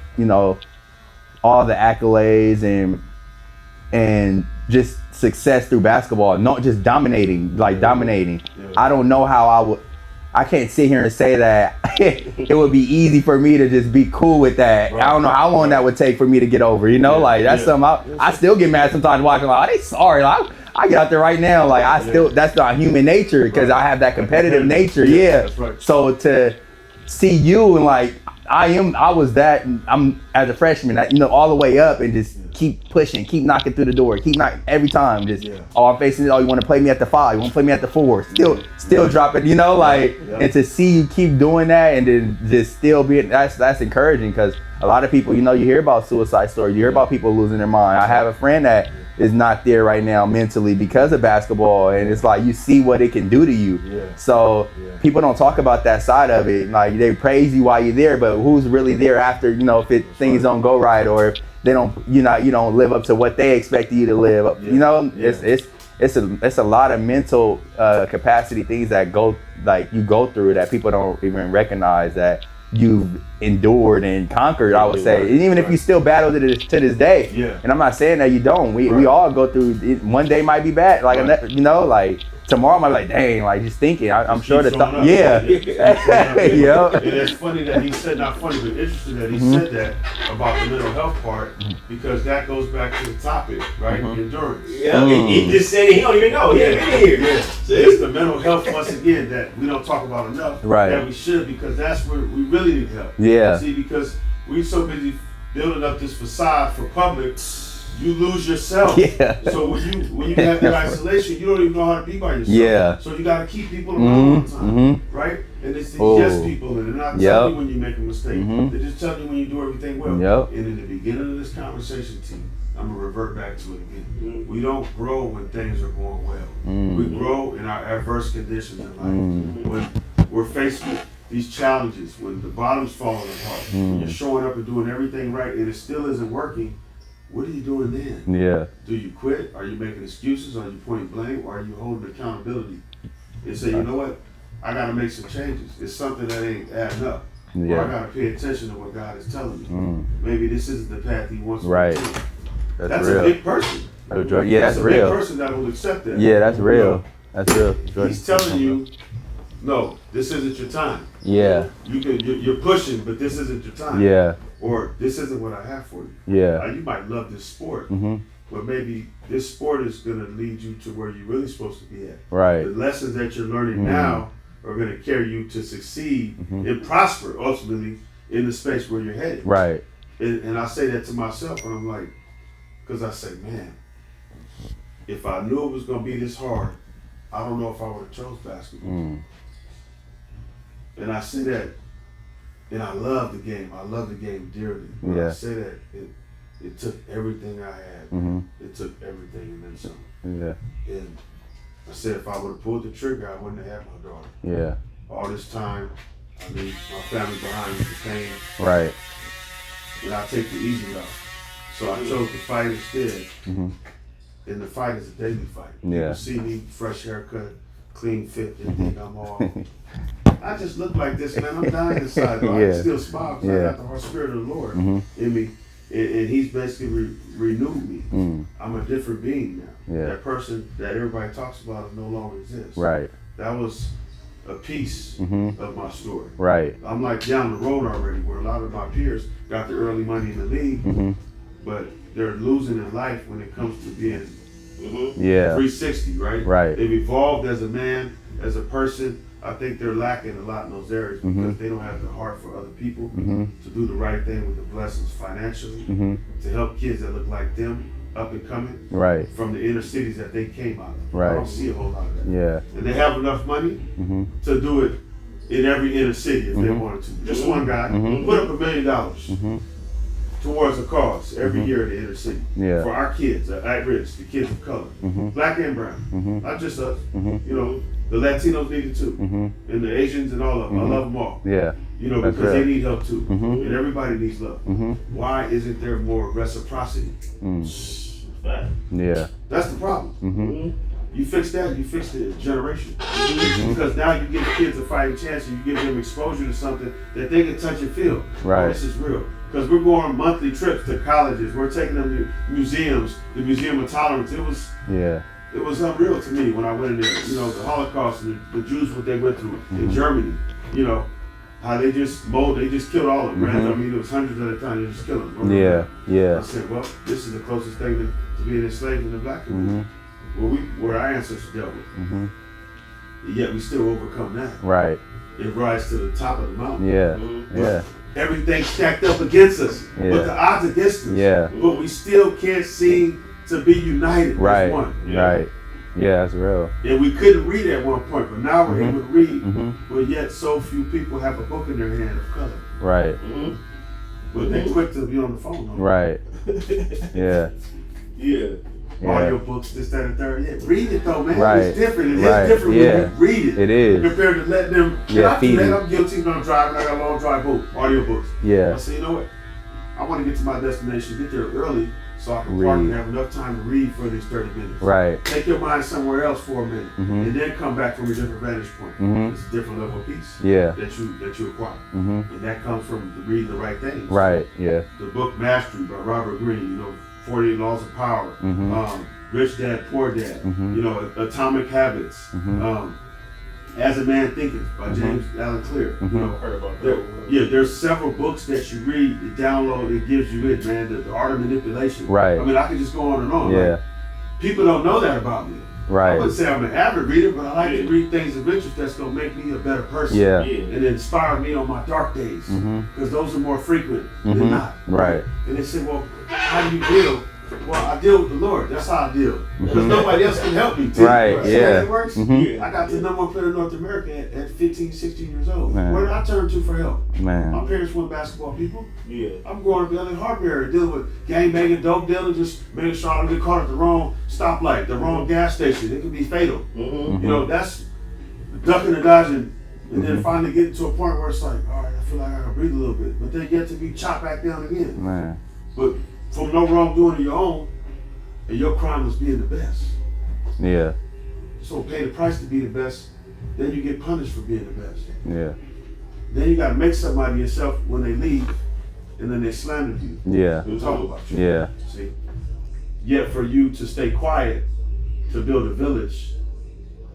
all the accolades and just success through basketball, not just dominating. I don't know how I can't sit here and say that it would be easy for me to just be cool with that. Right. I don't know how long that would take for me to get over, that's something I still get mad sometimes watching, like, oh, they sorry, like, I get out there right now, like that's not human nature, because I have that competitive nature. That's right. So to see you and like I'm as a freshman, all the way up and just keep pushing, keep knocking through the door, keep knocking every time. Just I'm facing it. Oh, you want to play me at the 5? You want to play me at the 4? Still drop it. And to see you keep doing that and then just still being that's encouraging, because a lot of people, you hear about suicide stories, you hear about people losing their mind. I have a friend that is not there right now mentally because of basketball, and it's like you see what it can do to you. So people don't talk about that side of it. Like they praise you while you're there, but who's really there after? If things don't go right, or if they don't, you don't live up to what they expect you to live up. It's a lot of mental capacity things that you go through that people don't even recognize that you've endured and conquered, I would say. And even if you still battle to this day, and I'm not saying that you don't. We all go through. One day might be bad, like like tomorrow might be like, dang, like just thinking. I'm sure that And it's funny that he said, not funny, but interesting that he said that about the mental health part, because that goes back to the topic, right? Endurance. He just said he don't even know. He ain't been here. So it's the mental health once again that we don't talk about enough. Right. That we should, because that's where we really need help. See, because we're so busy building up this facade for public, you lose yourself. So when you have that isolation, you don't even know how to be by yourself. So you got to keep people around all the time, right? And it's these yes people, and they're not telling you when you make a mistake. They're just telling you when you do everything well. And in the beginning of this conversation, team, I'm gonna revert back to it again. We don't grow when things are going well. We grow in our adverse conditions in life. When we're faced with these challenges, when the bottom's falling apart, when you're showing up and doing everything right, and it still isn't working. What are you doing then? Do you quit? Are you making excuses? Are you pointing blame? Or are you holding accountability and say, you know what? I got to make some changes. It's something that ain't adding up. Or I got to pay attention to what God is telling me. Maybe this isn't the path He wants me to take. That's real. A big person. That's real. That's a real. big person that will accept that. That's real. That's real. He's telling you, no, this isn't your time. You're pushing, but this isn't your time. Or this isn't what I have for you. You might love this sport, but maybe this sport is going to lead you to where you're really supposed to be at. The lessons that you're learning now are going to carry you to succeed and prosper ultimately in the space where you're headed. And I say that to myself, and I'm like, because I say, man, if I knew it was going to be this hard, I don't know if I would have chose basketball. Mm. And I say that, and I love the game. I love the game dearly. But Yeah. I say that it took everything I had. Mm-hmm. It took everything and then some. Yeah. And I said if I would have pulled the trigger, I wouldn't have had my daughter. Yeah. All this time, I mean, my family behind me, the pain, Right. and I take the easy route. So I chose to fight instead. Mm-hmm. And the fight is a daily fight. Yeah. You see me, fresh haircut, clean fit, they think I'm all. I just look like this, man. I'm dying inside, though. I Yeah. can still smile because I got the Spirit of the Lord in me. And He's basically renewed me. Mm. I'm a different being now. Yeah. That person that everybody talks about no longer exists. Right. That was a piece of my story. Right. I'm like down the road already, where a lot of my peers got the early money in the league, but they're losing in life when it comes to being Yeah. 360, right? Right. They've evolved as a man, as a person. I think they're lacking a lot in those areas because they don't have the heart for other people to do the right thing with the blessings financially, to help kids that look like them up and coming Right. from the inner cities that they came out of. Right. I don't see a whole lot of that. Yeah. And they have enough money to do it in every inner city if they wanted to. Just one guy put up $1 million towards a cause every year in the inner city Yeah. for our kids at risk, the kids of color, black and brown, not just us. You know, the Latinos need it too, and the Asians and all of them. I love them all. Yeah. You know, That's because right. they need help too, and everybody needs love. Why isn't there more reciprocity? Yeah. That's the problem. You fix that, you fix the generation. Because now you give kids a fighting chance and you give them exposure to something that they can touch and feel. Right. Oh, this is real. Because we're going on monthly trips to colleges. We're taking them to museums, the Museum of Tolerance. It was unreal to me when I went in there. You know, the Holocaust and the Jews, what they went through in Germany. You know, how they just killed all of them, right? I mean, it was hundreds at a time, they just killed them. Yeah. Yeah. I said, well, this is the closest thing to being enslaved in the black community. Where our ancestors dealt with. Yet we still overcome that. Right. It rises to the top of the mountain. Yeah. Yeah. Everything stacked up against us. Yeah. But the odds against us. Yeah. But we still can't seem to be united Right. as one. Right. Yeah, that's real. And we couldn't read at one point, but now we're able to read. But yet so few people have a book in their hand of color. Right. But they're quick to be on the phone. Huh? Right. Yeah. Yeah. Audio books, this, that, and third. Yeah, read it though, man. Right. It's different. It Right. is different Yeah. when you read it. It is. Compared to letting them. Yeah, I do feed that. you. I'm guilty when I'm driving. I got a long drive book, audio books. Yeah. I say, you know what? I want to get to my destination, get there early so I can park and have enough time to read for these 30 minutes. Right. Take your mind somewhere else for a minute, and then come back from a different vantage point. It's a different level of peace Yeah. that you acquire, and that comes from reading the right things. Right. Yeah. The book Mastery by Robert Greene. You know, 48 Laws of Power. Rich Dad, Poor Dad. You know, Atomic Habits. As a Man Thinketh by James Allen Clear. You know, Heard about that. there's several books that you read, you download, it gives you it, man. The art of manipulation. Right. I mean, I could just go on and on. Yeah. Like, people don't know that about me. I Right. wouldn't say I'm an avid reader, but I like to read things of interest that's gonna make me a better person. Yeah. And inspire me on my dark days, because those are more frequent than not. Right. And they say, well, how do you deal? Well, I deal with the Lord. That's how I deal. Because nobody else can help me. Too. Right, See yeah. how that works? I got the number one player in North America at 15, 16 years old. Man. Where did I turn to for help? My Man. parents weren't basketball people. I'm growing up in Harbury, dealing with gang banging, dope dealing, just making sure I don't get caught at the wrong stoplight, the wrong gas station. It could be fatal. You know, that's ducking and dodging, and then finally getting to a point where it's like, all right, I feel like I can breathe a little bit, but then get to be chopped back down again. Man. But from no wrongdoing of your own, and your crime was being the best. Yeah. So pay the price to be the best, then you get punished for being the best. Yeah. Then you gotta make somebody yourself when they leave, and then they slander you. Yeah. They'll talk about you. Yeah. See? Yet for you to stay quiet, to build a village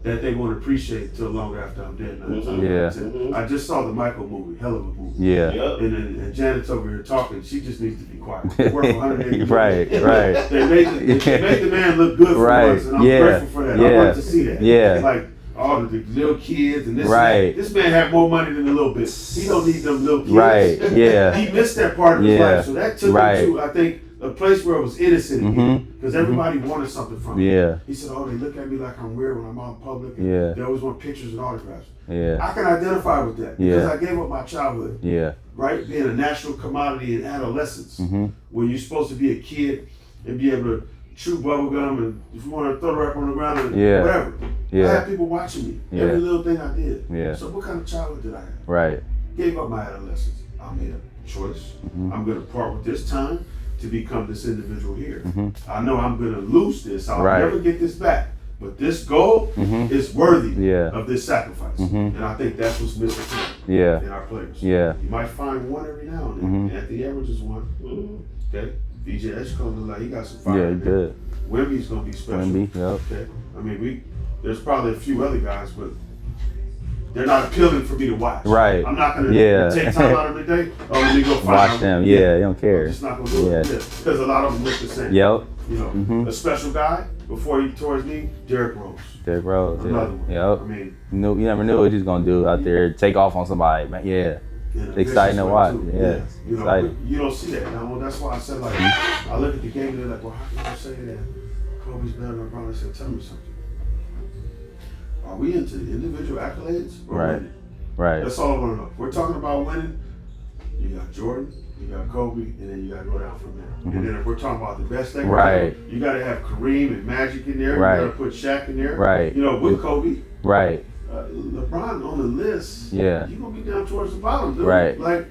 that they won't appreciate till long after I'm dead. 9 times out of Yeah. 10. I just saw the Michael movie, hell of a movie. Yeah. And Janet's over here talking. She just needs to be quiet. They work for 180 Right. Right. They made the man look good for Right. once, and I'm Yeah. grateful for that. I Yeah. wanted to see that. Yeah. Like all the little kids and this. Right. And that. This man had more money than the little bit. He don't need them little kids. Right. Yeah. He missed that part of his Yeah. life, so that took Right. him to, I think, a place where it was innocent again. Mhm. Because everybody wanted something from me. Yeah. He said, oh, they look at me like I'm weird when I'm out in public. And Yeah. They always want pictures and autographs. Yeah. I can identify with that because Yeah. I gave up my childhood, Yeah. right? Being a national commodity in adolescence, Mhm. when you're supposed to be a kid and be able to chew bubble gum and if you want to throw the rap on the ground and Yeah. whatever. I Yeah. had people watching me. Yeah. Every little thing I did. Yeah. So what kind of childhood did I have? Right. Gave up my adolescence. I made a choice. Mhm. I'm going to part with this time to become this individual here. Mhm. I know I'm going to lose this. I'll Right. never get this back. But this goal Mhm. is worthy Yeah. of this sacrifice. Mhm. And I think that's what's missing too Yeah. in our players. Yeah. You might find one every now and then. Mhm. Anthony Edwards is one. Okay. VJ Edgecombe look like he got some fire. Yeah. in there. Good. Wemby's going to be special. Wemby. Yep. Okay. I mean, there's probably a few other guys, but they're not appealing for me to watch. Right. I'm not going to Yeah. take time out of the day. Oh, let me go find Watch out. them. Yeah. You don't I'm care. just not going to do it. Yeah. Because a lot of them look the same. Yep. You know, Mhm. a special guy before he tore his knee, Derrick Rose. Derrick Rose. Another one. Yeah. Yep. I mean, You never knew what he was gonna do out there. Take off on somebody, man. Yeah. in a Exciting to vicious way, watch. too. Yeah. You know, Exciting. you don't see that. Now, that's why I said, like, I look at the game and they're like, well, how can you say that Kobe's better than LeBron? I said, tell me something. Are we into individual accolades or Right. winning? Right. That's all I want to know. If we're talking about winning, you got Jordan, you got Kobe, and then you got to go down from there. And then if we're talking about the best thing, Mm-hmm. Right. you got to have Kareem and Magic in there. Right. You got to put Shaq in there. Right. You know, with Kobe. Right. LeBron on the list, Yeah. you're going to be down towards the bottom, dude. Right. Like,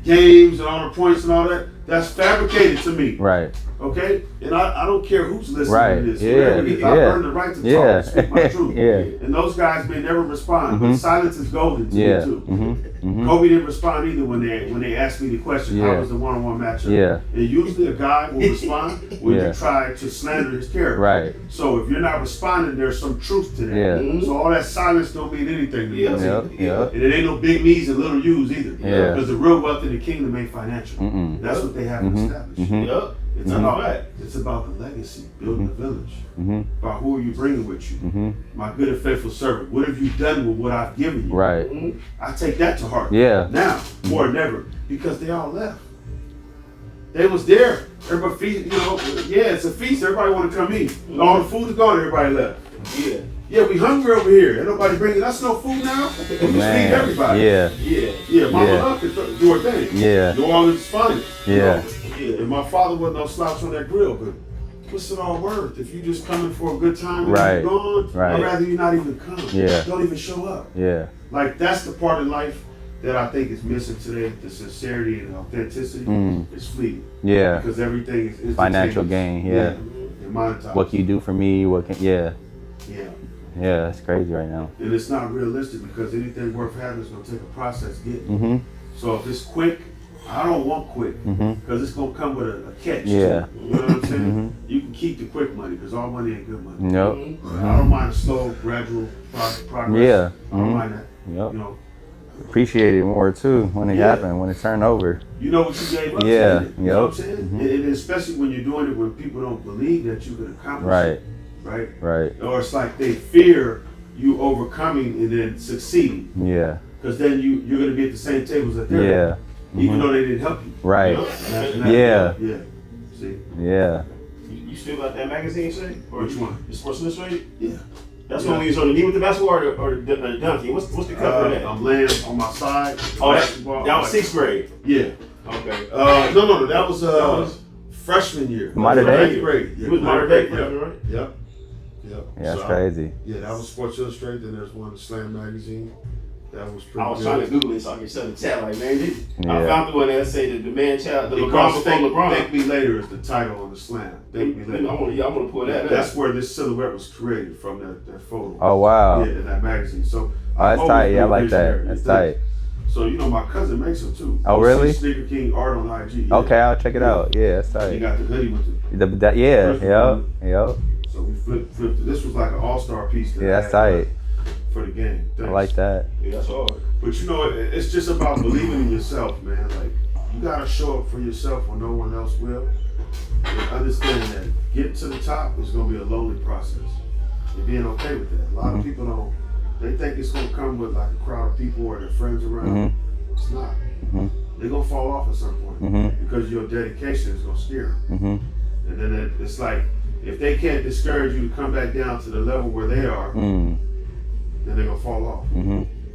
games and all the points and all that, that's fabricated to me. Right. Okay? And I don't care who's listening Right. to this. Yeah. Whatever it is, I Yeah. earned the right to talk Yeah. and speak my truth. Yeah. And those guys may never respond, but Mhm. silence is golden to Yeah. me too. Mhm. Mhm. Kobe didn't respond either when they asked me the question, Yeah. how was the one-on-one matchup? Yeah. And usually a guy will respond when Yeah. you try to slander his character. Right. So if you're not responding, there's some truth to that. Yeah. So all that silence don't mean anything to me. Yep. Yep. And it ain't no big me's and little u's either. Yeah. Because the real wealth in the kingdom ain't financial. Mm-mm. That's what they haven't Mhm. established. Mhm. Yep. It's about the legacy, building the village. Mhm. About who are you bringing with you? Mhm. My good and faithful servant. What have you done with what I've given you? Right. I take that to heart. Yeah. Now, more than ever, because they all left. They was there. Everybody feast, yeah, it's a feast. Everybody want to come eat. All the food is gone. Everybody left. Yeah. Yeah, we hungry over here. Ain't nobody bringing us no food now. We just feed Man. everybody. Yeah. Yeah. Yeah, Mama Yeah. Love can do her thing. Yeah. New Orleans is funny. Yeah. Yeah. And my father wasn't no slouch on that grill, but what's it all worth? If you just coming for a good time and Right. you're gone, Right. I'd rather you not even come. Yeah. Don't even show up. Yeah. Like, that's the part of life that I think is missing today. The sincerity and authenticity is fleeting. Yeah. Because everything is Financial instantaneous. gain. Yeah. And monetized. What can you do for me? What can? Yeah. Yeah. Yeah. That's crazy right now. And it's not realistic because anything worth having is going to take a process getting. Mhm. So if it's quick, I don't want quick Mhm. because it's going to come with a catch. Yeah. Too. You know what I'm saying? You can keep the quick money because all money ain't good money. Yep. I don't mind slow, gradual progress. Yeah. I don't Mhm. mind that. Yep. You know, Appreciate it more too when it Yeah. happened, when it turned over. you know what you gave up. Yeah. To, you know what I'm Yep. saying? Mhm. And especially when you're doing it when people don't believe that you can accomplish Right. it. Right. Right. Or it's like they fear you overcoming and then succeeding Yeah. because then you're going to be at the same tables that they're at, Yeah. even Mhm. though they didn't help you. Right. You know? And that- Yeah. Yeah. See? Yeah. You still got that magazine, say? Or Which one? The Sports Illustrated? Yeah. That's Yeah. the one we use on the knee with the basketball or the donkey. What's the cover of that? I'm laying on my side. Oh, basketball. that was sixth grade. Yeah. Okay. No. That was was- freshman year. Modern That was day? ninth grade. You was modern day, Yeah. right? Yep. Yep. Yeah. That's So, crazy. Yeah, that was Sports Illustrated. Then there's one Slam magazine. That was pretty I was good. trying to Google it so I can send the chat like, man, I Yeah. found the one that say the man child, the It LeBron calls before Thank LeBron. Me Later is the title on the Slam. Thank Me Later. I want to pull that up. That's where this silhouette was created from that photo. Oh wow. Yeah, in that magazine. So Oh, that's I've tight. always Yeah, I been like that. visionary. That's You tight. think? So my cousin makes them too. Oh, You really? see Sneaker King art on IG. Yeah. Okay, I'll check it out. Yeah, that's He tight. got the hoodie with the. Yeah. First Yep. one. Yep. So we flipped it. This was like an all-star piece. That Yeah, I that's had tight. for the game. I Thanks. like that. Yeah, that's hard. But it's just about believing in yourself, man. Like you gotta show up for yourself when no one else will, and understand that getting to the top is gonna be a lonely process. And being okay with that. A lot of people don't. They think it's gonna come with like a crowd of people or their friends around. Mhm. It's not. Mhm. they're gonna fall off at some point because your dedication is gonna scare them. And then it's like, if they can't discourage you to come back down to the level where they are, then they're gonna fall off.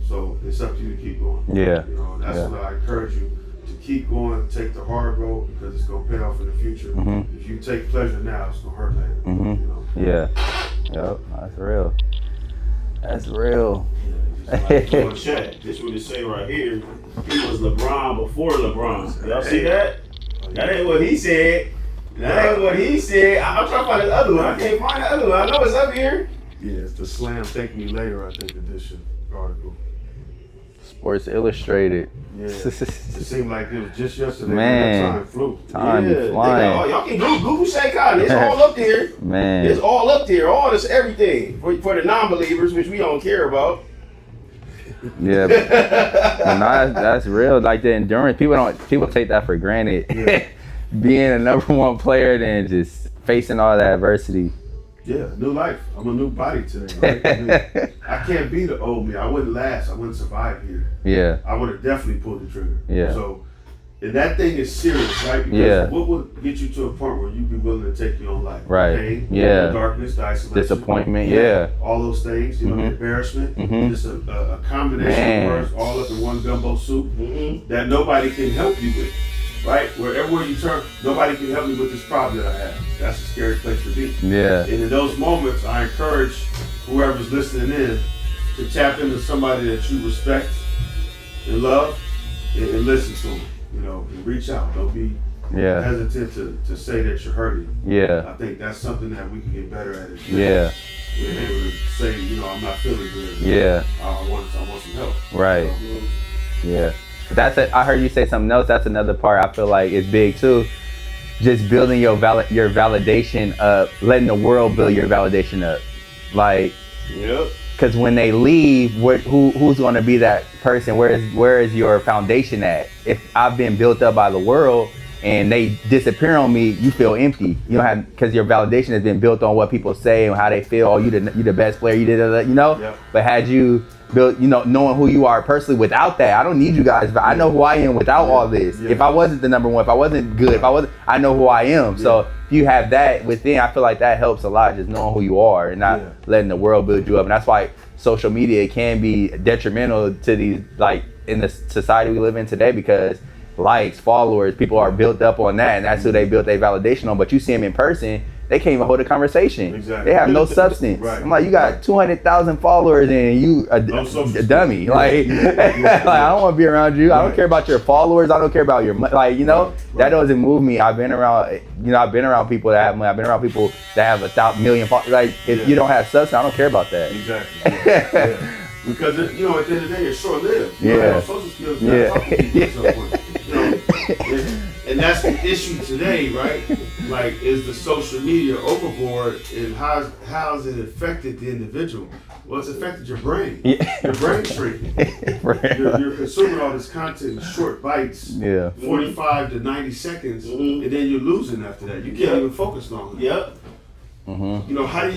So it's up to you to keep going. Yeah. You know, that's what I encourage you to keep going, take the hard road because it's gonna pay off in the future. If you take pleasure now, it's gonna hurt later. You know? Yeah. Yep. That's real. That's real. On chat, this what it say right here. He was LeBron before LeBron. Y'all see that? That ain't what he said. That ain't what he said. I'm trying to find the other one. I can't find the other one. I know it's up here. Yeah, it's the Slam Thank Me Later, I think, edition article. Sports Illustrated. Yeah. It seemed like it was just yesterday. Man. That time flew. Time They flying. got, y'all can Google Shea Cotton. It's all up there. Man. It's all up there. All this, everything. For the non-believers, which we don't care about. Yeah, but no, that's real. Like the endurance, people take that for granted. Being a number one player, then just facing all that adversity. Yeah, new life. I'm a new body today. Right? I mean, I can't be the old me. I wouldn't last. I wouldn't survive here. Yeah, I would have definitely pulled the trigger. Yeah. So, and that thing is serious, right? Because what would get you to a point where you'd be willing to take your own life? Right. Pain, Yeah. the darkness, the isolation, disappointment. Yeah, all those things. You know, the embarrassment. Just a combination Man. of words all up in one gumbo soup that nobody can help you with. Right? Wherever you turn, nobody can help me with this problem that I have. That's a scary place to be. yeah, And in those moments, I encourage whoever's listening in to tap into somebody that you respect and love and listen to them. You know, and reach out. Don't be hesitant to say that you're hurting. yeah, I think that's something that we can get better at. yeah, We're able to say, you know, I'm not feeling good. yeah, I want some help. right, You know? yeah. That's it. I heard you say something else. That's another part I feel like is big too. Just building your validation up, letting the world build your validation up. Like, because when they leave, who's going to be that person? Where is your foundation at? If I've been built up by the world and they disappear on me, you feel empty. You don't have, because your validation has been built on what people say and how they feel. Oh, you the best player. You did that, you know. Yep. But had you built, you know, knowing who you are personally without that, I don't need you guys. But I know who I am without all this. Yeah. If I wasn't the number one, if I wasn't good, I know who I am. So if you have that within, I feel like that helps a lot. Just knowing who you are and not letting the world build you up. And that's why social media can be detrimental to these, like, in the society we live in today, because likes, followers, people are built up on that, and that's who they built their validation on. But you see them in person, they can't even hold a conversation. Exactly. They have no substance. Right. I'm like, you got 200,000 followers and you a dummy. Like, like, I don't want to be around you. I don't care about your followers. I don't care about your money. Like, you know, that doesn't move me. I've been around people that have money. I've been around people that have 1,000 million followers. Like, if you don't have substance, I don't care about that. Exactly. Yeah. Because you know, at the end of the day, it's short lived. You know, social skills. You gotta talk to people at some point. You know, and that's the issue today, right? Like, is the social media overboard, and how's it affected the individual? Well, it's affected your brain. Your brain shrinking. You're consuming all this content in short bites, 45 to 90 seconds, and then you're losing after that. You can't even focus long enough. You know, how do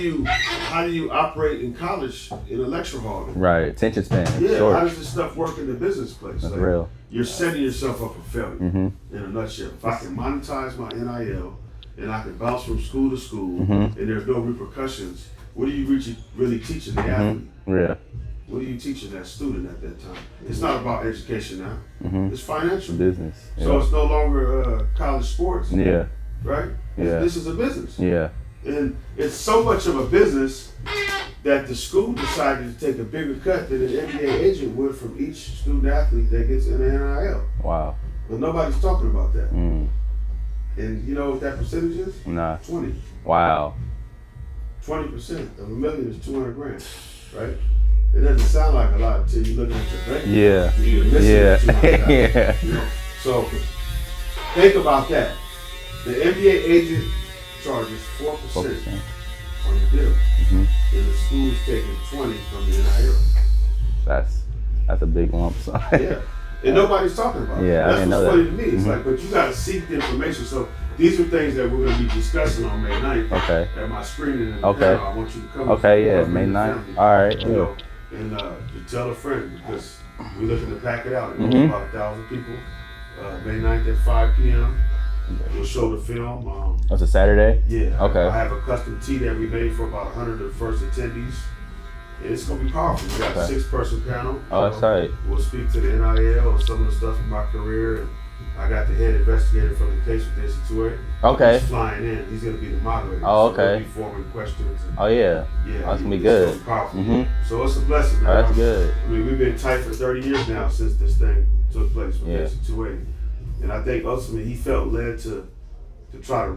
you operate in college in a lecture hall? Right, attention span. Yeah, Short. how does this stuff work in the business place? That's like, real. You're setting yourself up for failure. In a nutshell, if I can monetize my NIL and I can bounce from school to school and there's no repercussions, what are you really teaching the athlete? Yeah. What are you teaching that student at that time? It's not about education now. It's financial. Business. So it's no longer college sports. Yeah. Right? Yeah. This is a business. Yeah. And it's so much of a business that the school decided to take a bigger cut than an NBA agent would from each student athlete that gets in the NIL. Wow. But nobody's talking about that. And you know what that percentage is? Nah. 20. Wow. 20% of $1 million is $200,000, right? It doesn't sound like a lot until you're looking at your bank. Yeah. You're missing $200,000, Yeah. you know? So think about that. The NBA agent charges 4% on the bill, and the school's taking 20 from the NIL. That's a big lump sum. Yeah, and nobody's talking about it. Yeah, I That's didn't know what's that. funny to me. It's like, but you got to seek the information. So these are things that we're going to be discussing on May 9th. Okay. At my screening in the Okay. panel. I want you to come. Okay, yeah, Come May with your 9th. family, All right, you yeah. know, and to tell a friend, because we're looking to pack it out. It's about 1,000 people. May 9th at 5 p.m. We'll show the film. That's a Saturday? Yeah. Okay. I have a custom tee that we made for about 100 of the first attendees. And it's going to be powerful. We got a 6-person panel. Oh, that's tight. We'll speak to the NIL and some of the stuff in my career. And I got the head investigator from the case with NC2A. Okay. He's flying in. He's going to be the moderator. Oh, So he'll okay. be forming questions. And, Oh, yeah. yeah. That's gonna be it's good. gonna be powerful. Mhm. So it's a blessing, man. Oh, that's good. I mean, we've been tight for 30 years now since this thing took place with Yeah. NC2A. And I think ultimately he felt led to try to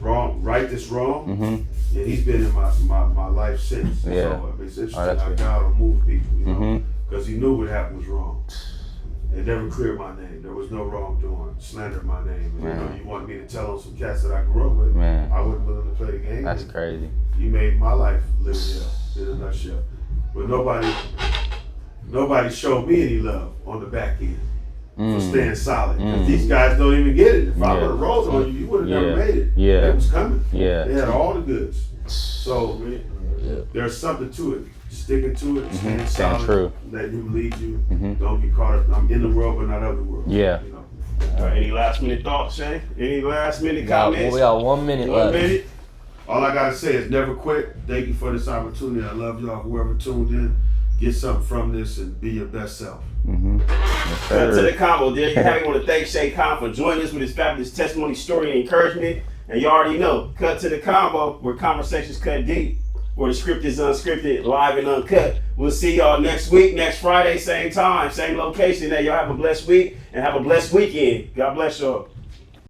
right this wrong. Mm-hmm. And he's been in my life since. Yeah. So I mean, it's interesting that's how good. God will move people, you know, Mhm. because he knew what happened was wrong. It never cleared my name. There was no wrongdoing, slandered my name. And, you know, Man. you wanted me to tell on some cats that I grew up with. Man. I wasn't willing to play the game. That's And crazy. you made my life live in a nutshell. But nobody showed me any love on the back end for staying solid. Because these guys don't even get it. If I Yeah. would have rolled on you, you would have Yeah. never made it. Yeah. It was coming. Yeah. They had all the goods. So there's something to it. Sticking to it, staying Staying solid, true. let him lead you. Mhm. Don't get caught up. I'm in the world, but not of the world. Yeah. You know. All right, any last minute thoughts, Shay? Any last minute comments? We got 1 minute 1 left. minute. All I gotta say is never quit. Thank you for this opportunity. I love y'all. Whoever tuned in, get something from this and be your best self. Mm-hmm. Cut to the Convo. There you have it. I want to thank Shay Khan for joining us with his fabulous testimony, story, and encouragement. And you already know, Cut to the Convo, where conversations cut deep, where the script is unscripted, live and uncut. We'll see y'all next week, next Friday, same time, same location. Hey, y'all have a blessed week and have a blessed weekend. God bless y'all.